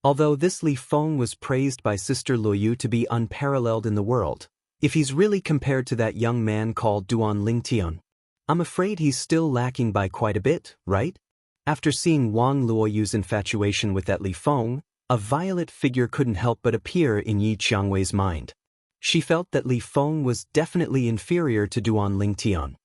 Although this Li Feng was praised by Sister Luoyu to be unparalleled in the world, if he's really compared to that young man called Duan Lingtian, I'm afraid he's still lacking by quite a bit, right? After seeing Wang Luoyu's infatuation with that Li Feng, a violet figure couldn't help but appear in Yi Qiangwei's mind. She felt that Li Feng was definitely inferior to Duan Lingtian.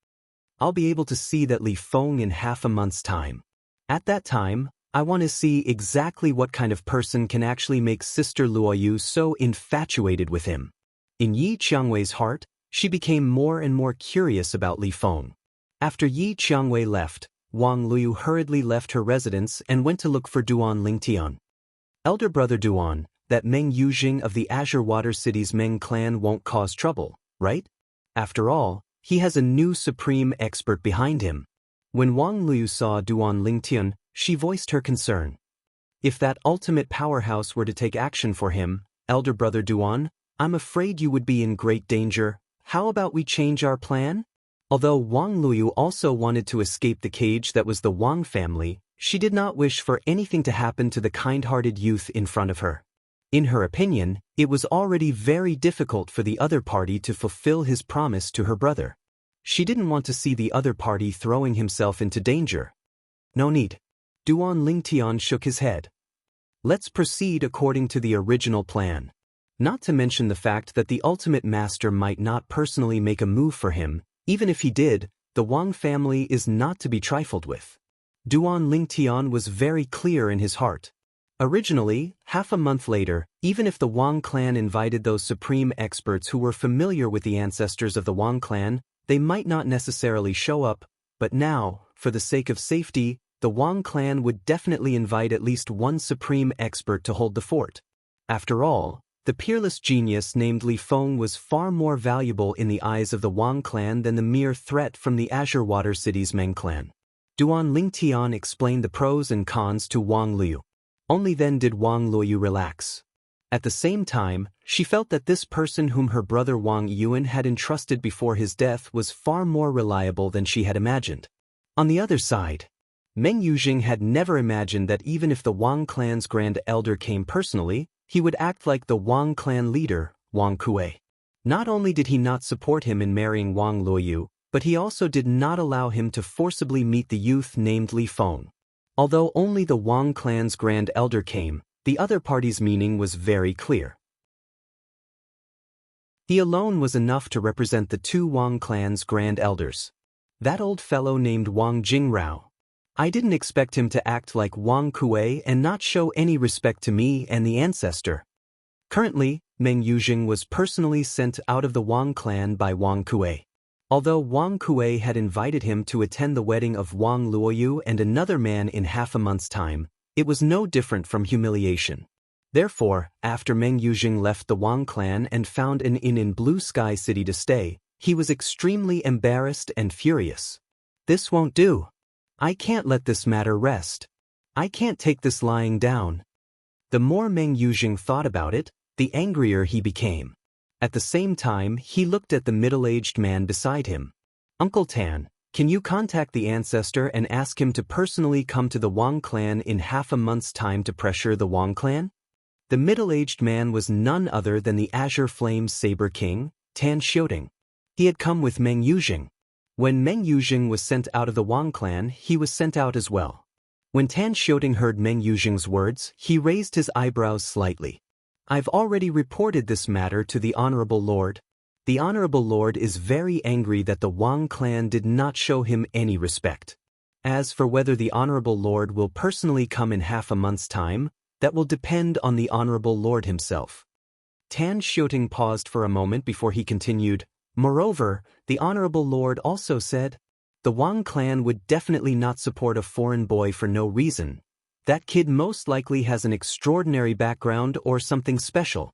I'll be able to see that Li Feng in half a month's time. At that time, I want to see exactly what kind of person can actually make Sister Luoyu so infatuated with him. In Yi Qiangwei's heart, she became more and more curious about Li Feng. After Yi Qiangwei left, Wang Luoyu hurriedly left her residence and went to look for Duan Lingtian. Elder brother Duan, that Meng Yuzheng of the Azure Water City's Meng clan won't cause trouble, right? After all, he has a new supreme expert behind him. When Wang Luoyu saw Duan Lingtian, she voiced her concern. If that ultimate powerhouse were to take action for him, elder brother Duan, I'm afraid you would be in great danger. How about we change our plan? Although Wang Luoyu also wanted to escape the cage that was the Wang family, she did not wish for anything to happen to the kind-hearted youth in front of her. In her opinion, it was already very difficult for the other party to fulfill his promise to her brother. She didn't want to see the other party throwing himself into danger. No need. Duan Lingtian shook his head. Let's proceed according to the original plan. Not to mention the fact that the ultimate master might not personally make a move for him. Even if he did, the Wang family is not to be trifled with. Duan Lingtian was very clear in his heart. Originally, half a month later, even if the Wang clan invited those supreme experts who were familiar with the ancestors of the Wang clan, they might not necessarily show up, but now, for the sake of safety, the Wang clan would definitely invite at least one supreme expert to hold the fort. After all, the peerless genius named Li Feng was far more valuable in the eyes of the Wang clan than the mere threat from the Azure Water City's Meng clan. Duan Lingtian explained the pros and cons to Wang Luoyu. Only then did Wang Luoyu relax. At the same time, she felt that this person whom her brother Wang Yuan had entrusted before his death was far more reliable than she had imagined. On the other side, Meng Yuzheng had never imagined that even if the Wang clan's grand elder came personally, he would act like the Wang clan leader, Wang Kuei. Not only did he not support him in marrying Wang Luoyu, but he also did not allow him to forcibly meet the youth named Li Feng. Although only the Wang clan's grand elder came, the other party's meaning was very clear. He alone was enough to represent the two Wang clan's grand elders. That old fellow named Wang Jingrao. I didn't expect him to act like Wang Kuei and not show any respect to me and the ancestor. Currently, Meng Yuzheng was personally sent out of the Wang clan by Wang Kuei. Although Wang Kuei had invited him to attend the wedding of Wang Luoyu and another man in half a month's time, it was no different from humiliation. Therefore, after Meng Yuzheng left the Wang clan and found an inn in Blue Sky City to stay, he was extremely embarrassed and furious. This won't do. I can't let this matter rest. I can't take this lying down. The more Meng Yuzheng thought about it, the angrier he became. At the same time, he looked at the middle-aged man beside him. Uncle Tan, can you contact the ancestor and ask him to personally come to the Wang clan in half a month's time to pressure the Wang clan? The middle-aged man was none other than the Azure Flame's Saber King, Tan Xiaoting. He had come with Meng Yuzheng. When Meng Yuzheng was sent out of the Wang clan, he was sent out as well. When Tan Xiaoting heard Meng Yuzheng's words, he raised his eyebrows slightly. I've already reported this matter to the Honorable Lord. The Honorable Lord is very angry that the Wang clan did not show him any respect. As for whether the Honorable Lord will personally come in half a month's time, that will depend on the Honorable Lord himself. Tan Xiaoting paused for a moment before he continued. Moreover, the Honorable Lord also said, the Wang clan would definitely not support a foreign boy for no reason. That kid most likely has an extraordinary background or something special.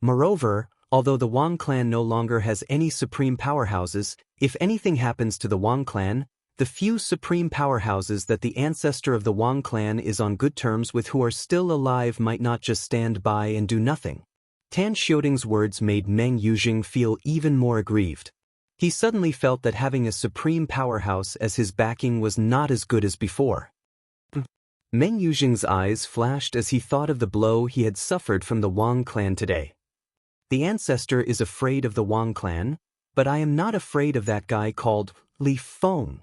Moreover, although the Wang clan no longer has any supreme powerhouses, if anything happens to the Wang clan, the few supreme powerhouses that the ancestor of the Wang clan is on good terms with who are still alive might not just stand by and do nothing. Tan Xiaoting's words made Meng Yuzheng feel even more aggrieved. He suddenly felt that having a supreme powerhouse as his backing was not as good as before. Meng Yuzheng's eyes flashed as he thought of the blow he had suffered from the Wang clan today. The ancestor is afraid of the Wang clan, but I am not afraid of that guy called Li Feng.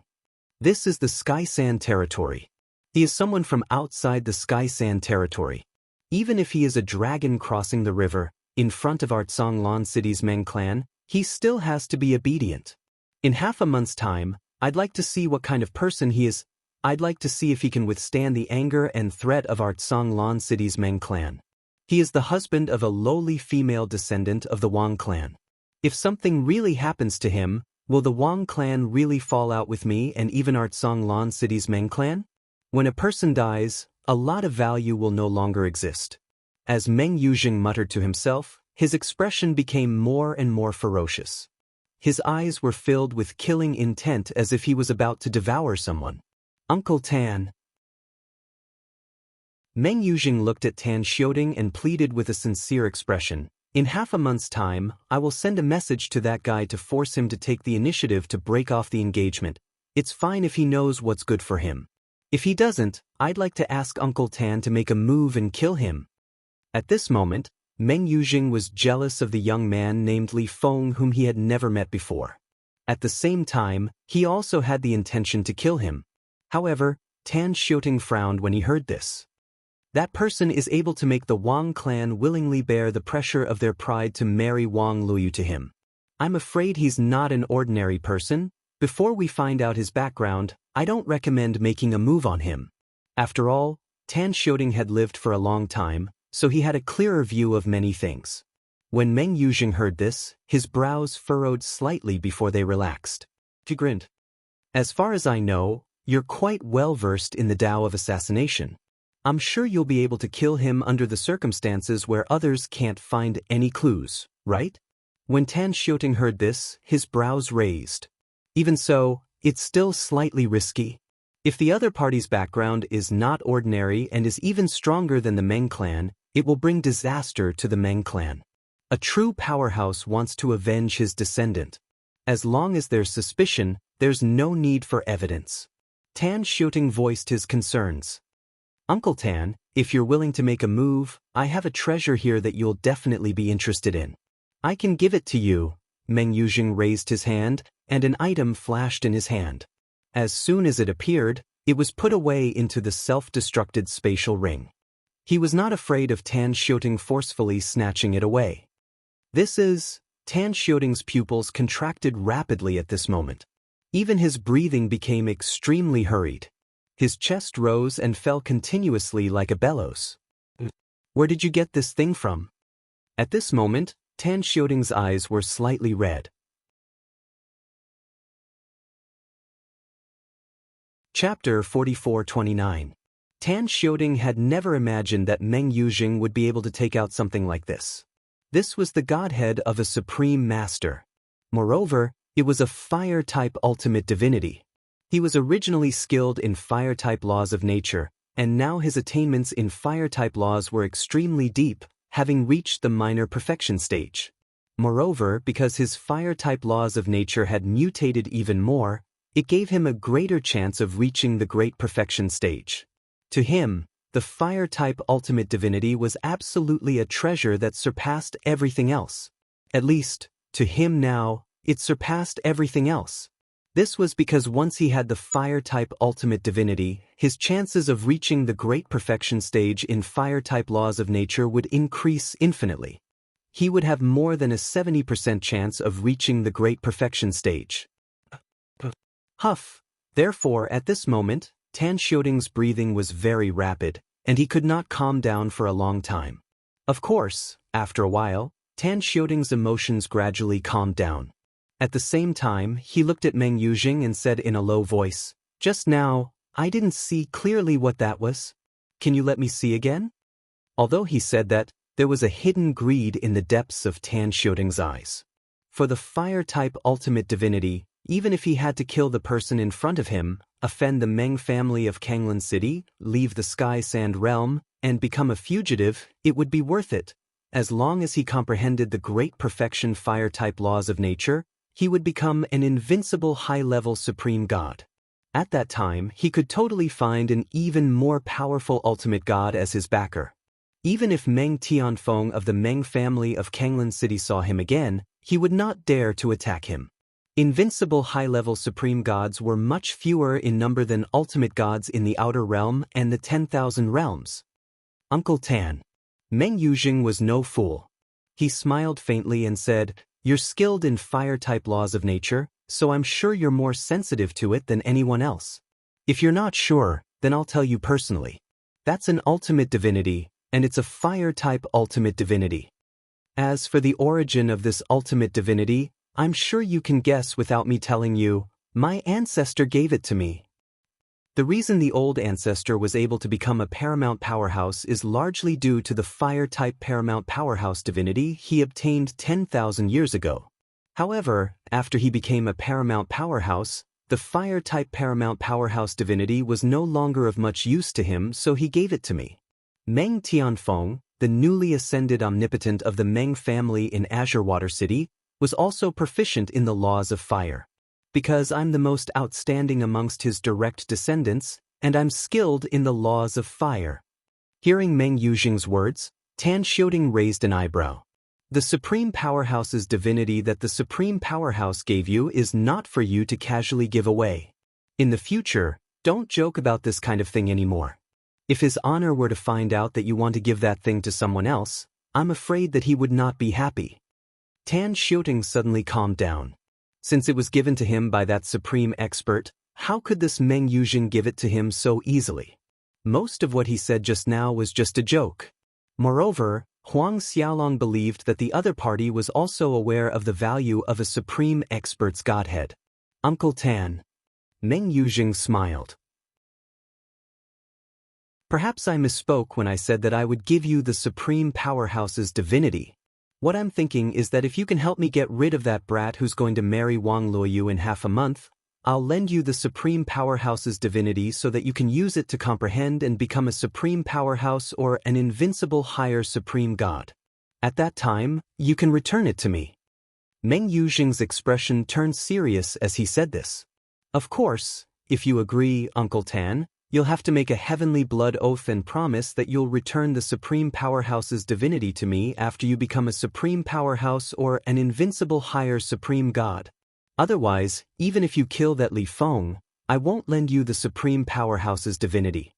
This is the Sky Sand territory. He is someone from outside the Sky Sand territory. Even if he is a dragon crossing the river, in front of Artsanglan City's Meng clan, he still has to be obedient. In half a month's time, I'd like to see what kind of person he is. I'd like to see if he can withstand the anger and threat of Artsanglan City's Meng clan. He is the husband of a lowly female descendant of the Wang clan. If something really happens to him, will the Wang clan really fall out with me and even Artsanglan City's Meng clan? When a person dies, a lot of value will no longer exist. As Meng Yuzheng muttered to himself, his expression became more and more ferocious. His eyes were filled with killing intent as if he was about to devour someone. Uncle Tan. Meng Yuzheng looked at Tan Xiaoting and pleaded with a sincere expression. In half a month's time, I will send a message to that guy to force him to take the initiative to break off the engagement. It's fine if he knows what's good for him. If he doesn't, I'd like to ask Uncle Tan to make a move and kill him. At this moment, Meng Yuzheng was jealous of the young man named Li Feng whom he had never met before. At the same time, he also had the intention to kill him. However, Tan Xiaoting frowned when he heard this. That person is able to make the Wang clan willingly bear the pressure of their pride to marry Wang Luoyu to him. I'm afraid he's not an ordinary person. Before we find out his background, I don't recommend making a move on him. After all, Tan Xiaoting had lived for a long time, so he had a clearer view of many things. When Meng Yuzheng heard this, his brows furrowed slightly before they relaxed. He grinned. As far as I know, you're quite well versed in the Tao of assassination. I'm sure you'll be able to kill him under the circumstances where others can't find any clues, right? When Tan Xiaoting heard this, his brows raised. Even so, it's still slightly risky. If the other party's background is not ordinary and is even stronger than the Meng clan, it will bring disaster to the Meng clan. A true powerhouse wants to avenge his descendant. As long as there's suspicion, there's no need for evidence. Tan Xiaoting voiced his concerns. Uncle Tan, if you're willing to make a move, I have a treasure here that you'll definitely be interested in. I can give it to you. Meng Yuzheng raised his hand, and an item flashed in his hand. As soon as it appeared, it was put away into the self-destructed spatial ring. He was not afraid of Tan Xiuting forcefully snatching it away. Tan Xiuting's pupils contracted rapidly at this moment. Even his breathing became extremely hurried. His chest rose and fell continuously like a bellows. Where did you get this thing from? At this moment, Tan Xiuting's eyes were slightly red. Chapter 44-29. Tan Xiuting had never imagined that Meng Yuzheng would be able to take out something like this. This was the godhead of a supreme master. Moreover, it was a fire-type ultimate divinity. He was originally skilled in fire-type laws of nature, and now his attainments in fire-type laws were extremely deep, having reached the minor perfection stage. Moreover, because his fire-type laws of nature had mutated even more, it gave him a greater chance of reaching the great perfection stage. To him, the fire-type ultimate divinity was absolutely a treasure that surpassed everything else. At least, to him now, it surpassed everything else. This was because once he had the fire-type ultimate divinity, his chances of reaching the great perfection stage in fire-type laws of nature would increase infinitely. He would have more than a 70% chance of reaching the great perfection stage. Huff. Therefore, at this moment, Tan Xiuting's breathing was very rapid, and he could not calm down for a long time. Of course, after a while, Tan Xiuting's emotions gradually calmed down. At the same time, he looked at Meng Yuzheng and said in a low voice, "Just now, I didn't see clearly what that was. Can you let me see again?" Although he said that, there was a hidden greed in the depths of Tan Xiuting's eyes. For the fire-type ultimate divinity, even if he had to kill the person in front of him, offend the Meng family of Kanglan City, leave the Sky Sand realm, and become a fugitive, it would be worth it. As long as he comprehended the great perfection fire-type laws of nature, he would become an invincible high-level supreme god. At that time, he could totally find an even more powerful ultimate god as his backer. Even if Meng Tianfeng of the Meng family of Kanglan City saw him again, he would not dare to attack him. Invincible high-level supreme gods were much fewer in number than ultimate gods in the Outer Realm and the 10,000 realms. Uncle Tan. Meng Yuzheng was no fool. He smiled faintly and said, "You're skilled in fire-type laws of nature, so I'm sure you're more sensitive to it than anyone else. If you're not sure, then I'll tell you personally. That's an ultimate divinity, and it's a fire-type ultimate divinity. As for the origin of this ultimate divinity, I'm sure you can guess without me telling you. My ancestor gave it to me." The reason the old ancestor was able to become a paramount powerhouse is largely due to the fire-type paramount powerhouse divinity he obtained 10,000 years ago. However, after he became a paramount powerhouse, the fire-type paramount powerhouse divinity was no longer of much use to him, so he gave it to me. Meng Tianfeng, the newly ascended omnipotent of the Meng family in Azure Water City, was also proficient in the laws of fire. Because I'm the most outstanding amongst his direct descendants, and I'm skilled in the laws of fire. Hearing Meng Yuzheng's words, Tan Xiuting raised an eyebrow. The Supreme Powerhouse's divinity that the Supreme Powerhouse gave you is not for you to casually give away. In the future, don't joke about this kind of thing anymore. If his honor were to find out that you want to give that thing to someone else, I'm afraid that he would not be happy. Tan Xiuting suddenly calmed down. Since it was given to him by that supreme expert, how could this Meng Yuzheng give it to him so easily? Most of what he said just now was just a joke. Moreover, Huang Xiaolong believed that the other party was also aware of the value of a supreme expert's godhead. Uncle Tan. Meng Yuzheng smiled. Perhaps I misspoke when I said that I would give you the Supreme Powerhouse's divinity. What I'm thinking is that if you can help me get rid of that brat who's going to marry Wang Luoyu in half a month, I'll lend you the Supreme Powerhouse's divinity so that you can use it to comprehend and become a Supreme Powerhouse or an invincible higher Supreme God. At that time, you can return it to me. Meng Yuzheng's expression turned serious as he said this. Of course, if you agree, Uncle Tan, You'll have to make a heavenly blood oath and promise that you'll return the Supreme Powerhouse's divinity to me after you become a Supreme Powerhouse or an invincible higher Supreme God. Otherwise, even if you kill that Li Feng, I won't lend you the Supreme Powerhouse's divinity.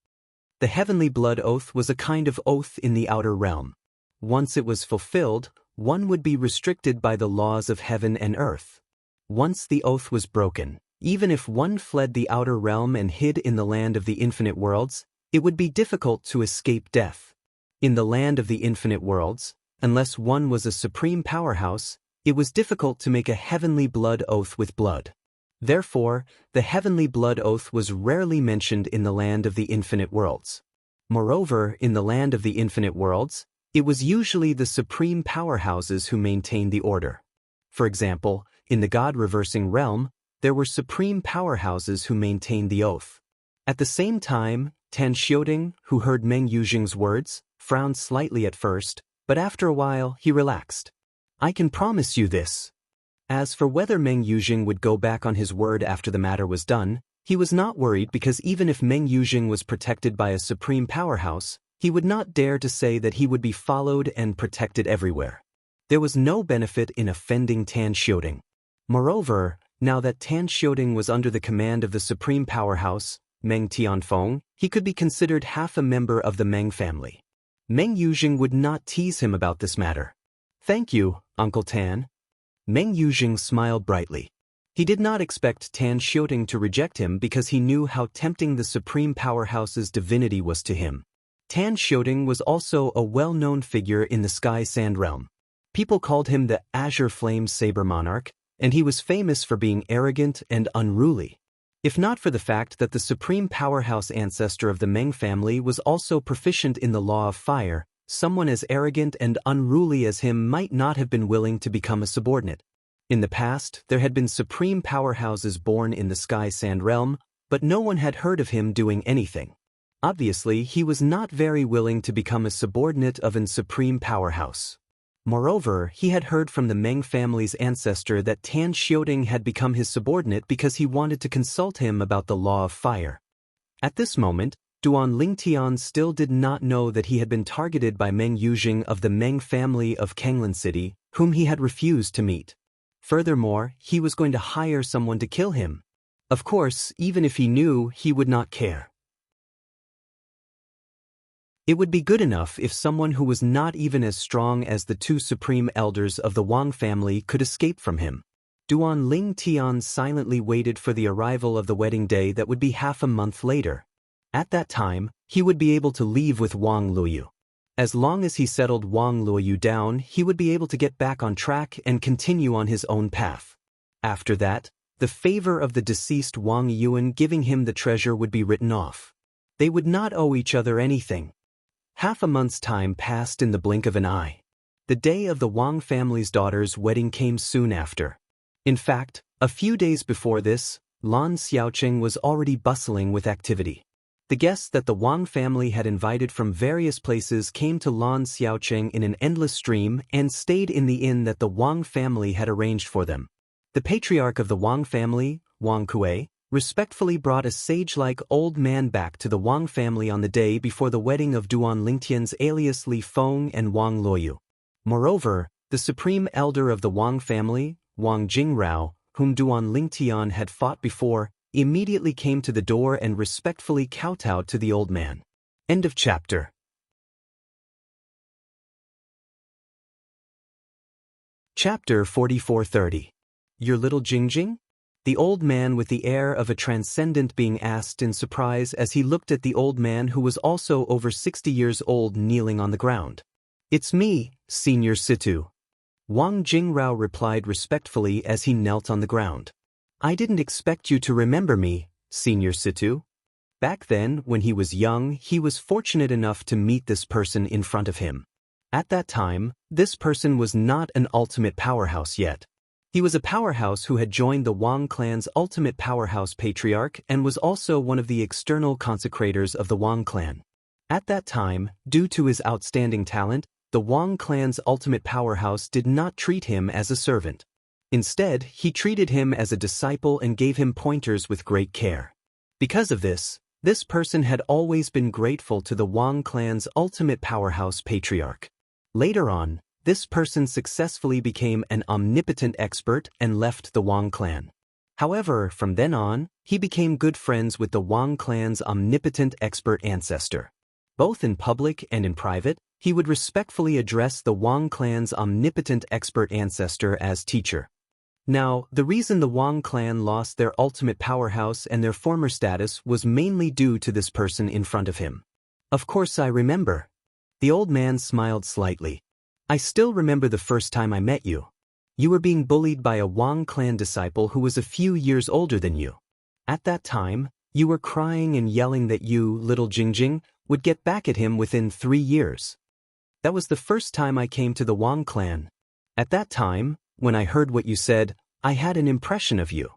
The heavenly blood oath was a kind of oath in the outer realm. Once it was fulfilled, one would be restricted by the laws of heaven and earth. Once the oath was broken, even if one fled the outer realm and hid in the land of the infinite worlds, it would be difficult to escape death. In the land of the infinite worlds, unless one was a supreme powerhouse, it was difficult to make a heavenly blood oath with blood. Therefore, the heavenly blood oath was rarely mentioned in the land of the infinite worlds. Moreover, in the land of the infinite worlds, it was usually the supreme powerhouses who maintained the order. For example, in the God-reversing realm, there were supreme powerhouses who maintained the oath. At the same time, Tan Xiaoding, who heard Meng Yuzhing's words, frowned slightly at first, but after a while he relaxed. I can promise you this. As for whether Meng Yuzhing would go back on his word after the matter was done, he was not worried because even if Meng Yuzhing was protected by a supreme powerhouse, he would not dare to say that he would be followed and protected everywhere. There was no benefit in offending Tan Xiaoding. Moreover, now that Tan Xiaoding was under the command of the supreme powerhouse, Meng Tianfeng, he could be considered half a member of the Meng family. Meng Yuzhing would not tease him about this matter. Thank you, Uncle Tan. Meng Yuzhing smiled brightly. He did not expect Tan Xiaoding to reject him because he knew how tempting the supreme powerhouse's divinity was to him. Tan Xiaoding was also a well-known figure in the Sky Sand realm. People called him the Azure Flame Saber Monarch, and he was famous for being arrogant and unruly. If not for the fact that the supreme powerhouse ancestor of the Meng family was also proficient in the law of fire, someone as arrogant and unruly as him might not have been willing to become a subordinate. In the past, there had been supreme powerhouses born in the Sky Sand realm, but no one had heard of him doing anything. Obviously, he was not very willing to become a subordinate of an supreme powerhouse. Moreover, he had heard from the Meng family's ancestor that Tan Xiaoding had become his subordinate because he wanted to consult him about the law of fire. At this moment, Duan Lingtian still did not know that he had been targeted by Meng Yuzhing of the Meng family of Kanglan City, whom he had refused to meet. Furthermore, he was going to hire someone to kill him. Of course, even if he knew, he would not care. It would be good enough if someone who was not even as strong as the two supreme elders of the Wang family could escape from him. Duan Lingtian silently waited for the arrival of the wedding day that would be half a month later. At that time, he would be able to leave with Wang Luoyu. As long as he settled Wang Luoyu down, he would be able to get back on track and continue on his own path. After that, the favor of the deceased Wang Yuan giving him the treasure would be written off. They would not owe each other anything. Half a month's time passed in the blink of an eye. The day of the Wang family's daughter's wedding came soon after. In fact, a few days before this, Lan Xiaocheng was already bustling with activity. The guests that the Wang family had invited from various places came to Lan Xiaocheng in an endless stream and stayed in the inn that the Wang family had arranged for them. The patriarch of the Wang family, Wang Kuei, respectfully brought a sage-like old man back to the Wang family on the day before the wedding of Duan Lingtian's alias Li Feng and Wang Luoyu. Moreover, the supreme elder of the Wang family, Wang Jingrao, whom Duan Lingtian had fought before, immediately came to the door and respectfully kowtowed to the old man. End of chapter. Chapter 4430. Your little Jingjing? The old man with the air of a transcendent being asked in surprise as he looked at the old man who was also over 60 years old kneeling on the ground. It's me, Senior Situ. Wang Jingrao replied respectfully as he knelt on the ground. I didn't expect you to remember me, Senior Situ. Back then, when he was young, he was fortunate enough to meet this person in front of him. At that time, this person was not an ultimate powerhouse yet. He was a powerhouse who had joined the Wang clan's ultimate powerhouse patriarch and was also one of the external consecrators of the Wang clan. At that time, due to his outstanding talent, the Wang clan's ultimate powerhouse did not treat him as a servant. Instead, he treated him as a disciple and gave him pointers with great care. Because of this, This person had always been grateful to the Wang clan's ultimate powerhouse patriarch. Later on, this person successfully became an omnipotent expert and left the Wang clan. However, from then on, he became good friends with the Wang clan's omnipotent expert ancestor. Both in public and in private, he would respectfully address the Wang clan's omnipotent expert ancestor as teacher. Now, the reason the Wang clan lost their ultimate powerhouse and their former status was mainly due to this person in front of him. Of course I remember. The old man smiled slightly. I still remember the first time I met you. You were being bullied by a Wang clan disciple who was a few years older than you. At that time, you were crying and yelling that you, little Jingjing, would get back at him within 3 years. That was the first time I came to the Wang clan. At that time, when I heard what you said, I had an impression of you.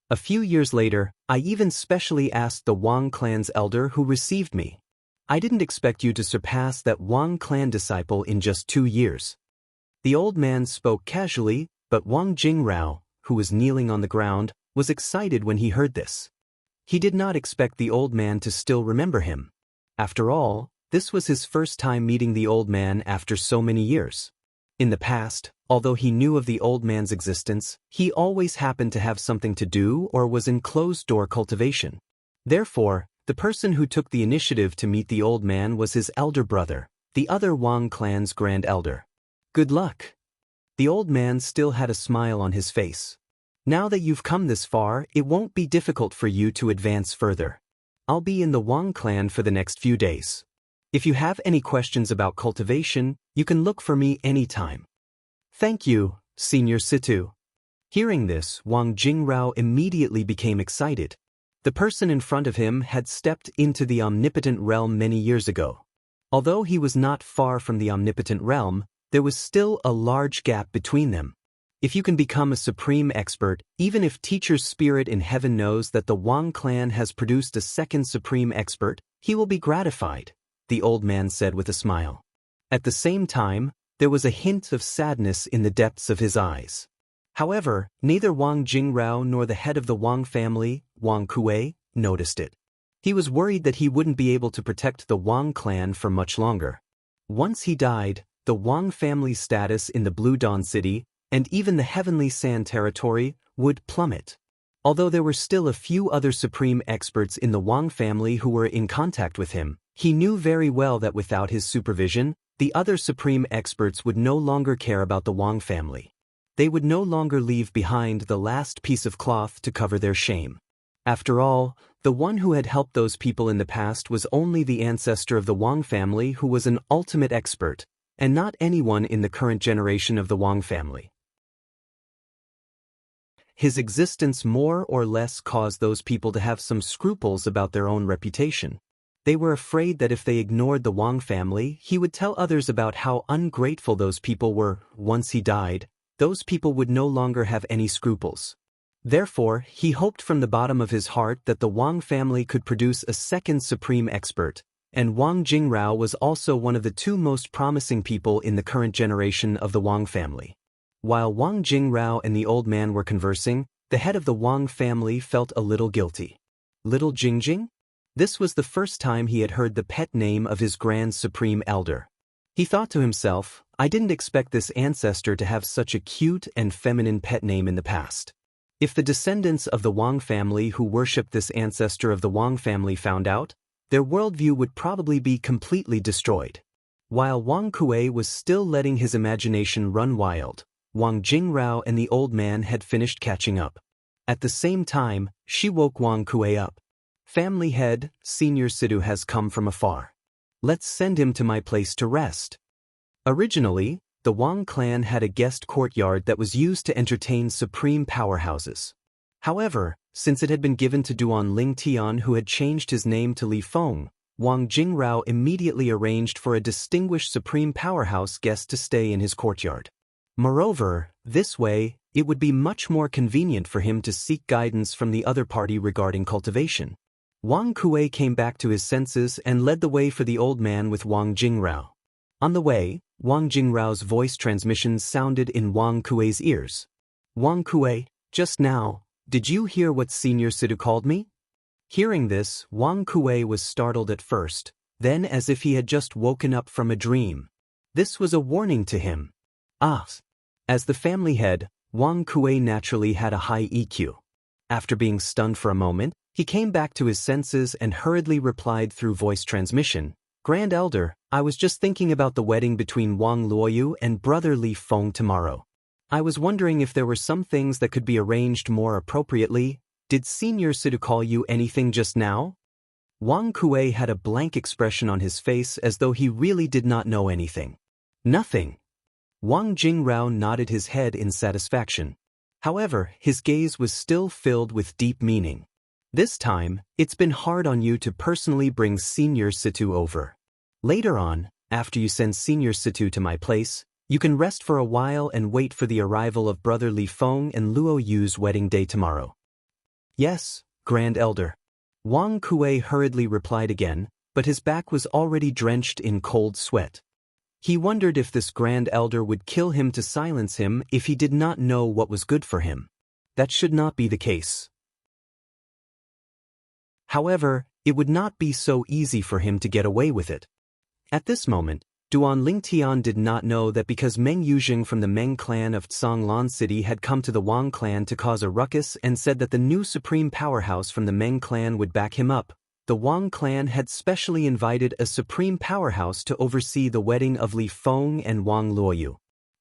A few years later, I even specially asked the Wang clan's elder who received me. I didn't expect you to surpass that Wang clan disciple in just 2 years. The old man spoke casually, but Wang Jingrao, who was kneeling on the ground, was excited when he heard this. He did not expect the old man to still remember him. After all, this was his first time meeting the old man after so many years. In the past, although he knew of the old man's existence, he always happened to have something to do or was in closed-door cultivation. Therefore, the person who took the initiative to meet the old man was his elder brother, the other Wang clan's grand elder. Good luck. The old man still had a smile on his face. Now that you've come this far, it won't be difficult for you to advance further. I'll be in the Wang clan for the next few days. If you have any questions about cultivation, you can look for me anytime. Thank you, Senior Situ. Hearing this, Wang Jingrao immediately became excited. The person in front of him had stepped into the omnipotent realm many years ago. Although he was not far from the omnipotent realm, there was still a large gap between them. If you can become a supreme expert, even if Teacher's Spirit in heaven knows that the Wang clan has produced a second supreme expert, he will be gratified, the old man said with a smile. At the same time, there was a hint of sadness in the depths of his eyes. However, neither Wang Jingrao nor the head of the Wang family, Wang Kuei, noticed it. He was worried that he wouldn't be able to protect the Wang clan for much longer. Once he died, the Wang family's status in the Blue Dawn City, and even the Heavenly Sand territory, would plummet. Although there were still a few other supreme experts in the Wang family who were in contact with him, he knew very well that without his supervision, the other supreme experts would no longer care about the Wang family. They would no longer leave behind the last piece of cloth to cover their shame. After all, the one who had helped those people in the past was only the ancestor of the Wang family who was an ultimate expert, and not anyone in the current generation of the Wang family. His existence more or less caused those people to have some scruples about their own reputation. They were afraid that if they ignored the Wang family, he would tell others about how ungrateful those people were. Once he died, those people would no longer have any scruples. Therefore, he hoped from the bottom of his heart that the Wang family could produce a second supreme expert, and Wang Jingrao was also one of the 2 most promising people in the current generation of the Wang family. While Wang Jingrao and the old man were conversing, the head of the Wang family felt a little guilty. Little Jingjing? This was the first time he had heard the pet name of his grand supreme elder. He thought to himself, I didn't expect this ancestor to have such a cute and feminine pet name in the past. If the descendants of the Wang family who worshipped this ancestor of the Wang family found out, their worldview would probably be completely destroyed. While Wang Kuei was still letting his imagination run wild, Wang Jingrao and the old man had finished catching up. At the same time, she woke Wang Kuei up. Family head, Senior Sidu has come from afar. Let's send him to my place to rest. Originally, the Wang clan had a guest courtyard that was used to entertain supreme powerhouses. However, since it had been given to Duan Ling Tian who had changed his name to Li Feng, Wang Jingrao immediately arranged for a distinguished supreme powerhouse guest to stay in his courtyard. Moreover, this way, it would be much more convenient for him to seek guidance from the other party regarding cultivation. Wang Kuei came back to his senses and led the way for the old man with Wang Jingrao. On the way, Wang Jingrao's voice transmissions sounded in Wang Kuei's ears. Wang Kuei, just now, did you hear what Senior Sidu called me? Hearing this, Wang Kuei was startled at first, then as if he had just woken up from a dream. This was a warning to him. Ah! As the family head, Wang Kuei naturally had a high EQ. After being stunned for a moment, he came back to his senses and hurriedly replied through voice transmission, "Grand Elder, I was just thinking about the wedding between Wang Luoyu and brother Li Feng tomorrow. I was wondering if there were some things that could be arranged more appropriately. Did Senior Situ call you anything just now?" Wang Kuei had a blank expression on his face as though he really did not know anything. "Nothing." Wang Jingrao nodded his head in satisfaction. However, his gaze was still filled with deep meaning. "This time, it's been hard on you to personally bring Senior Situ over. Later on, after you send Senior Situ to my place, you can rest for a while and wait for the arrival of brother Li Feng and Luo Yu's wedding day tomorrow." "Yes, Grand Elder." Wang Kuei hurriedly replied again, but his back was already drenched in cold sweat. He wondered if this Grand Elder would kill him to silence him if he did not know what was good for him. That should not be the case. However, it would not be so easy for him to get away with it. At this moment, Duan Lingtian did not know that because Meng Yuzheng from the Meng clan of Tsanglan City had come to the Wang clan to cause a ruckus and said that the new supreme powerhouse from the Meng clan would back him up, the Wang clan had specially invited a supreme powerhouse to oversee the wedding of Li Feng and Wang Luoyu.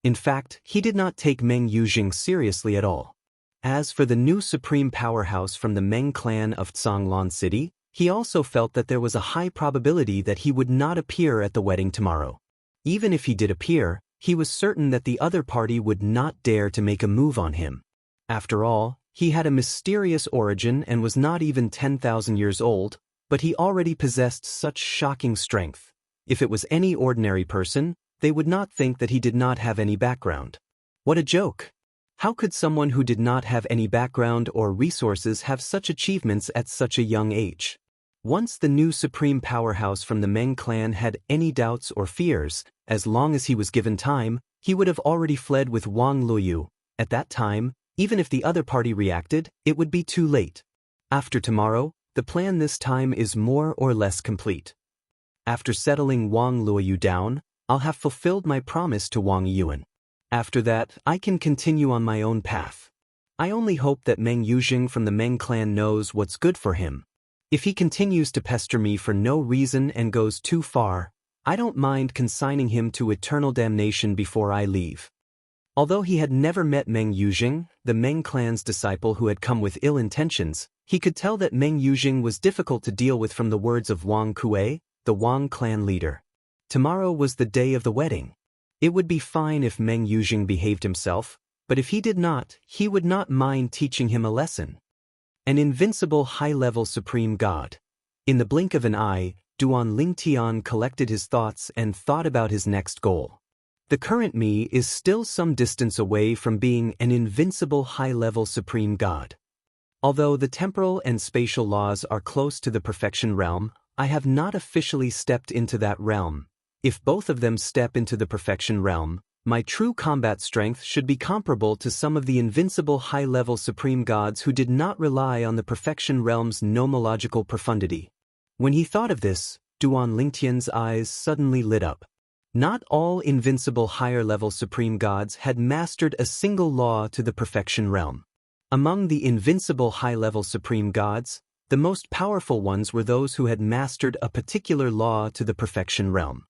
In fact, he did not take Meng Yuzheng seriously at all. As for the new supreme powerhouse from the Meng clan of Tsanglan City, he also felt that there was a high probability that he would not appear at the wedding tomorrow. Even if he did appear, he was certain that the other party would not dare to make a move on him. After all, he had a mysterious origin and was not even 10,000 years old, but he already possessed such shocking strength. If it was any ordinary person, they would not think that he did not have any background. What a joke! How could someone who did not have any background or resources have such achievements at such a young age? Once the new supreme powerhouse from the Meng clan had any doubts or fears, as long as he was given time, he would have already fled with Wang Luoyu. At that time, even if the other party reacted, it would be too late. After tomorrow, the plan this time is more or less complete. After settling Wang Luoyu down, I'll have fulfilled my promise to Wang Yuan. After that, I can continue on my own path. I only hope that Meng Yuzheng from the Meng clan knows what's good for him. If he continues to pester me for no reason and goes too far, I don't mind consigning him to eternal damnation before I leave. Although he had never met Meng Yuzheng, the Meng clan's disciple who had come with ill intentions, he could tell that Meng Yuzheng was difficult to deal with from the words of Wang Kuei, the Wang clan leader. Tomorrow was the day of the wedding. It would be fine if Meng Yuzheng behaved himself, but if he did not, he would not mind teaching him a lesson. An invincible high-level supreme god. In the blink of an eye, Duan Lingtian collected his thoughts and thought about his next goal. The current me is still some distance away from being an invincible high-level supreme god. Although the temporal and spatial laws are close to the perfection realm, I have not officially stepped into that realm. If both of them step into the perfection realm, my true combat strength should be comparable to some of the invincible high-level supreme gods who did not rely on the perfection realm's nomological profundity. When he thought of this, Duan Lingtian's eyes suddenly lit up. Not all invincible higher-level supreme gods had mastered a single law to the perfection realm. Among the invincible high-level supreme gods, the most powerful ones were those who had mastered a particular law to the perfection realm.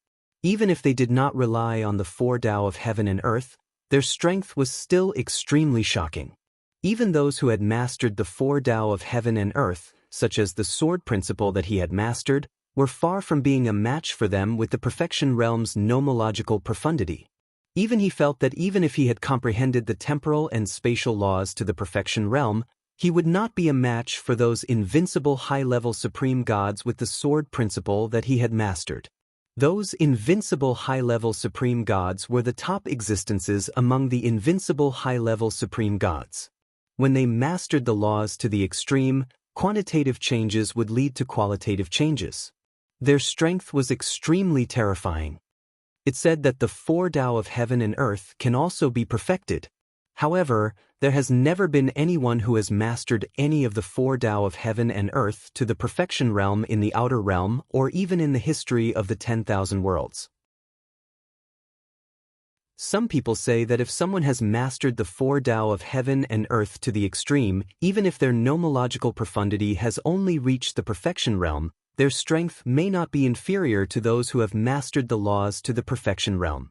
Even if they did not rely on the four Tao of heaven and earth, their strength was still extremely shocking. Even those who had mastered the four Tao of heaven and earth, such as the sword principle that he had mastered, were far from being a match for them with the perfection realm's nomological profundity. Even he felt that even if he had comprehended the temporal and spatial laws to the perfection realm, he would not be a match for those invincible high-level supreme gods with the sword principle that he had mastered. Those invincible high-level supreme gods were the top existences among the invincible high-level supreme gods. When they mastered the laws to the extreme, quantitative changes would lead to qualitative changes. Their strength was extremely terrifying. It said that the four Tao of heaven and earth can also be perfected. However, there has never been anyone who has mastered any of the four Tao of heaven and earth to the perfection realm in the outer realm or even in the history of the 10,000 worlds. Some people say that if someone has mastered the four Tao of heaven and earth to the extreme, even if their nomological profundity has only reached the perfection realm, their strength may not be inferior to those who have mastered the laws to the perfection realm.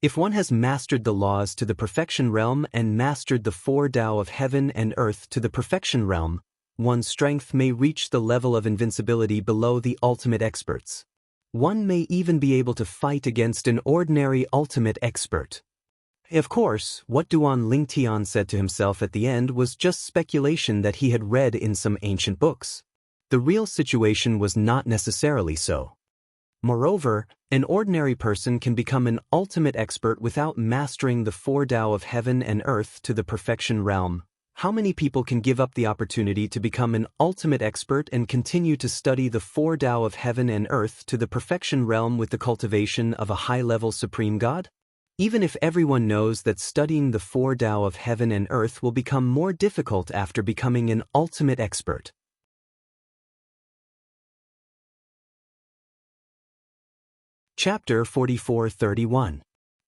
If one has mastered the laws to the perfection realm and mastered the four Tao of heaven and earth to the perfection realm, one's strength may reach the level of invincibility below the ultimate experts. One may even be able to fight against an ordinary ultimate expert. Of course, what Duan Lingtian said to himself at the end was just speculation that he had read in some ancient books. The real situation was not necessarily so. Moreover, an ordinary person can become an ultimate expert without mastering the four Tao of heaven and earth to the perfection realm. How many people can give up the opportunity to become an ultimate expert and continue to study the four Tao of heaven and earth to the perfection realm with the cultivation of a high-level supreme God? Even if everyone knows that studying the four Tao of heaven and earth will become more difficult after becoming an ultimate expert. Chapter 44:31.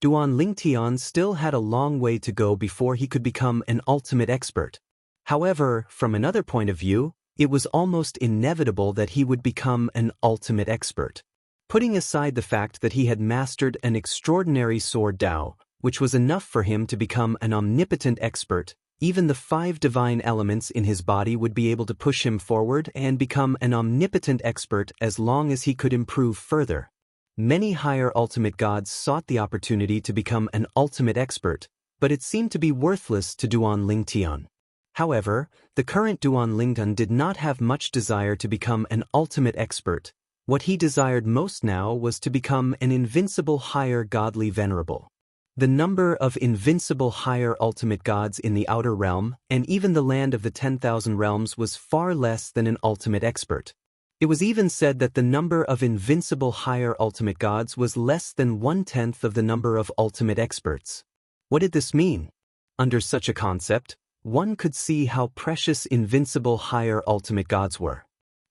Duan Lingtian still had a long way to go before he could become an ultimate expert. However, from another point of view, it was almost inevitable that he would become an ultimate expert. Putting aside the fact that he had mastered an extraordinary sword Tao, which was enough for him to become an omnipotent expert, even the 5 divine elements in his body would be able to push him forward and become an omnipotent expert as long as he could improve further. Many higher ultimate gods sought the opportunity to become an ultimate expert, but it seemed to be worthless to Duan Lingtian. However, the current Duan Lingtian did not have much desire to become an ultimate expert. What he desired most now was to become an invincible higher godly venerable. The number of invincible higher ultimate gods in the outer realm and even the land of the 10,000 realms was far less than an ultimate expert. It was even said that the number of invincible higher ultimate gods was less than 1/10 of the number of ultimate experts. What did this mean? Under such a concept, one could see how precious invincible higher ultimate gods were.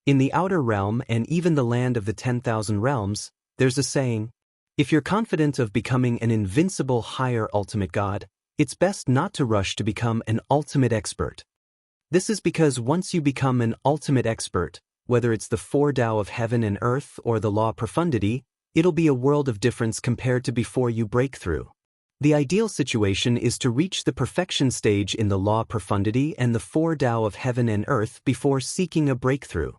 In the outer realm and even the land of the 10,000 realms, there's a saying, if you're confident of becoming an invincible higher ultimate god, it's best not to rush to become an ultimate expert. This is because once you become an ultimate expert, whether it's the four Tao of heaven and earth or the law profundity, it'll be a world of difference compared to before you break through. The ideal situation is to reach the perfection stage in the law profundity and the four Tao of heaven and earth before seeking a breakthrough.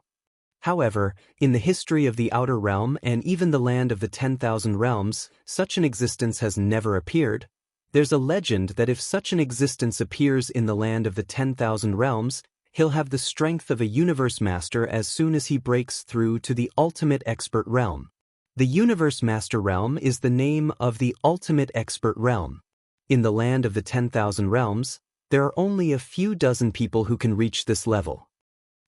However, in the history of the outer realm and even the land of the 10,000 realms, such an existence has never appeared. There's a legend that if such an existence appears in the land of the 10,000 realms, he'll have the strength of a universe master as soon as he breaks through to the ultimate expert realm. The universe master realm is the name of the ultimate expert realm. In the land of the 10,000 realms, there are only a few dozen people who can reach this level.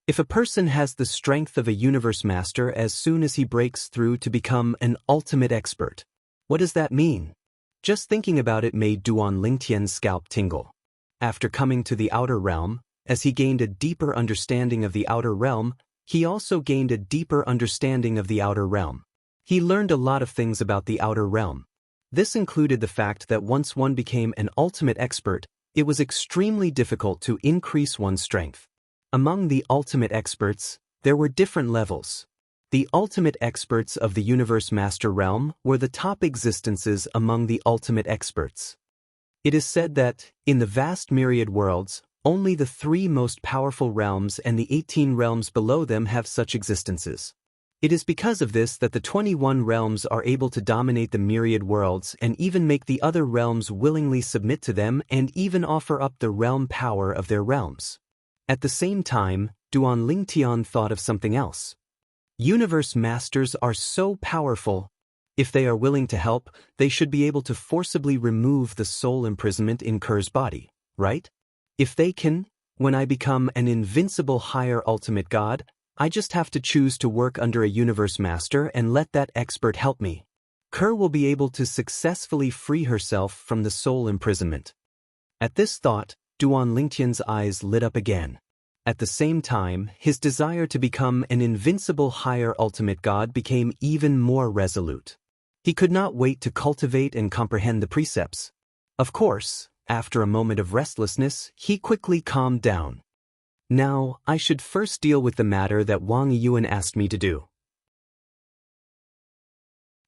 If a person has the strength of a universe master as soon as he breaks through to become an ultimate expert, what does that mean? Just thinking about it made Duan Lingtian's scalp tingle. After coming to the outer realm, as he gained a deeper understanding of the outer realm, he also gained a deeper understanding of the outer realm. He learned a lot of things about the outer realm. This included the fact that once one became an ultimate expert, it was extremely difficult to increase one's strength. Among the ultimate experts, there were different levels. The ultimate experts of the universe master realm were the top existences among the ultimate experts. It is said that, in the vast myriad worlds, only the 3 most powerful realms and the 18 realms below them have such existences. It is because of this that the 21 realms are able to dominate the myriad worlds and even make the other realms willingly submit to them and even offer up the realm power of their realms. At the same time, Duan Lingtian thought of something else. Universe masters are so powerful. If they are willing to help, they should be able to forcibly remove the soul imprisonment in Ker's body, right? If they can, when I become an invincible higher ultimate god, I just have to choose to work under a universe master and let that expert help me. Ker will be able to successfully free herself from the soul imprisonment. At this thought, Duan Lingtian's eyes lit up again. At the same time, his desire to become an invincible higher ultimate god became even more resolute. He could not wait to cultivate and comprehend the precepts. Of course, after a moment of restlessness, he quickly calmed down. Now, I should first deal with the matter that Wang Yuan asked me to do.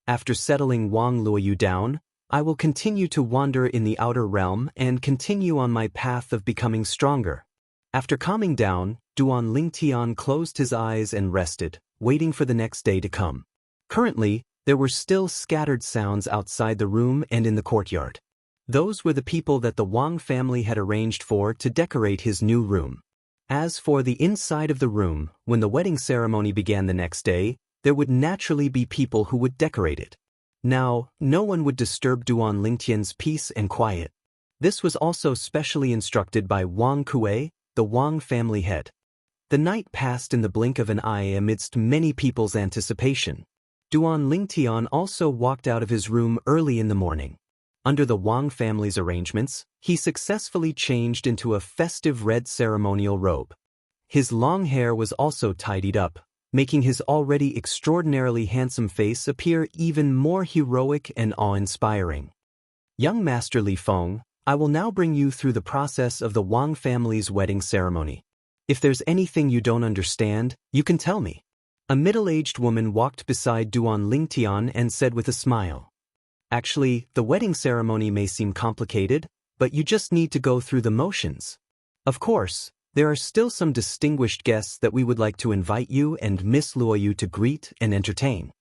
After settling Wang Luoyu down, I will continue to wander in the outer realm and continue on my path of becoming stronger. After calming down, Duan Lingtian closed his eyes and rested, waiting for the next day to come. Currently, there were still scattered sounds outside the room and in the courtyard. Those were the people that the Wang family had arranged for to decorate his new room. As for the inside of the room, when the wedding ceremony began the next day, there would naturally be people who would decorate it. Now, no one would disturb Duan Lingtian's peace and quiet. This was also specially instructed by Wang Kuei, the Wang family head. The night passed in the blink of an eye amidst many people's anticipation. Duan Lingtian also walked out of his room early in the morning. Under the Wang family's arrangements, he successfully changed into a festive red ceremonial robe. His long hair was also tidied up, making his already extraordinarily handsome face appear even more heroic and awe-inspiring. Young Master Li Feng, I will now bring you through the process of the Wang family's wedding ceremony. If there's anything you don't understand, you can tell me. A middle-aged woman walked beside Duan Lingtian and said with a smile. Actually, the wedding ceremony may seem complicated, but you just need to go through the motions. Of course, there are still some distinguished guests that we would like to invite you and Miss Luoyu to greet and entertain.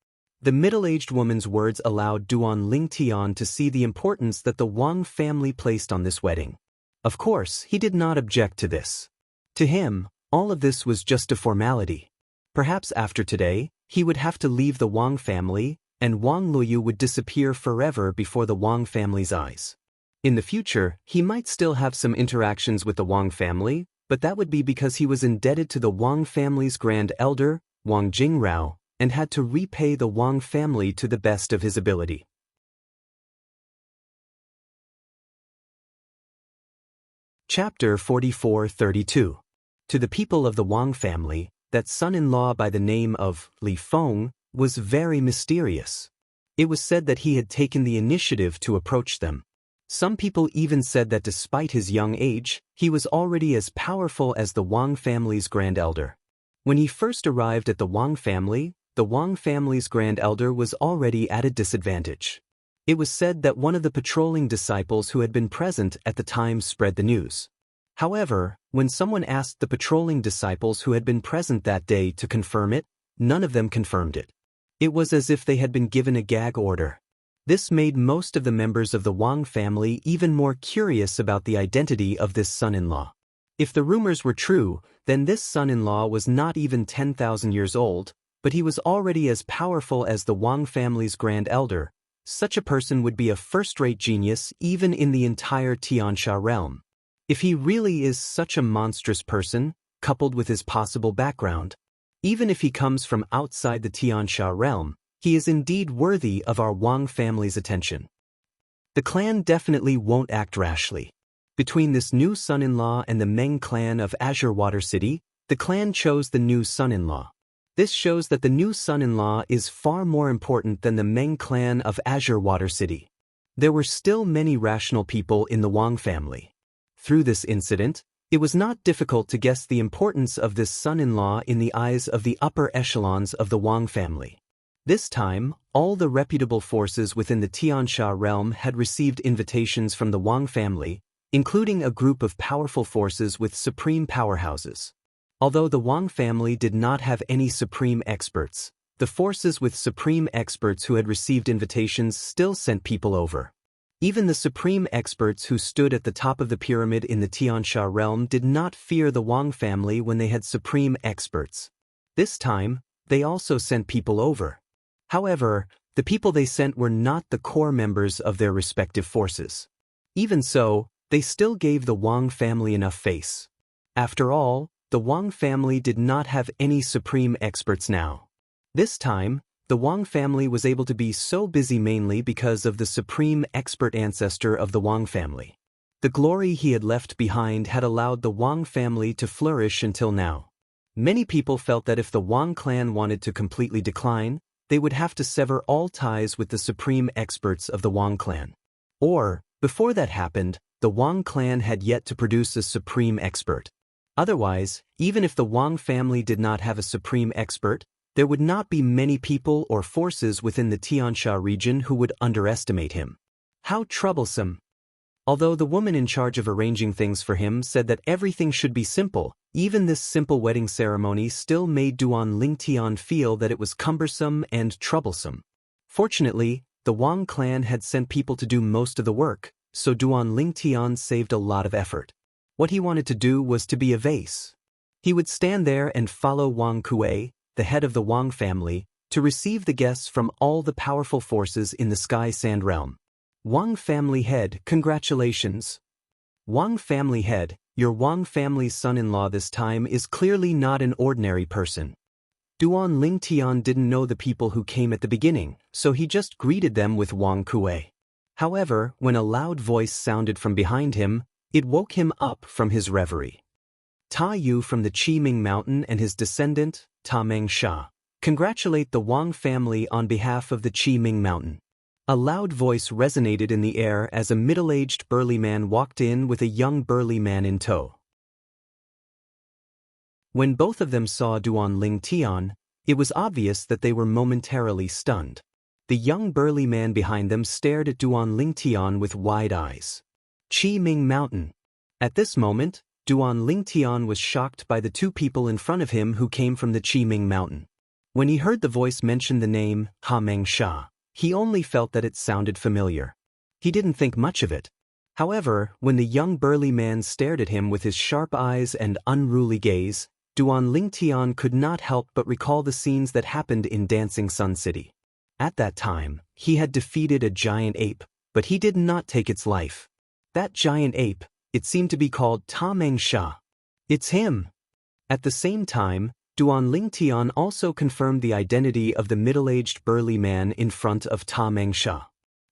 The middle-aged woman's words allowed Duan Lingtian to see the importance that the Wang family placed on this wedding. Of course, he did not object to this. To him, all of this was just a formality. Perhaps after today, he would have to leave the Wang family, and Wang Luoyu would disappear forever before the Wang family's eyes. In the future, he might still have some interactions with the Wang family, but that would be because he was indebted to the Wang family's grand elder, Wang Jingrao, and had to repay the Wang family to the best of his ability. Chapter 44-32. To the people of the Wang family, that son-in-law by the name of Li Feng was very mysterious. It was said that he had taken the initiative to approach them. Some people even said that despite his young age, he was already as powerful as the Wang family's grand elder. When he first arrived at the Wang family's grand elder was already at a disadvantage. It was said that one of the patrolling disciples who had been present at the time spread the news. However, when someone asked the patrolling disciples who had been present that day to confirm it, none of them confirmed it. It was as if they had been given a gag order. This made most of the members of the Wang family even more curious about the identity of this son-in-law. If the rumors were true, then this son-in-law was not even 10,000 years old, but he was already as powerful as the Wang family's grand elder. Such a person would be a first-rate genius even in the entire Tiansha realm. If he really is such a monstrous person, coupled with his possible background, even if he comes from outside the Tiansha realm, he is indeed worthy of our Wang family's attention. The clan definitely won't act rashly. Between this new son-in-law and the Meng clan of Azure Water City, the clan chose the new son-in-law. This shows that the new son-in-law is far more important than the Meng clan of Azure Water City. There were still many rational people in the Wang family. Through this incident, it was not difficult to guess the importance of this son-in-law in the eyes of the upper echelons of the Wang family. This time, all the reputable forces within the Tiansha realm had received invitations from the Wang family, including a group of powerful forces with supreme powerhouses. Although the Wang family did not have any supreme experts, the forces with supreme experts who had received invitations still sent people over. Even the supreme experts who stood at the top of the pyramid in the Tiansha realm did not fear the Wang family when they had supreme experts. This time, they also sent people over. However, the people they sent were not the core members of their respective forces. Even so, they still gave the Wang family enough face. After all, the Wang family did not have any supreme experts now. This time, the Wang family was able to be so busy mainly because of the supreme expert ancestor of the Wang family. The glory he had left behind had allowed the Wang family to flourish until now. Many people felt that if the Wang clan wanted to completely decline, they would have to sever all ties with the supreme experts of the Wang clan. Or, before that happened, the Wang clan had yet to produce a supreme expert. Otherwise, even if the Wang family did not have a supreme expert, there would not be many people or forces within the Tiansha region who would underestimate him. How troublesome! Although the woman in charge of arranging things for him said that everything should be simple, even this simple wedding ceremony still made Duan Lingtian feel that it was cumbersome and troublesome. Fortunately, the Wang clan had sent people to do most of the work, so Duan Lingtian saved a lot of effort. What he wanted to do was to be a vase. He would stand there and follow Wang Kuei, the head of the Wang family, to receive the guests from all the powerful forces in the Sky Sand realm. Wang family head, congratulations. Wang family head, your Wang family's son-in-law this time is clearly not an ordinary person. Duan Lingtian didn't know the people who came at the beginning, so he just greeted them with Wang Kuei. However, when a loud voice sounded from behind him, it woke him up from his reverie. Ta Yu from the Qiming Mountain and his descendant, Ta Mengsha, congratulate the Wang family on behalf of the Qiming Mountain. A loud voice resonated in the air as a middle-aged burly man walked in with a young burly man in tow. When both of them saw Duan Lingtian, it was obvious that they were momentarily stunned. The young burly man behind them stared at Duan Lingtian with wide eyes. Qiming Mountain. At this moment, Duan Lingtian was shocked by the two people in front of him who came from the Qiming Mountain. When he heard the voice mention the name, Ha Mengsha, he only felt that it sounded familiar. He didn't think much of it. However, when the young burly man stared at him with his sharp eyes and unruly gaze, Duan Lingtian could not help but recall the scenes that happened in Dancing Sun City. At that time, he had defeated a giant ape, but he did not take its life. That giant ape, it seemed to be called Ta Mengsha. It's him. At the same time, Duan Lingtian also confirmed the identity of the middle-aged burly man in front of Ta Mengsha.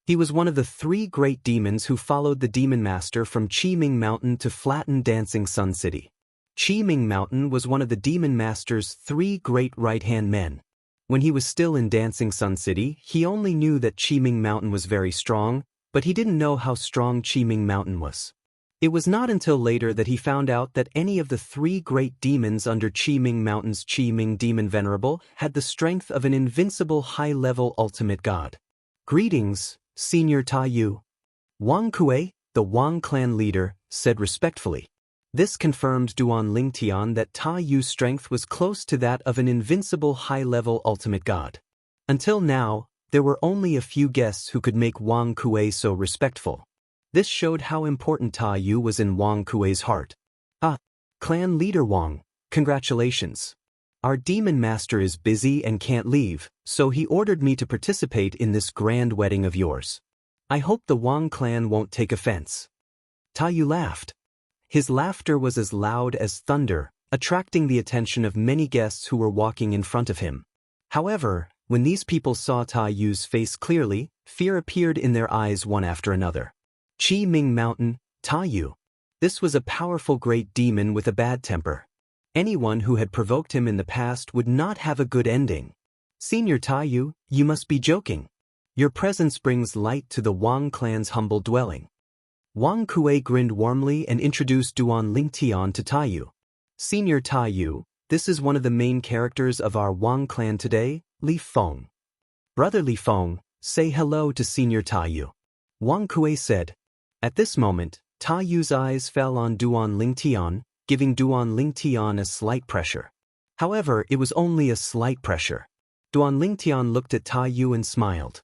He was one of the 3 great demons who followed the demon master from Qiming Mountain to flatten Dancing Sun City. Qiming Mountain was one of the demon master's 3 great right-hand men. When he was still in Dancing Sun City, he only knew that Qiming Mountain was very strong, but he didn't know how strong Qiming Mountain was. It was not until later that he found out that any of the 3 great demons under Qiming Mountain's Qiming Demon Venerable had the strength of an invincible high-level ultimate god. Greetings, Senior Ta Yu. Wang Kuei, the Wang clan leader, said respectfully. This confirmed Duan Lingtian that Ta Yu's strength was close to that of an invincible high-level ultimate god. Until now, there were only a few guests who could make Wang Kuei so respectful. This showed how important Ta Yu was in Wang Kuei's heart. Ah, clan leader Wang, congratulations. Our demon master is busy and can't leave, so he ordered me to participate in this grand wedding of yours. I hope the Wang clan won't take offense. Ta Yu laughed. His laughter was as loud as thunder, attracting the attention of many guests who were walking in front of him. However, when these people saw Ta Yu's face clearly, fear appeared in their eyes one after another. Qiming Mountain, Ta Yu. This was a powerful great demon with a bad temper. Anyone who had provoked him in the past would not have a good ending. Senior Ta Yu, you must be joking. Your presence brings light to the Wang clan's humble dwelling. Wang Kuei grinned warmly and introduced Duan Lingtian to Ta Yu. Senior Ta Yu, this is one of the main characters of our Wang clan today, Li Feng. Brother Li Feng, say hello to Senior Ta Yu. Wang Kuei said. At this moment, Ta Yu's eyes fell on Duan Lingtian, giving Duan Lingtian a slight pressure. However, it was only a slight pressure. Duan Lingtian looked at Ta Yu and smiled.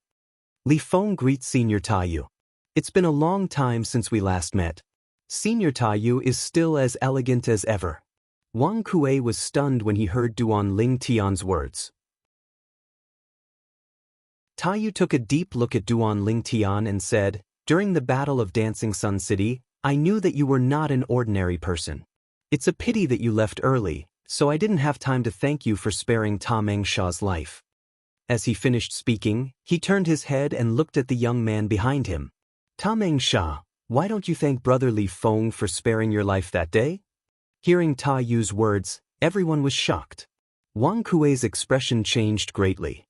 Li Feng greets Senior Ta Yu. It's been a long time since we last met. Senior Ta Yu is still as elegant as ever. Wang Kuei was stunned when he heard Duan Lingtian's words. Ta Yu took a deep look at Duan Lingtian and said, during the Battle of Dancing Sun City, I knew that you were not an ordinary person. It's a pity that you left early, so I didn't have time to thank you for sparing Ta Mengsha's life. As he finished speaking, he turned his head and looked at the young man behind him. Ta Mengsha, Why don't you thank Brother Li Feng for sparing your life that day? Hearing Ta Yu's words, everyone was shocked. Wang Kuei's expression changed greatly.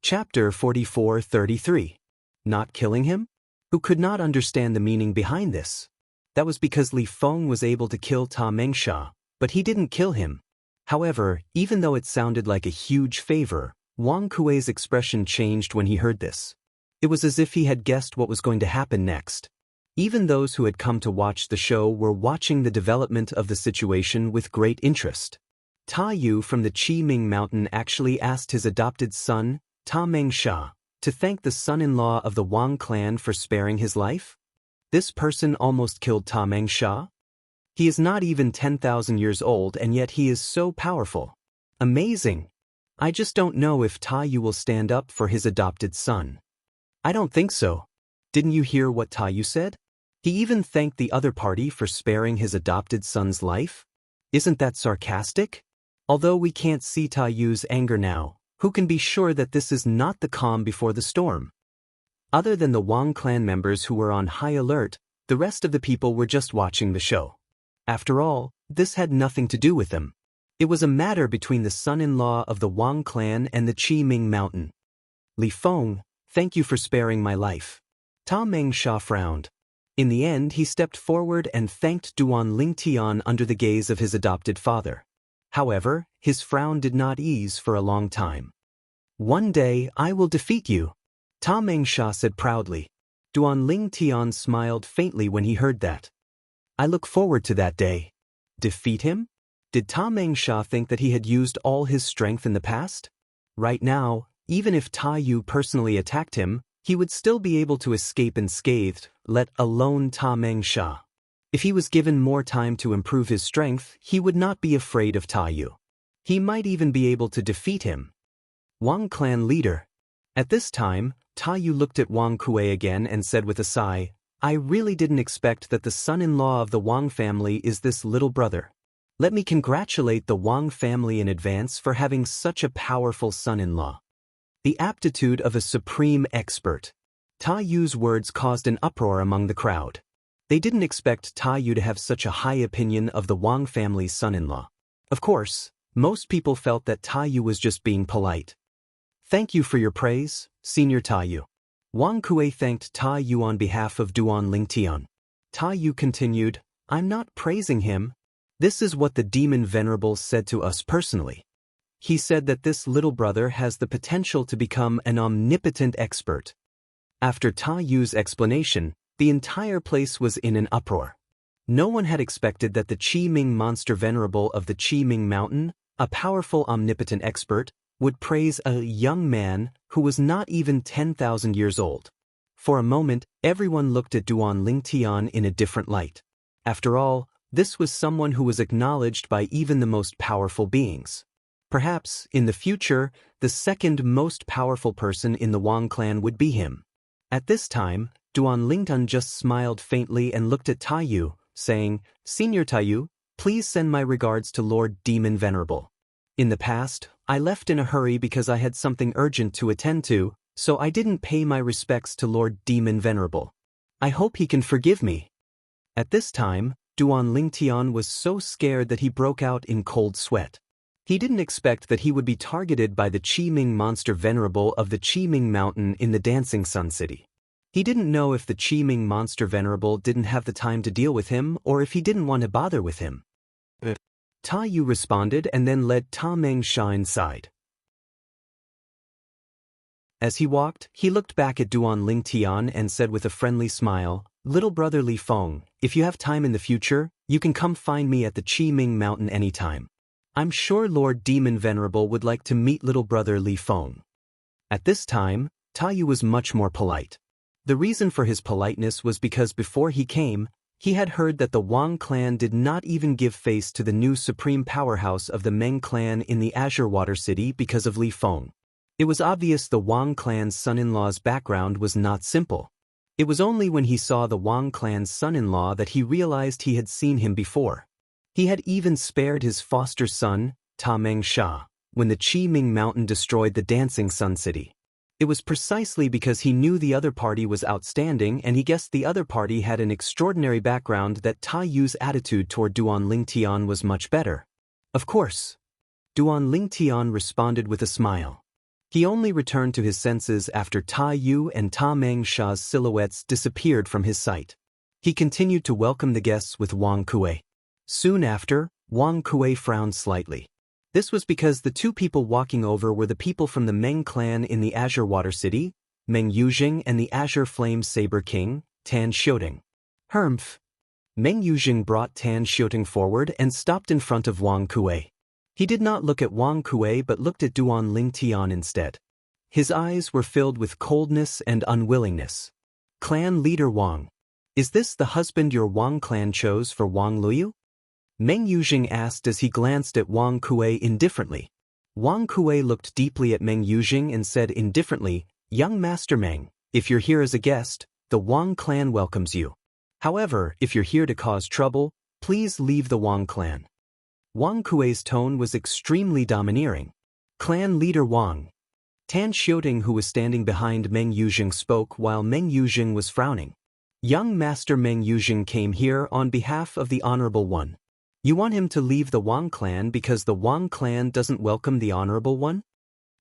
Chapter 44-33. Not killing him? Who could not understand the meaning behind this? That was because Li Feng was able to kill Ta Mengsha, but he didn't kill him. However, even though it sounded like a huge favor, Wang Kuei's expression changed when he heard this. It was as if he had guessed what was going to happen next. Even those who had come to watch the show were watching the development of the situation with great interest. Ta Yu from the Qi Ming Mountain actually asked his adopted son, Ta Mengsha, to thank the son-in-law of the Wang clan for sparing his life? This person almost killed Ta Mengsha? He is not even 10,000 years old and yet he is so powerful. Amazing! I just don't know if Ta Yu will stand up for his adopted son. I don't think so. Didn't you hear what Ta Yu said? He even thanked the other party for sparing his adopted son's life? Isn't that sarcastic? Although we can't see Ta Yu's anger now, who can be sure that this is not the calm before the storm? Other than the Wang clan members who were on high alert, the rest of the people were just watching the show. After all, this had nothing to do with them. It was a matter between the son-in-law of the Wang clan and the Qi Ming Mountain. Li Feng, thank you for sparing my life. Ta Mengsha frowned. In the end, he stepped forward and thanked Duan Lingtian under the gaze of his adopted father. However, his frown did not ease for a long time. One day, I will defeat you, Ta Mengsha said proudly. Duan Lingtian smiled faintly when he heard that. I look forward to that day. Defeat him? Did Ta Mengsha think that he had used all his strength in the past? Right now, even if Ta Yu personally attacked him, he would still be able to escape unscathed, let alone Ta Mengsha. If he was given more time to improve his strength, he would not be afraid of Ta Yu. He might even be able to defeat him. Wang clan leader. At this time, Ta Yu looked at Wang Kuei again and said with a sigh, I really didn't expect that the son-in-law of the Wang family is this little brother. Let me congratulate the Wang family in advance for having such a powerful son-in-law. The aptitude of a supreme expert. Ta Yu's words caused an uproar among the crowd. They didn't expect Ta Yu to have such a high opinion of the Wang family's son-in-law. Of course, most people felt that Ta Yu was just being polite. Thank you for your praise, Senior Ta Yu. Wang Kuei thanked Ta Yu on behalf of Duan Lingtian. Ta Yu continued, I'm not praising him. This is what the demon venerable said to us personally. He said that this little brother has the potential to become an omnipotent expert. After Ta Yu's explanation, the entire place was in an uproar. No one had expected that the Qi Ming monster venerable of the Qi Ming Mountain, a powerful omnipotent expert, would praise a young man who was not even 10,000 years old. For a moment, everyone looked at Duan Lingtian in a different light. After all, this was someone who was acknowledged by even the most powerful beings. Perhaps, in the future, the second most powerful person in the Wang clan would be him. At this time, Duan Lingtian just smiled faintly and looked at Ta Yu, saying, Senior Ta Yu, please send my regards to Lord Demon Venerable. In the past, I left in a hurry because I had something urgent to attend to, so I didn't pay my respects to Lord Demon Venerable. I hope he can forgive me. At this time, Duan Lingtian was so scared that he broke out in cold sweat. He didn't expect that he would be targeted by the Qi Ming monster venerable of the Qi Ming Mountain in the Dancing Sun City. He didn't know if the Qi Ming monster venerable didn't have the time to deal with him or if he didn't want to bother with him. Ta Yu responded and then led Ta Mengsha inside. As he walked, he looked back at Duan Lingtian and said with a friendly smile, Little brother Li Feng, if you have time in the future, you can come find me at the Qi Ming Mountain anytime. I'm sure Lord Demon Venerable would like to meet little brother Li Feng. At this time, Ta Yu was much more polite. The reason for his politeness was because before he came, he had heard that the Wang clan did not even give face to the new supreme powerhouse of the Meng clan in the Azure Water City because of Li Feng. It was obvious the Wang clan's son-in-law's background was not simple. It was only when he saw the Wang clan's son-in-law that he realized he had seen him before. He had even spared his foster son, Ta Mengsha, when the Qi Ming Mountain destroyed the Dancing Sun City. It was precisely because he knew the other party was outstanding and he guessed the other party had an extraordinary background that Tai Yu's attitude toward Duan Lingtian was much better. Of course. Duan Lingtian responded with a smile. He only returned to his senses after Tai Yu and Ta Mengsha's silhouettes disappeared from his sight. He continued to welcome the guests with Wang Kuei. Soon after, Wang Kuei frowned slightly. This was because the two people walking over were the people from the Meng clan in the Azure Water City, Meng Yujing, and the Azure Flame Saber King, Tan Xiuting. Humph. Meng Yujing brought Tan Xiuting forward and stopped in front of Wang Kuei. He did not look at Wang Kuei but looked at Duan Lingtian instead. His eyes were filled with coldness and unwillingness. Clan leader Wang. Is this the husband your Wang clan chose for Wang Luyu? Meng Yujing asked as he glanced at Wang Kuei indifferently. Wang Kuei looked deeply at Meng Yujing and said indifferently, "Young Master Meng, if you're here as a guest, the Wang clan welcomes you. However, if you're here to cause trouble, please leave the Wang clan." Wang Kuei's tone was extremely domineering. Clan leader Wang. Tan Xiuting, who was standing behind Meng Yujing, spoke while Meng Yujing was frowning. Young Master Meng Yujing came here on behalf of the Honorable One. You want him to leave the Wang clan because the Wang clan doesn't welcome the Honorable One?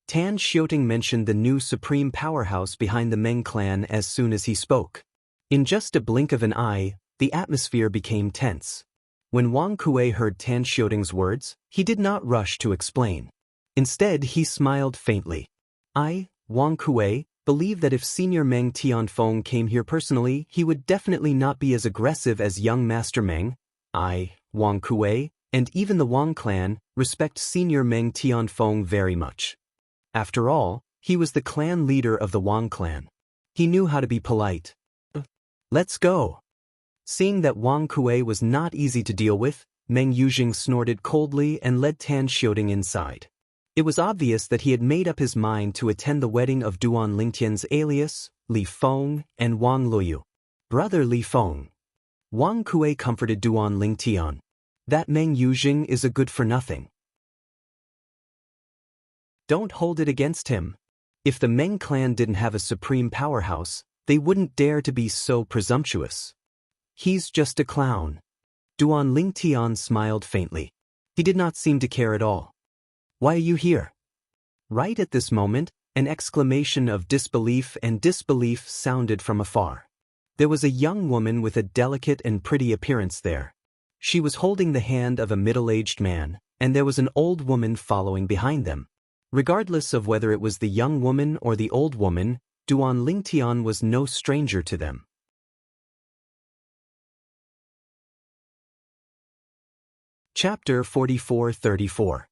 Tan Xiuting mentioned the new supreme powerhouse behind the Meng clan as soon as he spoke. In just a blink of an eye, the atmosphere became tense. When Wang Kuei heard Tan Xiuting's words, he did not rush to explain. Instead, he smiled faintly. I, Wang Kuei, believe that if Senior Meng Tianfeng came here personally, he would definitely not be as aggressive as young Master Meng. I, Wang Kuei, and even the Wang clan, respect Senior Meng Tianfeng very much. After all, he was the clan leader of the Wang clan. He knew how to be polite. Let's go. Seeing that Wang Kuei was not easy to deal with, Meng Yujing snorted coldly and led Tan Xiuting inside. It was obvious that he had made up his mind to attend the wedding of Duan Lingtian's alias, Li Feng, and Wang Luyu. Brother Li Feng. Wang Kuei comforted Duan Lingtian. That Meng Yujing is a good-for-nothing. Don't hold it against him. If the Meng clan didn't have a supreme powerhouse, they wouldn't dare to be so presumptuous. He's just a clown. Duan Lingtian smiled faintly. He did not seem to care at all. Why are you here? Right at this moment, an exclamation of disbelief and disbelief sounded from afar. There was a young woman with a delicate and pretty appearance there. She was holding the hand of a middle-aged man, and there was an old woman following behind them. Regardless of whether it was the young woman or the old woman, Duan Lingtian was no stranger to them. Chapter 44-34.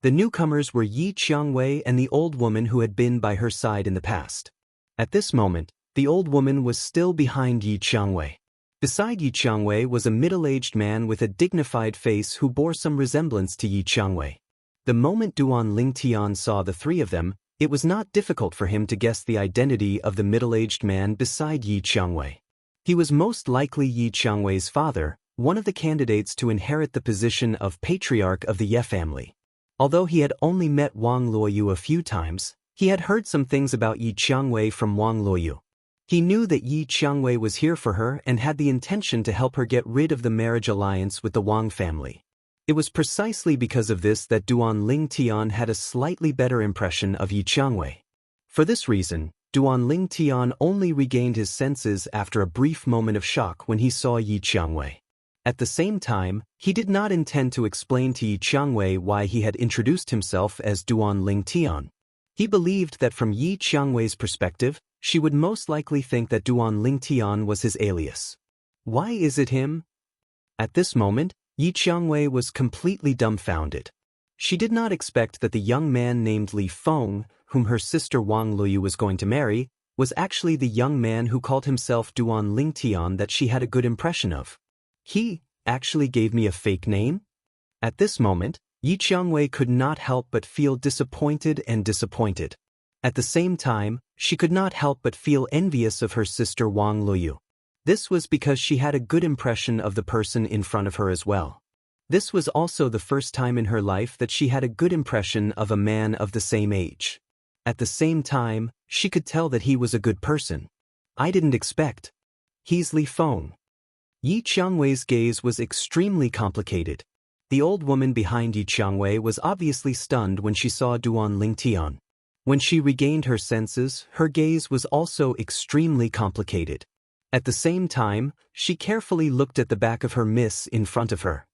The newcomers were Yi Qiangwei and the old woman who had been by her side in the past. At this moment, the old woman was still behind Yi Qiangwei. Beside Yi Qiangwei was a middle-aged man with a dignified face who bore some resemblance to Yi Qiangwei. The moment Duan Lingtian saw the three of them, it was not difficult for him to guess the identity of the middle-aged man beside Yi Qiangwei. He was most likely Yi Qiangwei's father, one of the candidates to inherit the position of patriarch of the Ye family. Although he had only met Wang Luoyu a few times, he had heard some things about Yi Qiangwei from Wang Luoyu. He knew that Yi Qiangwei was here for her and had the intention to help her get rid of the marriage alliance with the Wang family. It was precisely because of this that Duan Lingtian had a slightly better impression of Yi Qiangwei. For this reason, Duan Lingtian only regained his senses after a brief moment of shock when he saw Yi Qiangwei. At the same time, he did not intend to explain to Yi Qiangwei why he had introduced himself as Duan Lingtian. He believed that from Yi Qiangwei's perspective, she would most likely think that Duan Lingtian was his alias. Why is it him? At this moment, Yi Qiangwei was completely dumbfounded. She did not expect that the young man named Li Feng, whom her sister Wang Luyu was going to marry, was actually the young man who called himself Duan Lingtian that she had a good impression of. He actually gave me a fake name? At this moment, Yi Qiangwei could not help but feel disappointed and disappointed. At the same time, she could not help but feel envious of her sister Wang Luyu. This was because she had a good impression of the person in front of her as well. This was also the first time in her life that she had a good impression of a man of the same age. At the same time, she could tell that he was a good person. I didn't expect. He's Li Feng. Yi Qiangwei's gaze was extremely complicated. The old woman behind Yi Qiangwei was obviously stunned when she saw Duan Lingtian. When she regained her senses, her gaze was also extremely complicated. At the same time, she carefully looked at the back of her miss in front of her.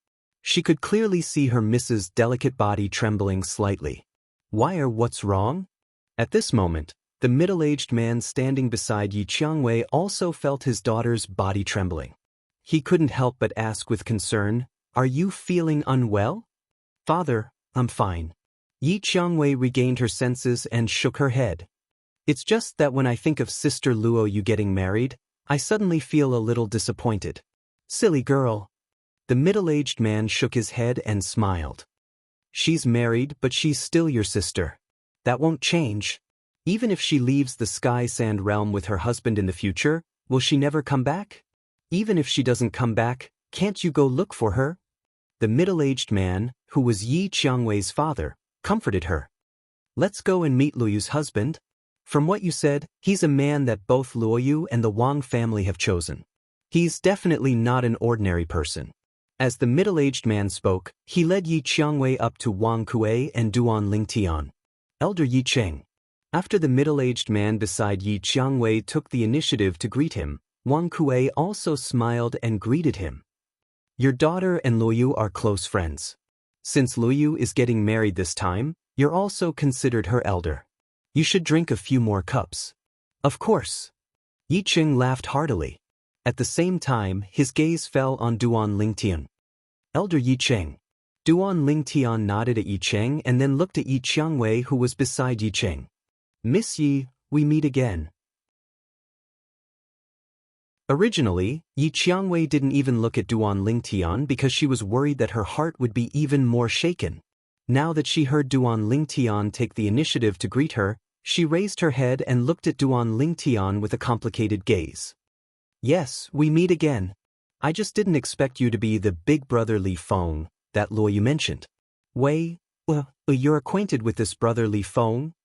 She could clearly see her miss's delicate body trembling slightly. Why or what's wrong? At this moment, the middle-aged man standing beside Yi Qiangwei also felt his daughter's body trembling. He couldn't help but ask with concern, "Are you feeling unwell?" "Father, I'm fine." Yi Qiangwei regained her senses and shook her head. "It's just that when I think of Sister Luo Yu getting married, I suddenly feel a little disappointed." "Silly girl." The middle-aged man shook his head and smiled. "She's married, but she's still your sister. That won't change. Even if she leaves the Sky Sand realm with her husband in the future, will she never come back? Even if she doesn't come back, can't you go look for her?" The middle-aged man, who was Yi Qiangwei's father, comforted her. "Let's go and meet Luoyu's husband. From what you said, he's a man that both Luoyu and the Wang family have chosen. He's definitely not an ordinary person." As the middle-aged man spoke, he led Yi Qiangwei up to Wang Kuei and Duan Lingtian. "Elder Yi Cheng." After the middle-aged man beside Yi Qiangwei took the initiative to greet him, Wang Kuei also smiled and greeted him. "Your daughter and Luoyu are close friends. Since Luoyu is getting married this time, you're also considered her elder. You should drink a few more cups." "Of course." Yi Cheng laughed heartily. At the same time, his gaze fell on Duan Lingtian. "Elder Yi Cheng." Duan Lingtian nodded at Yi Cheng and then looked at Yi Qiangwei, who was beside Yi Cheng. "Miss Yi, we meet again." Originally, Yi Qiangwei didn't even look at Duan Lingtian because she was worried that her heart would be even more shaken. Now that she heard Duan Lingtian take the initiative to greet her, she raised her head and looked at Duan Lingtian with a complicated gaze. "Yes, we meet again. I just didn't expect you to be the big brother Li Feng that Luoyu mentioned." You're acquainted with this brother Li Feng?"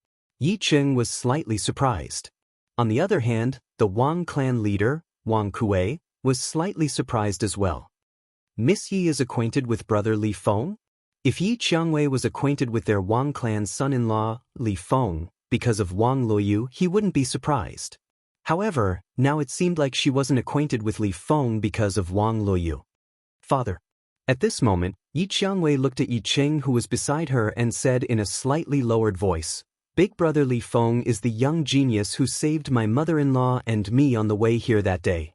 Yi Cheng was slightly surprised. On the other hand, the Wang clan leader, Wang Kuei, was slightly surprised as well. "Miss Yi is acquainted with brother Li Feng?" If Yi Qiangwei was acquainted with their Wang clan son-in-law, Li Feng, because of Wang Luoyu, he wouldn't be surprised. However, now it seemed like she wasn't acquainted with Li Feng because of Wang Luoyu. "Father." At this moment, Yi Qiangwei looked at Yi Cheng, who was beside her, and said in a slightly lowered voice, "Big brother Li Feng is the young genius who saved my mother-in-law and me on the way here that day."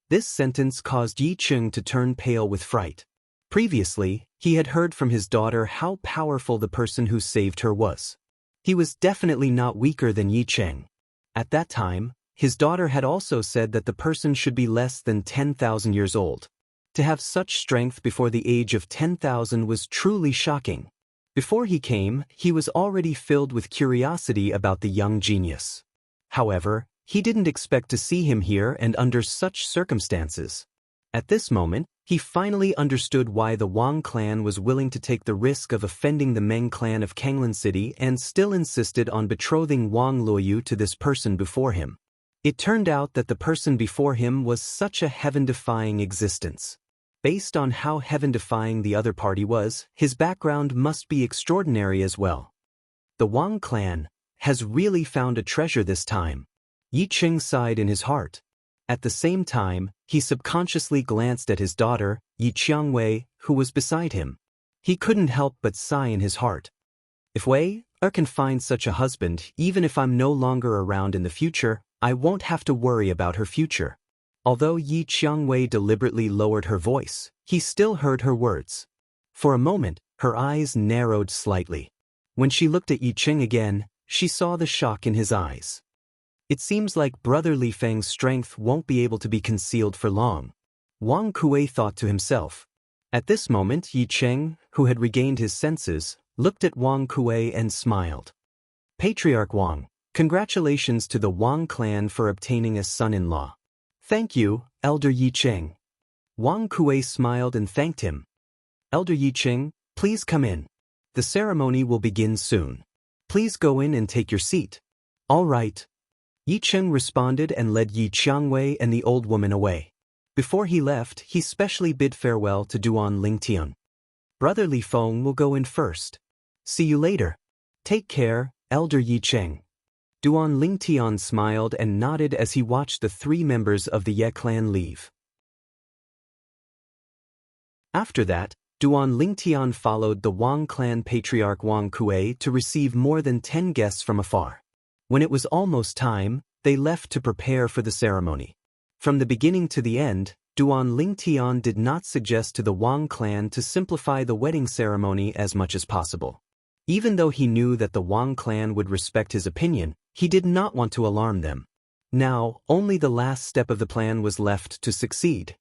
This sentence caused Yi Cheng to turn pale with fright. Previously, he had heard from his daughter how powerful the person who saved her was. He was definitely not weaker than Yi Cheng. At that time, his daughter had also said that the person should be less than 10,000 years old. To have such strength before the age of 10,000 was truly shocking. Before he came, he was already filled with curiosity about the young genius. However, he didn't expect to see him here and under such circumstances. At this moment, he finally understood why the Wang clan was willing to take the risk of offending the Meng clan of Kanglan City and still insisted on betrothing Wang Luoyu to this person before him. It turned out that the person before him was such a heaven-defying existence. Based on how heaven-defying the other party was, his background must be extraordinary as well. The Wang clan has really found a treasure this time. Yi Cheng sighed in his heart. At the same time, he subconsciously glanced at his daughter, Yi Qiangwei, who was beside him. He couldn't help but sigh in his heart. If Wei can find such a husband, even if I'm no longer around in the future, I won't have to worry about her future. Although Yi Qiangwei deliberately lowered her voice, he still heard her words. For a moment, her eyes narrowed slightly. When she looked at Yi Cheng again, she saw the shock in his eyes. It seems like brother Li Feng's strength won't be able to be concealed for long. Wang Kuei thought to himself. At this moment, Yi Cheng, who had regained his senses, looked at Wang Kuei and smiled. "Patriarch Wang, congratulations to the Wang clan for obtaining a son-in-law." "Thank you, Elder Yi Cheng." Wang Kuei smiled and thanked him. "Elder Yi Cheng, please come in. The ceremony will begin soon. Please go in and take your seat. All right. Yi Cheng responded and led Yi Qiangwei and the old woman away. Before he left, he specially bid farewell to Duan Lingtian. Brother Li Feng will go in first. See you later. Take care, Elder Yi Cheng. Duan Lingtian smiled and nodded as he watched the 3 members of the Ye clan leave. After that, Duan Lingtian followed the Wang clan patriarch Wang Kuei to receive more than 10 guests from afar. When it was almost time, they left to prepare for the ceremony. From the beginning to the end, Duan Lingtian did not suggest to the Wang clan to simplify the wedding ceremony as much as possible. Even though he knew that the Wang clan would respect his opinion, he did not want to alarm them. Now, only the last step of the plan was left to succeed.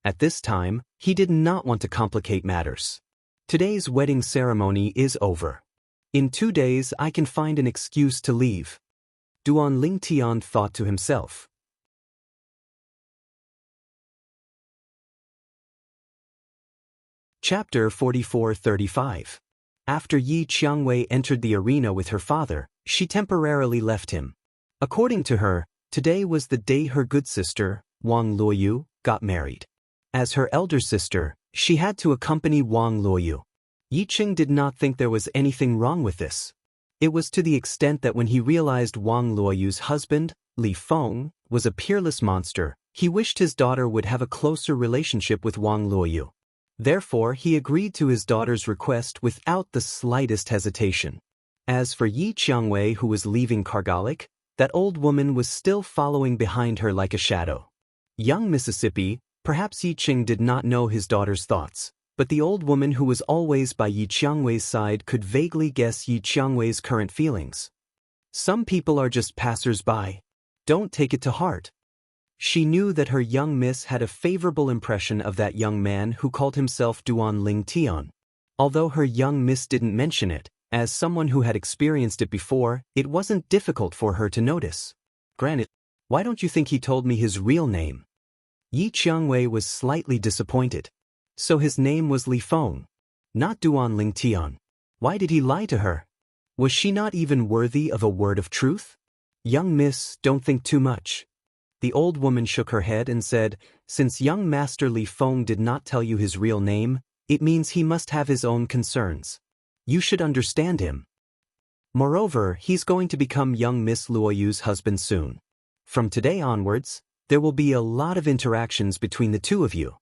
At this time, he did not want to complicate matters. Today's wedding ceremony is over. In 2 days I can find an excuse to leave. Duan Lingtian thought to himself. Chapter 44-35. After Yi Qiangwei entered the arena with her father, she temporarily left him. According to her, today was the day her good sister, Wang Luoyu, got married. As her elder sister, she had to accompany Wang Luoyu. Yi Cheng did not think there was anything wrong with this. It was to the extent that when he realized Wang Luoyu's husband, Li Feng, was a peerless monster, he wished his daughter would have a closer relationship with Wang Luoyu. Therefore, he agreed to his daughter's request without the slightest hesitation. As for Yi Qiangwei, who was leaving Kargalik, that old woman was still following behind her like a shadow. Young Mississippi, perhaps Yi Cheng did not know his daughter's thoughts, but the old woman who was always by Yi Qiangwei's side could vaguely guess Yi Qiangwei's current feelings. Some people are just passers-by. Don't take it to heart. She knew that her young miss had a favorable impression of that young man who called himself Duan Lingtian. Although her young miss didn't mention it, as someone who had experienced it before, it wasn't difficult for her to notice. Granted, why don't you think he told me his real name? Yi Qiangwei was slightly disappointed. So his name was Li Feng, not Duan Lingtian. Why did he lie to her? Was she not even worthy of a word of truth? Young miss, don't think too much. The old woman shook her head and said, since young Master Li Feng did not tell you his real name, it means he must have his own concerns. You should understand him. Moreover, he's going to become young Miss Luoyu's husband soon. From today onwards, there will be a lot of interactions between the two of you.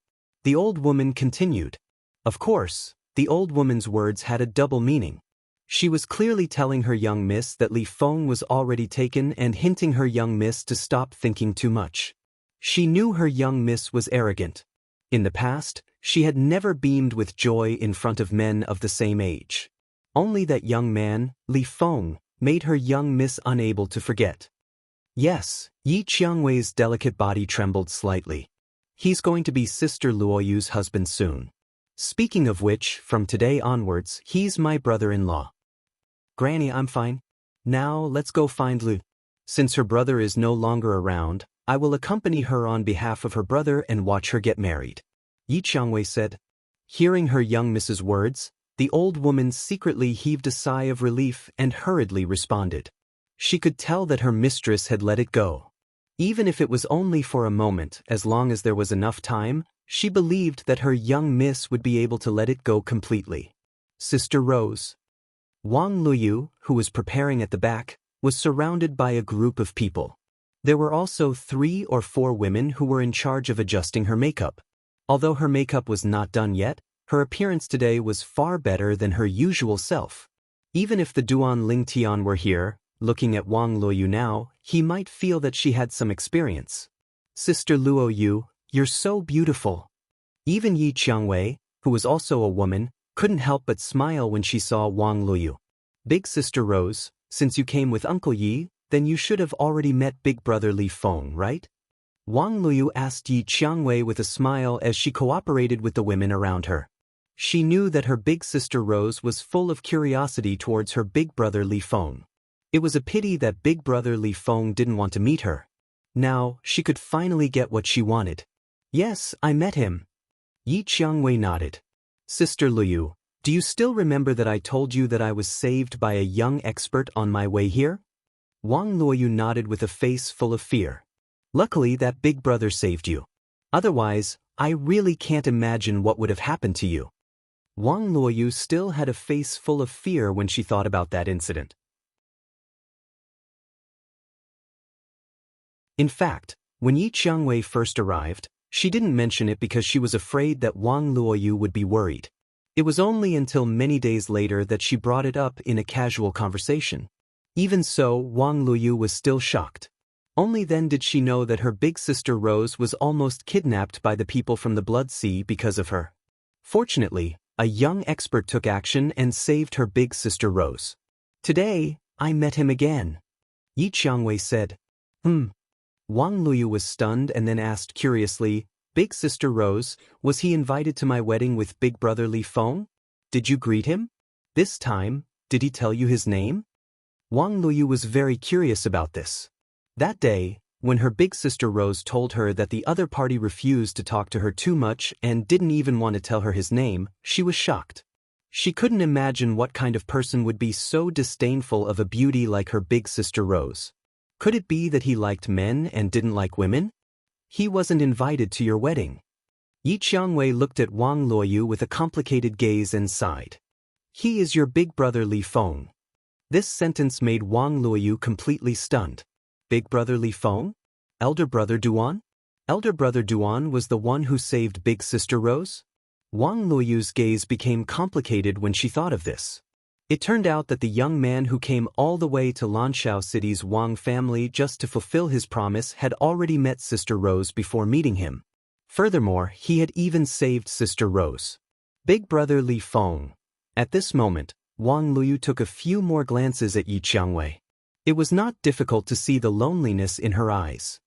The old woman continued. Of course, the old woman's words had a double meaning. She was clearly telling her young miss that Li Feng was already taken and hinting her young miss to stop thinking too much. She knew her young miss was arrogant. In the past, she had never beamed with joy in front of men of the same age. Only that young man, Li Feng, made her young miss unable to forget. Yes, Yi Qiangwei's delicate body trembled slightly. He's going to be Sister Luoyu's husband soon. Speaking of which, from today onwards, he's my brother-in-law. Granny, I'm fine. Now, let's go find Lu. Since her brother is no longer around, I will accompany her on behalf of her brother and watch her get married. Yi Qiangwei said. Hearing her young miss's words, the old woman secretly heaved a sigh of relief and hurriedly responded. She could tell that her mistress had let it go. Even if it was only for a moment, as long as there was enough time, she believed that her young miss would be able to let it go completely. Sister Rose. Wang Luoyu, who was preparing at the back, was surrounded by a group of people. There were also 3 or 4 women who were in charge of adjusting her makeup. Although her makeup was not done yet, her appearance today was far better than her usual self. Even if the Duan Lingtian were here, looking at Wang Luoyu now, he might feel that she had some experience. Sister Luoyu, you're so beautiful. Even Yi Qiangwei, who was also a woman, couldn't help but smile when she saw Wang Luoyu. Big Sister Rose, since you came with Uncle Yi, then you should have already met Big Brother Li Feng, right? Wang Luoyu asked Yi Qiangwei with a smile as she cooperated with the women around her. She knew that her big sister Rose was full of curiosity towards her big brother Li Feng. It was a pity that big brother Li Feng didn't want to meet her. Now, she could finally get what she wanted. Yes, I met him. Yi Qiangwei nodded. Sister Luoyu, Do you still remember that I told you that I was saved by a young expert on my way here? Wang Luoyu nodded with a face full of fear. Luckily that big brother saved you. Otherwise, I really can't imagine what would have happened to you. Wang Luoyu still had a face full of fear when she thought about that incident. In fact, when Yi Qiangwei first arrived, she didn't mention it because she was afraid that Wang Luoyu would be worried. It was only until many days later that she brought it up in a casual conversation. Even so, Wang Luoyu was still shocked. Only then did she know that her big sister Rose was almost kidnapped by the people from the Blood Sea because of her. Fortunately, a young expert took action and saved her big sister Rose. Today, I met him again. Yi Qiangwei said. Wang Luoyu was stunned and then asked curiously, Big sister Rose, was he invited to my wedding with big brother Li Feng? Did you greet him? This time, did he tell you his name? Wang Luoyu was very curious about this. That day, when her big sister Rose told her that the other party refused to talk to her too much and didn't even want to tell her his name, she was shocked. She couldn't imagine what kind of person would be so disdainful of a beauty like her big sister Rose. Could it be that he liked men and didn't like women? He wasn't invited to your wedding. Yi Qiangwei looked at Wang Luoyu with a complicated gaze and sighed. He is your big brother Li Feng. This sentence made Wang Luoyu completely stunned. Big brother Li Feng? Elder brother Duan? Elder brother Duan was the one who saved big sister Rose? Wang Luoyu's gaze became complicated when she thought of this. It turned out that the young man who came all the way to Lanshao City's Wang family just to fulfill his promise had already met Sister Rose before meeting him. Furthermore, he had even saved Sister Rose. Big brother Li Feng. At this moment, Wang Luoyu took a few more glances at Yi Qiangwei. It was not difficult to see the loneliness in her eyes.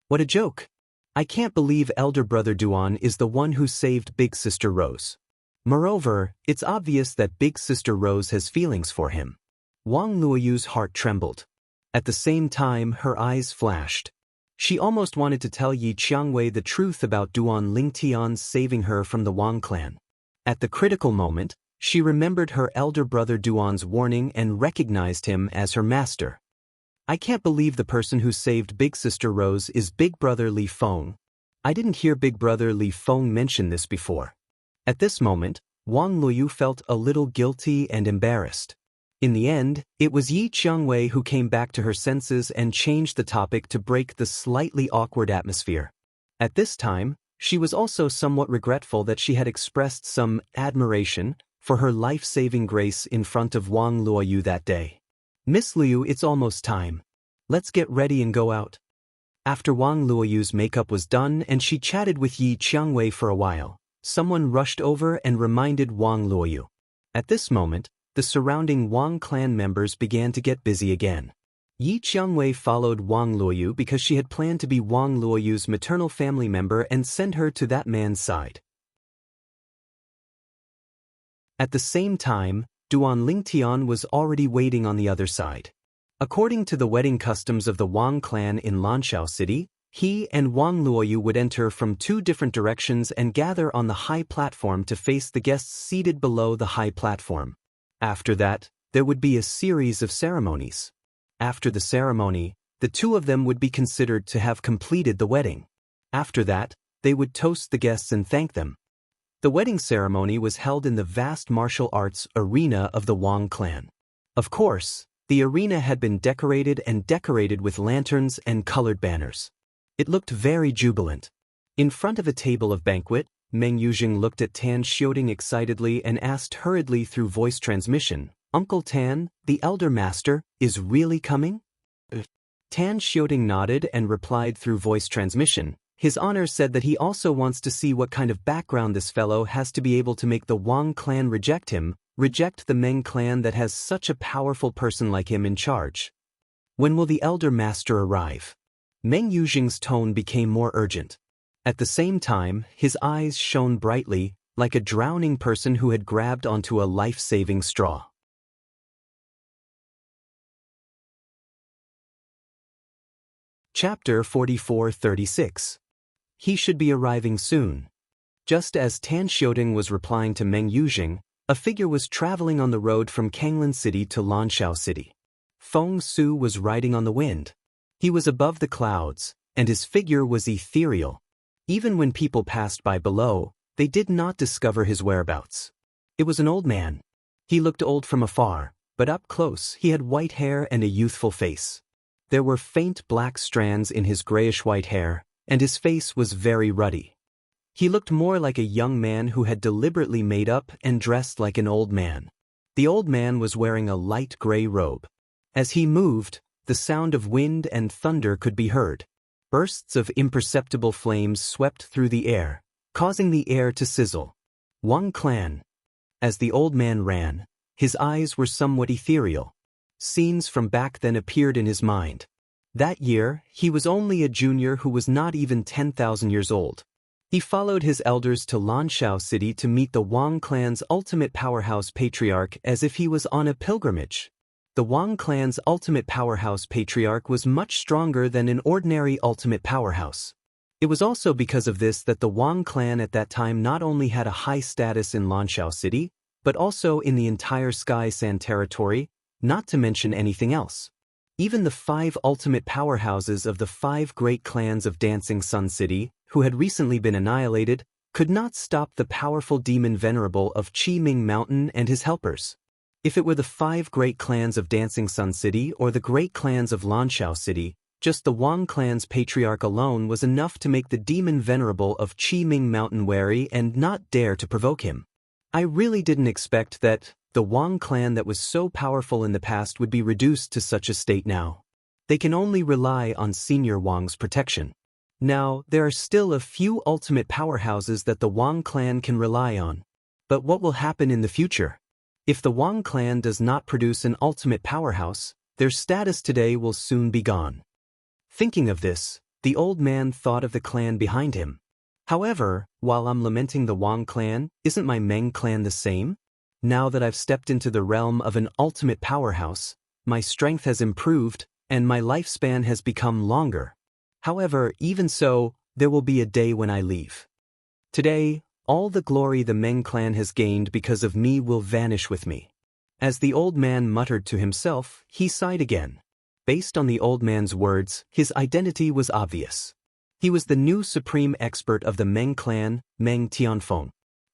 What a joke! I can't believe elder brother Duan is the one who saved big sister Rose. Moreover, it's obvious that big sister Rose has feelings for him. Wang Luoyu's heart trembled. At the same time, her eyes flashed. She almost wanted to tell Yi Qiangwei the truth about Duan Lingtian's saving her from the Wang clan. At the critical moment, she remembered her elder brother Duan's warning and recognized him as her master. I can't believe the person who saved big sister Rose is big brother Li Feng. I didn't hear big brother Li Feng mention this before. At this moment, Wang Luoyu felt a little guilty and embarrassed. In the end, it was Yi Qiangwei who came back to her senses and changed the topic to break the slightly awkward atmosphere. At this time, she was also somewhat regretful that she had expressed some admiration for her life-saving grace in front of Wang Luoyu that day. Miss Liu, it's almost time. Let's get ready and go out. After Wang Luoyu's makeup was done and she chatted with Yi Qiangwei for a while, someone rushed over and reminded Wang Luoyu. At this moment, the surrounding Wang clan members began to get busy again. Yi Qiangwei followed Wang Luoyu because she had planned to be Wang Luoyu's maternal family member and send her to that man's side. At the same time, Duan Lingtian was already waiting on the other side. According to the wedding customs of the Wang clan in Lanshao City, he and Wang Luoyu would enter from two different directions and gather on the high platform to face the guests seated below the high platform. After that, there would be a series of ceremonies. After the ceremony, the two of them would be considered to have completed the wedding. After that, they would toast the guests and thank them. The wedding ceremony was held in the vast martial arts arena of the Wang clan. Of course, the arena had been decorated with lanterns and colored banners. It looked very jubilant. In front of a table of banquet, Meng Yuzheng looked at Tan Xiaoding excitedly and asked hurriedly through voice transmission, "Uncle Tan, the elder master, is really coming?" Tan Xiaoding nodded and replied through voice transmission, "His Honor said that he also wants to see what kind of background this fellow has to be able to make the Wang clan reject him, reject the Meng clan that has such a powerful person like him in charge. When will the elder master arrive?" Meng Yuzheng's tone became more urgent. At the same time, his eyes shone brightly, like a drowning person who had grabbed onto a life-saving straw. Chapter 44-36. He should be arriving soon. Just as Tan Xiaoding was replying to Meng Yuzheng, A figure was traveling on the road from Kanglan City to Lanshao City. Feng Su was riding on the wind. He was above the clouds, and his figure was ethereal. Even when people passed by below, they did not discover his whereabouts. It was an old man. He looked old from afar, but up close he had white hair and a youthful face. There were faint black strands in his grayish-white hair, and his face was very ruddy. He looked more like a young man who had deliberately made up and dressed like an old man. The old man was wearing a light gray robe. As he moved, the sound of wind and thunder could be heard. Bursts of imperceptible flames swept through the air, causing the air to sizzle. Wang Clan. As the old man ran, his eyes were somewhat ethereal. Scenes from back then appeared in his mind. That year, he was only a junior who was not even 10,000 years old. He followed his elders to Lanshao City to meet the Wang clan's ultimate powerhouse patriarch as if he was on a pilgrimage. The Wang clan's ultimate powerhouse patriarch was much stronger than an ordinary ultimate powerhouse. It was also because of this that the Wang clan at that time not only had a high status in Lanshao City, but also in the entire Sky Sand territory, not to mention anything else. Even the 5 ultimate powerhouses of the 5 great clans of Dancing Sun City, who had recently been annihilated, could not stop the powerful demon venerable of Qi Ming Mountain and his helpers. If it were the 5 great clans of Dancing Sun City or the great clans of Lanshao City, just the Wang clan's patriarch alone was enough to make the demon venerable of Qi Ming Mountain wary and not dare to provoke him. I really didn't expect that the Wang clan that was so powerful in the past would be reduced to such a state now. They can only rely on Senior Wang's protection. Now, there are still a few ultimate powerhouses that the Wang clan can rely on. But what will happen in the future? If the Wang clan does not produce an ultimate powerhouse, their status today will soon be gone. Thinking of this, the old man thought of the clan behind him. However, while I'm lamenting the Wang clan, isn't my Meng clan the same? Now that I've stepped into the realm of an ultimate powerhouse, my strength has improved, and my lifespan has become longer. However, even so, there will be a day when I leave. Today, all the glory the Meng clan has gained because of me will vanish with me. As the old man muttered to himself, he sighed again. Based on the old man's words, his identity was obvious. He was the new supreme expert of the Meng clan, Meng Tianfeng.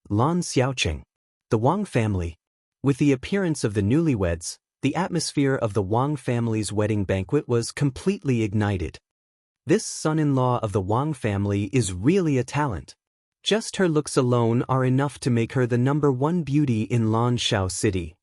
Lan Xiaoqing. The Wang family. With the appearance of the newlyweds, the atmosphere of the Wang family's wedding banquet was completely ignited. This son-in-law of the Wang family is really a talent. Just her looks alone are enough to make her the #1 beauty in Lanshao City.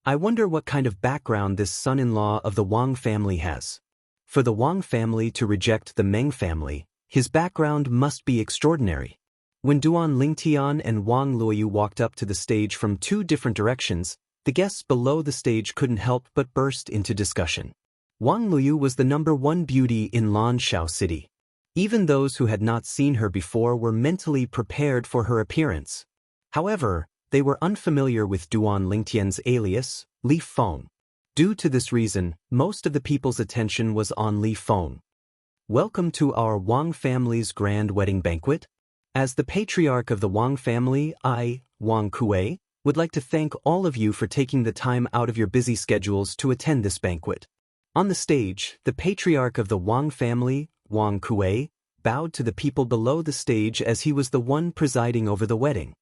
I wonder what kind of background this son-in-law of the Wang family has. For the Wang family to reject the Meng family, his background must be extraordinary. When Duan Lingtian and Wang Luoyu walked up to the stage from 2 different directions, the guests below the stage couldn't help but burst into discussion. Wang Luoyu was the #1 beauty in Lanshao City. Even those who had not seen her before were mentally prepared for her appearance. However, they were unfamiliar with Duan Lingtian's alias, Li Feng. Due to this reason, most of the people's attention was on Li Feng. Welcome to our Wang family's grand wedding banquet. As the patriarch of the Wang family, I, Wang Kuei, would like to thank all of you for taking the time out of your busy schedules to attend this banquet. On the stage, the patriarch of the Wang family, Wang Kuei, bowed to the people below the stage as he was the one presiding over the wedding.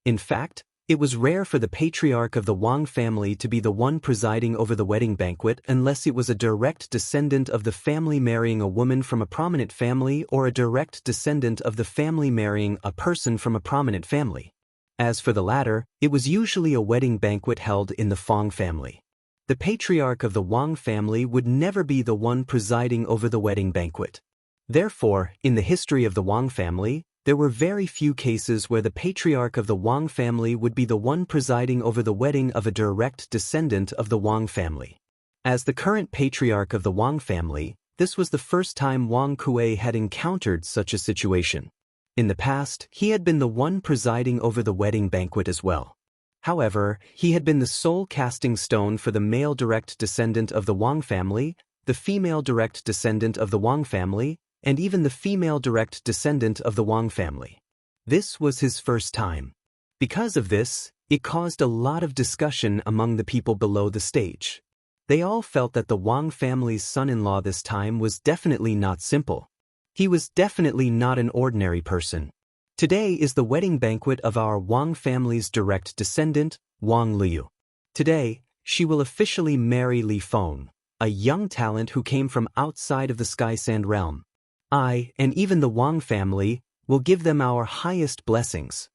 In fact, it was rare for the patriarch of the Wang family to be the one presiding over the wedding banquet unless it was a direct descendant of the family marrying a woman from a prominent family or a direct descendant of the family marrying a person from a prominent family. As for the latter, it was usually a wedding banquet held in the Feng family. The patriarch of the Wang family would never be the one presiding over the wedding banquet. Therefore, in the history of the Wang family, there were very few cases where the patriarch of the Wang family would be the one presiding over the wedding of a direct descendant of the Wang family. As the current patriarch of the Wang family, this was the first time Wang Kuei had encountered such a situation. In the past, he had been the one presiding over the wedding banquet as well. However, he had been the sole casting stone for the male direct descendant of the Wang family, the female direct descendant of the Wang family, and even the female direct descendant of the Wang family. This was his first time. Because of this, it caused a lot of discussion among the people below the stage. They all felt that the Wang family's son-in-law this time was definitely not simple. He was definitely not an ordinary person. Today is the wedding banquet of our Wang family's direct descendant, Wang Liu. Today, she will officially marry Li Feng, a young talent who came from outside of the Sky Sand realm. I, and even the Wang family, will give them our highest blessings.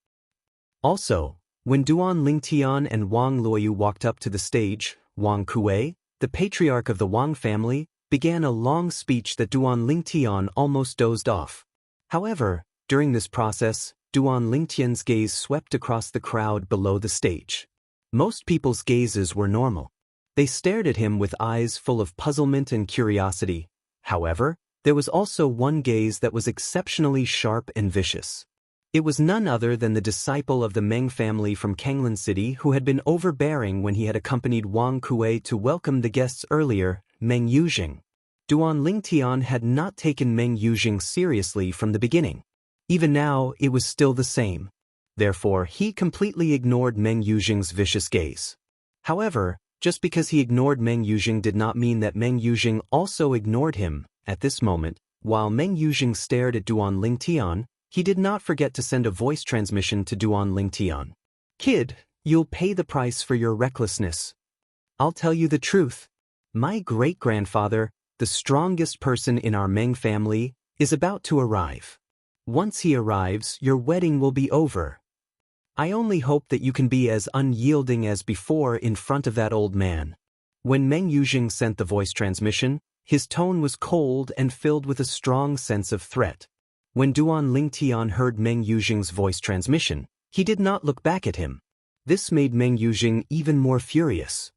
Also, when Duan Lingtian and Wang Luoyu walked up to the stage, Wang Kuei, the patriarch of the Wang family, began a long speech that Duan Lingtian almost dozed off. However, during this process, Duan Lingtian's gaze swept across the crowd below the stage. Most people's gazes were normal. They stared at him with eyes full of puzzlement and curiosity. However, there was also one gaze that was exceptionally sharp and vicious. It was none other than the disciple of the Meng family from Kanglan City who had been overbearing when he had accompanied Wang Kuei to welcome the guests earlier, Meng Yuzheng. Duan Lingtian had not taken Meng Yuzheng seriously from the beginning. Even now, it was still the same. Therefore, he completely ignored Meng Yuzheng's vicious gaze. However, just because he ignored Meng Yuzheng did not mean that Meng Yuzheng also ignored him. At this moment, while Meng Yuzheng stared at Duan Lingtian, he did not forget to send a voice transmission to Duan Lingtian. "Kid, you'll pay the price for your recklessness. I'll tell you the truth. My great-grandfather, the strongest person in our Meng family, is about to arrive. Once he arrives, your wedding will be over. I only hope that you can be as unyielding as before in front of that old man." When Meng Yuzheng sent the voice transmission, his tone was cold and filled with a strong sense of threat. When Duan Lingtian heard Meng Yuzheng's voice transmission, he did not look back at him. This made Meng Yuzheng even more furious.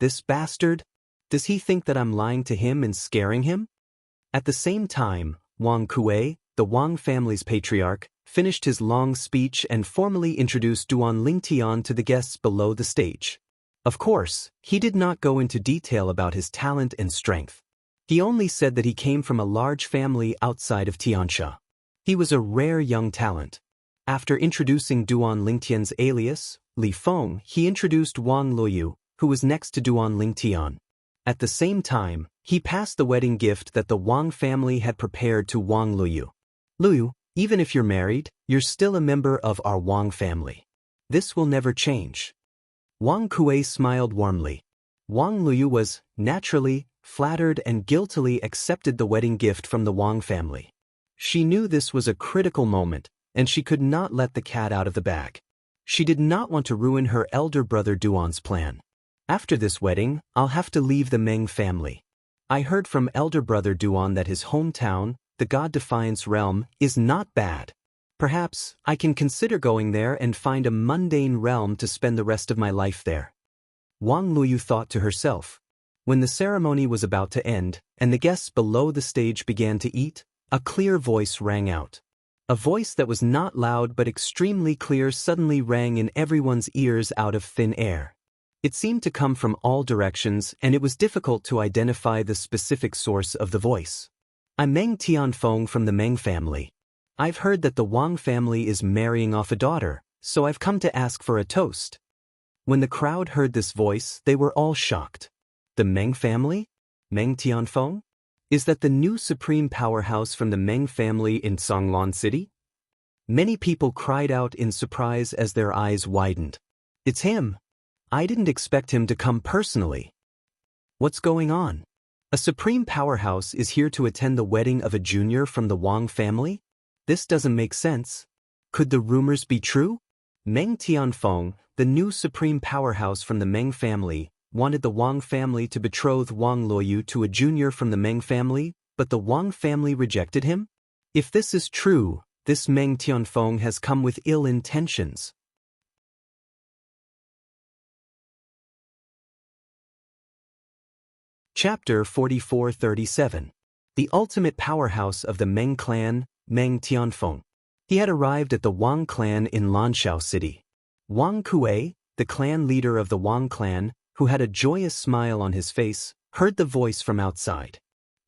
This bastard? Does he think that I'm lying to him and scaring him? At the same time, Wang Kuei, the Wang family's patriarch, finished his long speech and formally introduced Duan Lingtian to the guests below the stage. Of course, he did not go into detail about his talent and strength. He only said that he came from a large family outside of Tiansha. He was a rare young talent. After introducing Duan Lingtian's alias, Li Feng, he introduced Wang Luoyu, who was next to Duan Lingtian. At the same time, he passed the wedding gift that the Wang family had prepared to Wang Luoyu. "Luoyu, even if you're married, you're still a member of our Wang family. This will never change." Wang Kuei smiled warmly. Wang Luoyu was, naturally, flattered and guiltily accepted the wedding gift from the Wang family. She knew this was a critical moment, and she could not let the cat out of the bag. She did not want to ruin her elder brother Duan's plan. "After this wedding, I'll have to leave the Meng family. I heard from elder brother Duan that his hometown, the God Defiance realm, is not bad. Perhaps I can consider going there and find a mundane realm to spend the rest of my life there." Wang Luoyu thought to herself. When the ceremony was about to end, and the guests below the stage began to eat, a clear voice rang out. A voice that was not loud but extremely clear suddenly rang in everyone's ears out of thin air. It seemed to come from all directions, and it was difficult to identify the specific source of the voice. "I'm Meng Tianfeng from the Meng family. I've heard that the Wang family is marrying off a daughter, so I've come to ask for a toast." When the crowd heard this voice, they were all shocked. The Meng family? Meng Tianfeng? Is that the new supreme powerhouse from the Meng family in Songlan City? Many people cried out in surprise as their eyes widened. "It's him! I didn't expect him to come personally. What's going on? A supreme powerhouse is here to attend the wedding of a junior from the Wang family? This doesn't make sense. Could the rumors be true?" Meng Tianfeng, the new supreme powerhouse from the Meng family, wanted the Wang family to betroth Wang Luoyu to a junior from the Meng family, but the Wang family rejected him? If this is true, this Meng Tianfeng has come with ill intentions. Chapter 4437. The ultimate powerhouse of the Meng clan, Meng Tianfeng. He had arrived at the Wang clan in Lanshao City. Wang Kuei, the clan leader of the Wang clan, who had a joyous smile on his face, heard the voice from outside.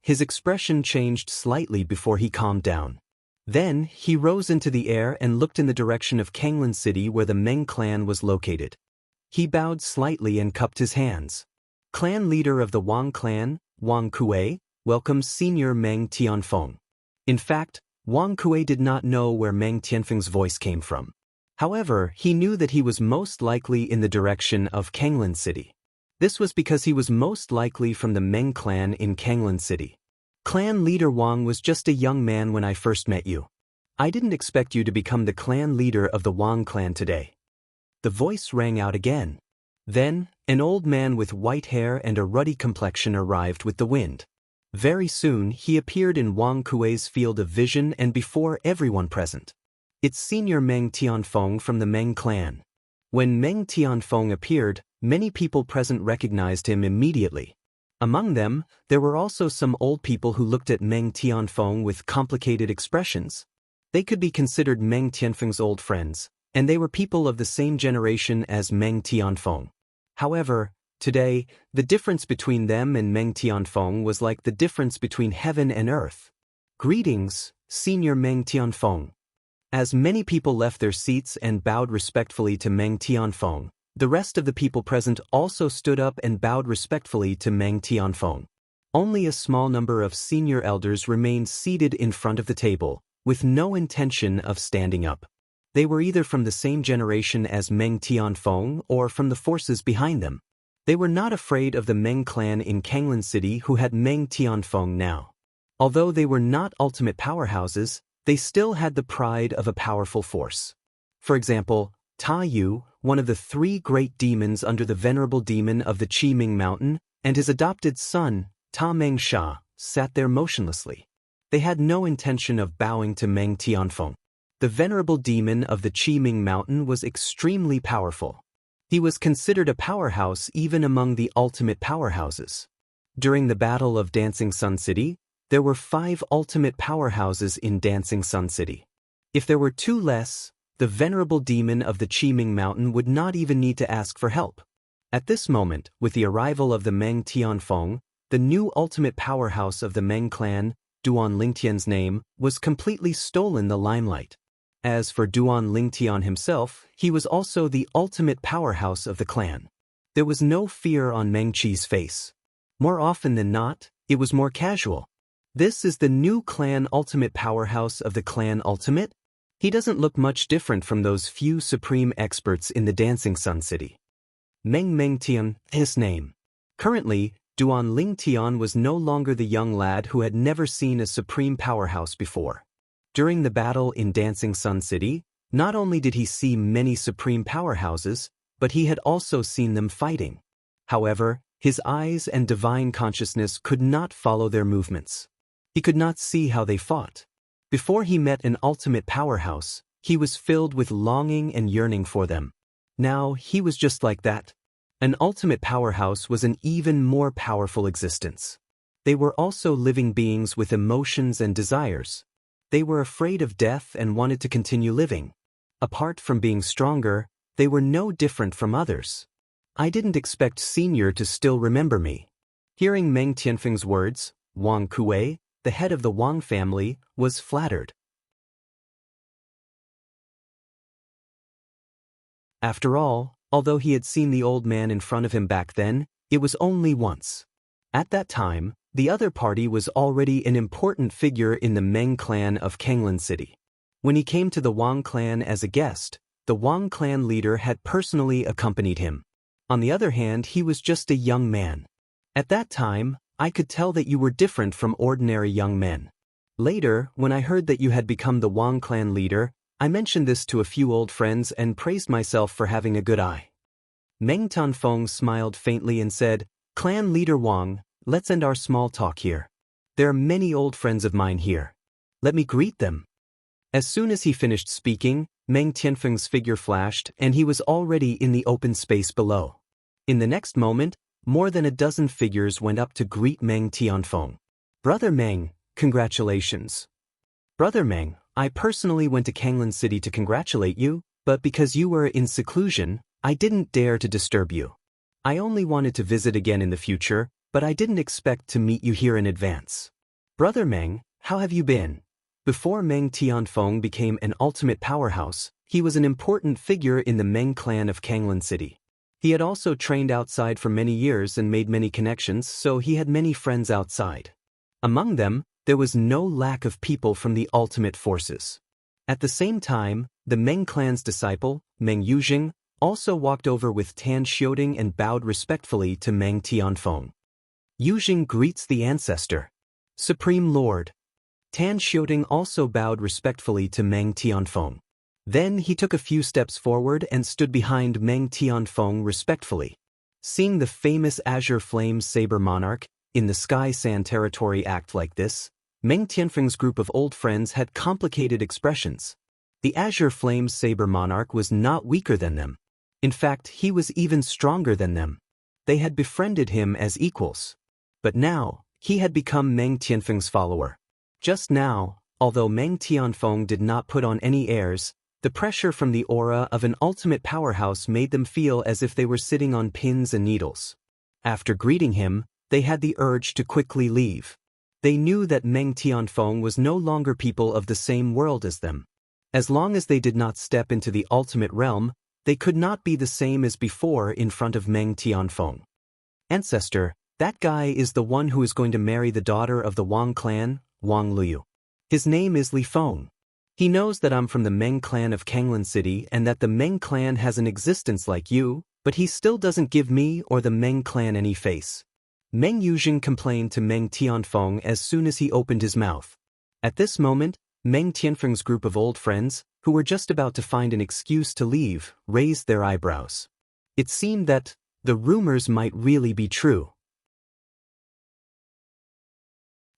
His expression changed slightly before he calmed down. Then, he rose into the air and looked in the direction of Kanglan City where the Meng clan was located. He bowed slightly and cupped his hands. Clan leader of the Wang clan, Wang Kuei, welcomes Senior Meng Tianfeng. In fact, Wang Kuei did not know where Meng Tianfeng's voice came from. However, he knew that he was most likely in the direction of Kanglan City. This was because he was most likely from the Meng clan in Kanglan City. Clan leader Wang was just a young man when I first met you. I didn't expect you to become the clan leader of the Wang clan today. The voice rang out again. Then, an old man with white hair and a ruddy complexion arrived with the wind. Very soon, he appeared in Wang Kuei's field of vision and before everyone present. It's Senior Meng Tianfeng from the Meng clan. When Meng Tianfeng appeared, many people present recognized him immediately. Among them, there were also some old people who looked at Meng Tianfeng with complicated expressions. They could be considered Meng Tianfeng's old friends, and they were people of the same generation as Meng Tianfeng. However, today, the difference between them and Meng Tianfeng was like the difference between heaven and earth. Greetings, Senior Meng Tianfeng. As many people left their seats and bowed respectfully to Meng Tianfeng, the rest of the people present also stood up and bowed respectfully to Meng Tianfeng. Only a small number of senior elders remained seated in front of the table, with no intention of standing up. They were either from the same generation as Meng Tianfeng or from the forces behind them. They were not afraid of the Meng clan in Kanglan City who had Meng Tianfeng now. Although they were not ultimate powerhouses, they still had the pride of a powerful force. For example, Ta Yu, one of the 3 great demons under the venerable demon of the Qi Ming Mountain, and his adopted son, Ta Meng Sha, sat there motionlessly. They had no intention of bowing to Meng Tianfeng. The venerable demon of the Qi Ming Mountain was extremely powerful. He was considered a powerhouse even among the ultimate powerhouses. During the Battle of Dancing Sun City, there were 5 ultimate powerhouses in Dancing Sun City. If there were 2 less, the venerable demon of the Qi Ming Mountain would not even need to ask for help. At this moment, with the arrival of the Meng Tianfeng, the new ultimate powerhouse of the Meng clan, Duan Lingtian's name, was completely stolen the limelight. As for Duan Lingtian himself, he was also the ultimate powerhouse of the clan. There was no fear on Meng Qi's face. More often than not, it was more casual. This is the new clan ultimate powerhouse of the clan ultimate? He doesn't look much different from those few supreme experts in the Dancing Sun City. Meng Tian, his name. Currently, Duan Lingtian was no longer the young lad who had never seen a supreme powerhouse before. During the battle in Dancing Sun City, not only did he see many supreme powerhouses, but he had also seen them fighting. However, his eyes and divine consciousness could not follow their movements. He could not see how they fought. Before he met an ultimate powerhouse, he was filled with longing and yearning for them. Now, he was just like that. An ultimate powerhouse was an even more powerful existence. They were also living beings with emotions and desires. They were afraid of death and wanted to continue living. Apart from being stronger, they were no different from others. I didn't expect Senior to still remember me. Hearing Meng Tianfeng's words, Wang Kuei, the head of the Wang family, was flattered. After all, although he had seen the old man in front of him back then, it was only once. At that time, the other party was already an important figure in the Meng clan of Kanglan City. When he came to the Wang clan as a guest, the Wang clan leader had personally accompanied him. On the other hand, he was just a young man. At that time, I could tell that you were different from ordinary young men. Later, when I heard that you had become the Wang clan leader, I mentioned this to a few old friends and praised myself for having a good eye. Meng Tianfeng smiled faintly and said, "Clan leader Wang, let's end our small talk here. There are many old friends of mine here. Let me greet them." As soon as he finished speaking, Meng Tianfeng's figure flashed and he was already in the open space below. In the next moment, more than a dozen figures went up to greet Meng Tianfeng. "Brother Meng, congratulations." "Brother Meng, I personally went to Kanglan City to congratulate you, but because you were in seclusion, I didn't dare to disturb you. I only wanted to visit again in the future, but I didn't expect to meet you here in advance. Brother Meng, how have you been?" Before Meng Tianfeng became an ultimate powerhouse, he was an important figure in the Meng clan of Kanglan City. He had also trained outside for many years and made many connections, so he had many friends outside. Among them, there was no lack of people from the ultimate forces. At the same time, the Meng clan's disciple, Meng Yuzheng, also walked over with Tan Xiaoding and bowed respectfully to Meng Tianfeng. Yuzheng greets the ancestor. Supreme Lord. Tan Xiaoding also bowed respectfully to Meng Tianfeng. Then he took a few steps forward and stood behind Meng Tianfeng respectfully. Seeing the famous Azure Flame Saber Monarch in the Sky Sand territory act like this, Meng Tianfeng's group of old friends had complicated expressions. The Azure Flame Saber Monarch was not weaker than them. In fact, he was even stronger than them. They had befriended him as equals. But now, he had become Meng Tianfeng's follower. Just now, although Meng Tianfeng did not put on any airs, the pressure from the aura of an ultimate powerhouse made them feel as if they were sitting on pins and needles. After greeting him, they had the urge to quickly leave. They knew that Meng Tianfeng was no longer people of the same world as them. As long as they did not step into the ultimate realm, they could not be the same as before in front of Meng Tianfeng. Ancestor, that guy is the one who is going to marry the daughter of the Wang clan, Wang Liu. His name is Li Feng. He knows that I'm from the Meng clan of Kanglan City and that the Meng clan has an existence like you, but he still doesn't give me or the Meng clan any face. Meng Yuzheng complained to Meng Tianfeng as soon as he opened his mouth. At this moment, Meng Tianfeng's group of old friends, who were just about to find an excuse to leave, raised their eyebrows. It seemed that the rumors might really be true.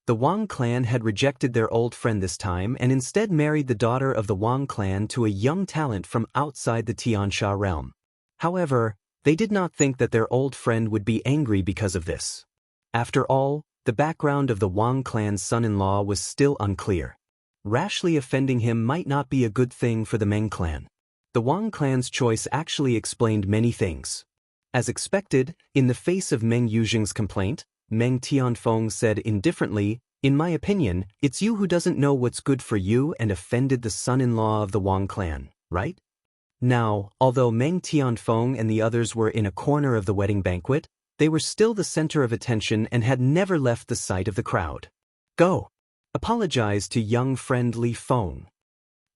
The Wang clan had rejected their old friend this time and instead married the daughter of the Wang clan to a young talent from outside the Tiansha realm. However, they did not think that their old friend would be angry because of this. After all, the background of the Wang clan's son-in-law was still unclear. Rashly offending him might not be a good thing for the Meng clan. The Wang clan's choice actually explained many things. As expected, in the face of Meng Yuzheng's complaint, Meng Tianfeng said indifferently, "In my opinion, it's you who doesn't know what's good for you and offended the son-in-law of the Wang clan, right?" Now, although Meng Tianfeng and the others were in a corner of the wedding banquet, they were still the center of attention and had never left the sight of the crowd. "Go. Apologize to young friend Li Feng."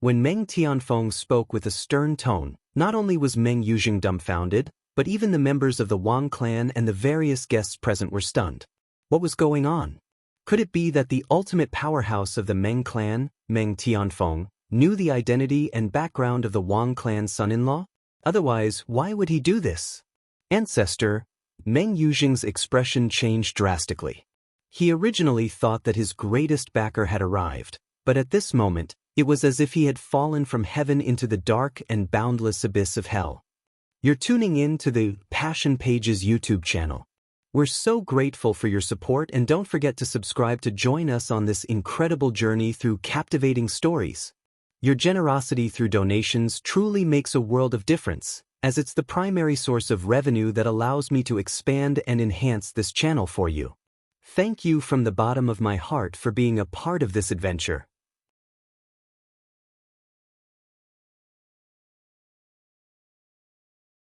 When Meng Tianfeng spoke with a stern tone, not only was Meng Yuzheng dumbfounded, but even the members of the Wang clan and the various guests present were stunned. What was going on? Could it be that the ultimate powerhouse of the Meng clan, Meng Tianfeng, knew the identity and background of the Wang clan's son-in-law? Otherwise, why would he do this? Ancestor, Meng Yuzheng's expression changed drastically. He originally thought that his greatest backer had arrived, but at this moment, it was as if he had fallen from heaven into the dark and boundless abyss of hell. You're tuning in to the Passion Pages YouTube channel. We're so grateful for your support, and don't forget to subscribe to join us on this incredible journey through captivating stories. Your generosity through donations truly makes a world of difference, as it's the primary source of revenue that allows me to expand and enhance this channel for you. Thank you from the bottom of my heart for being a part of this adventure.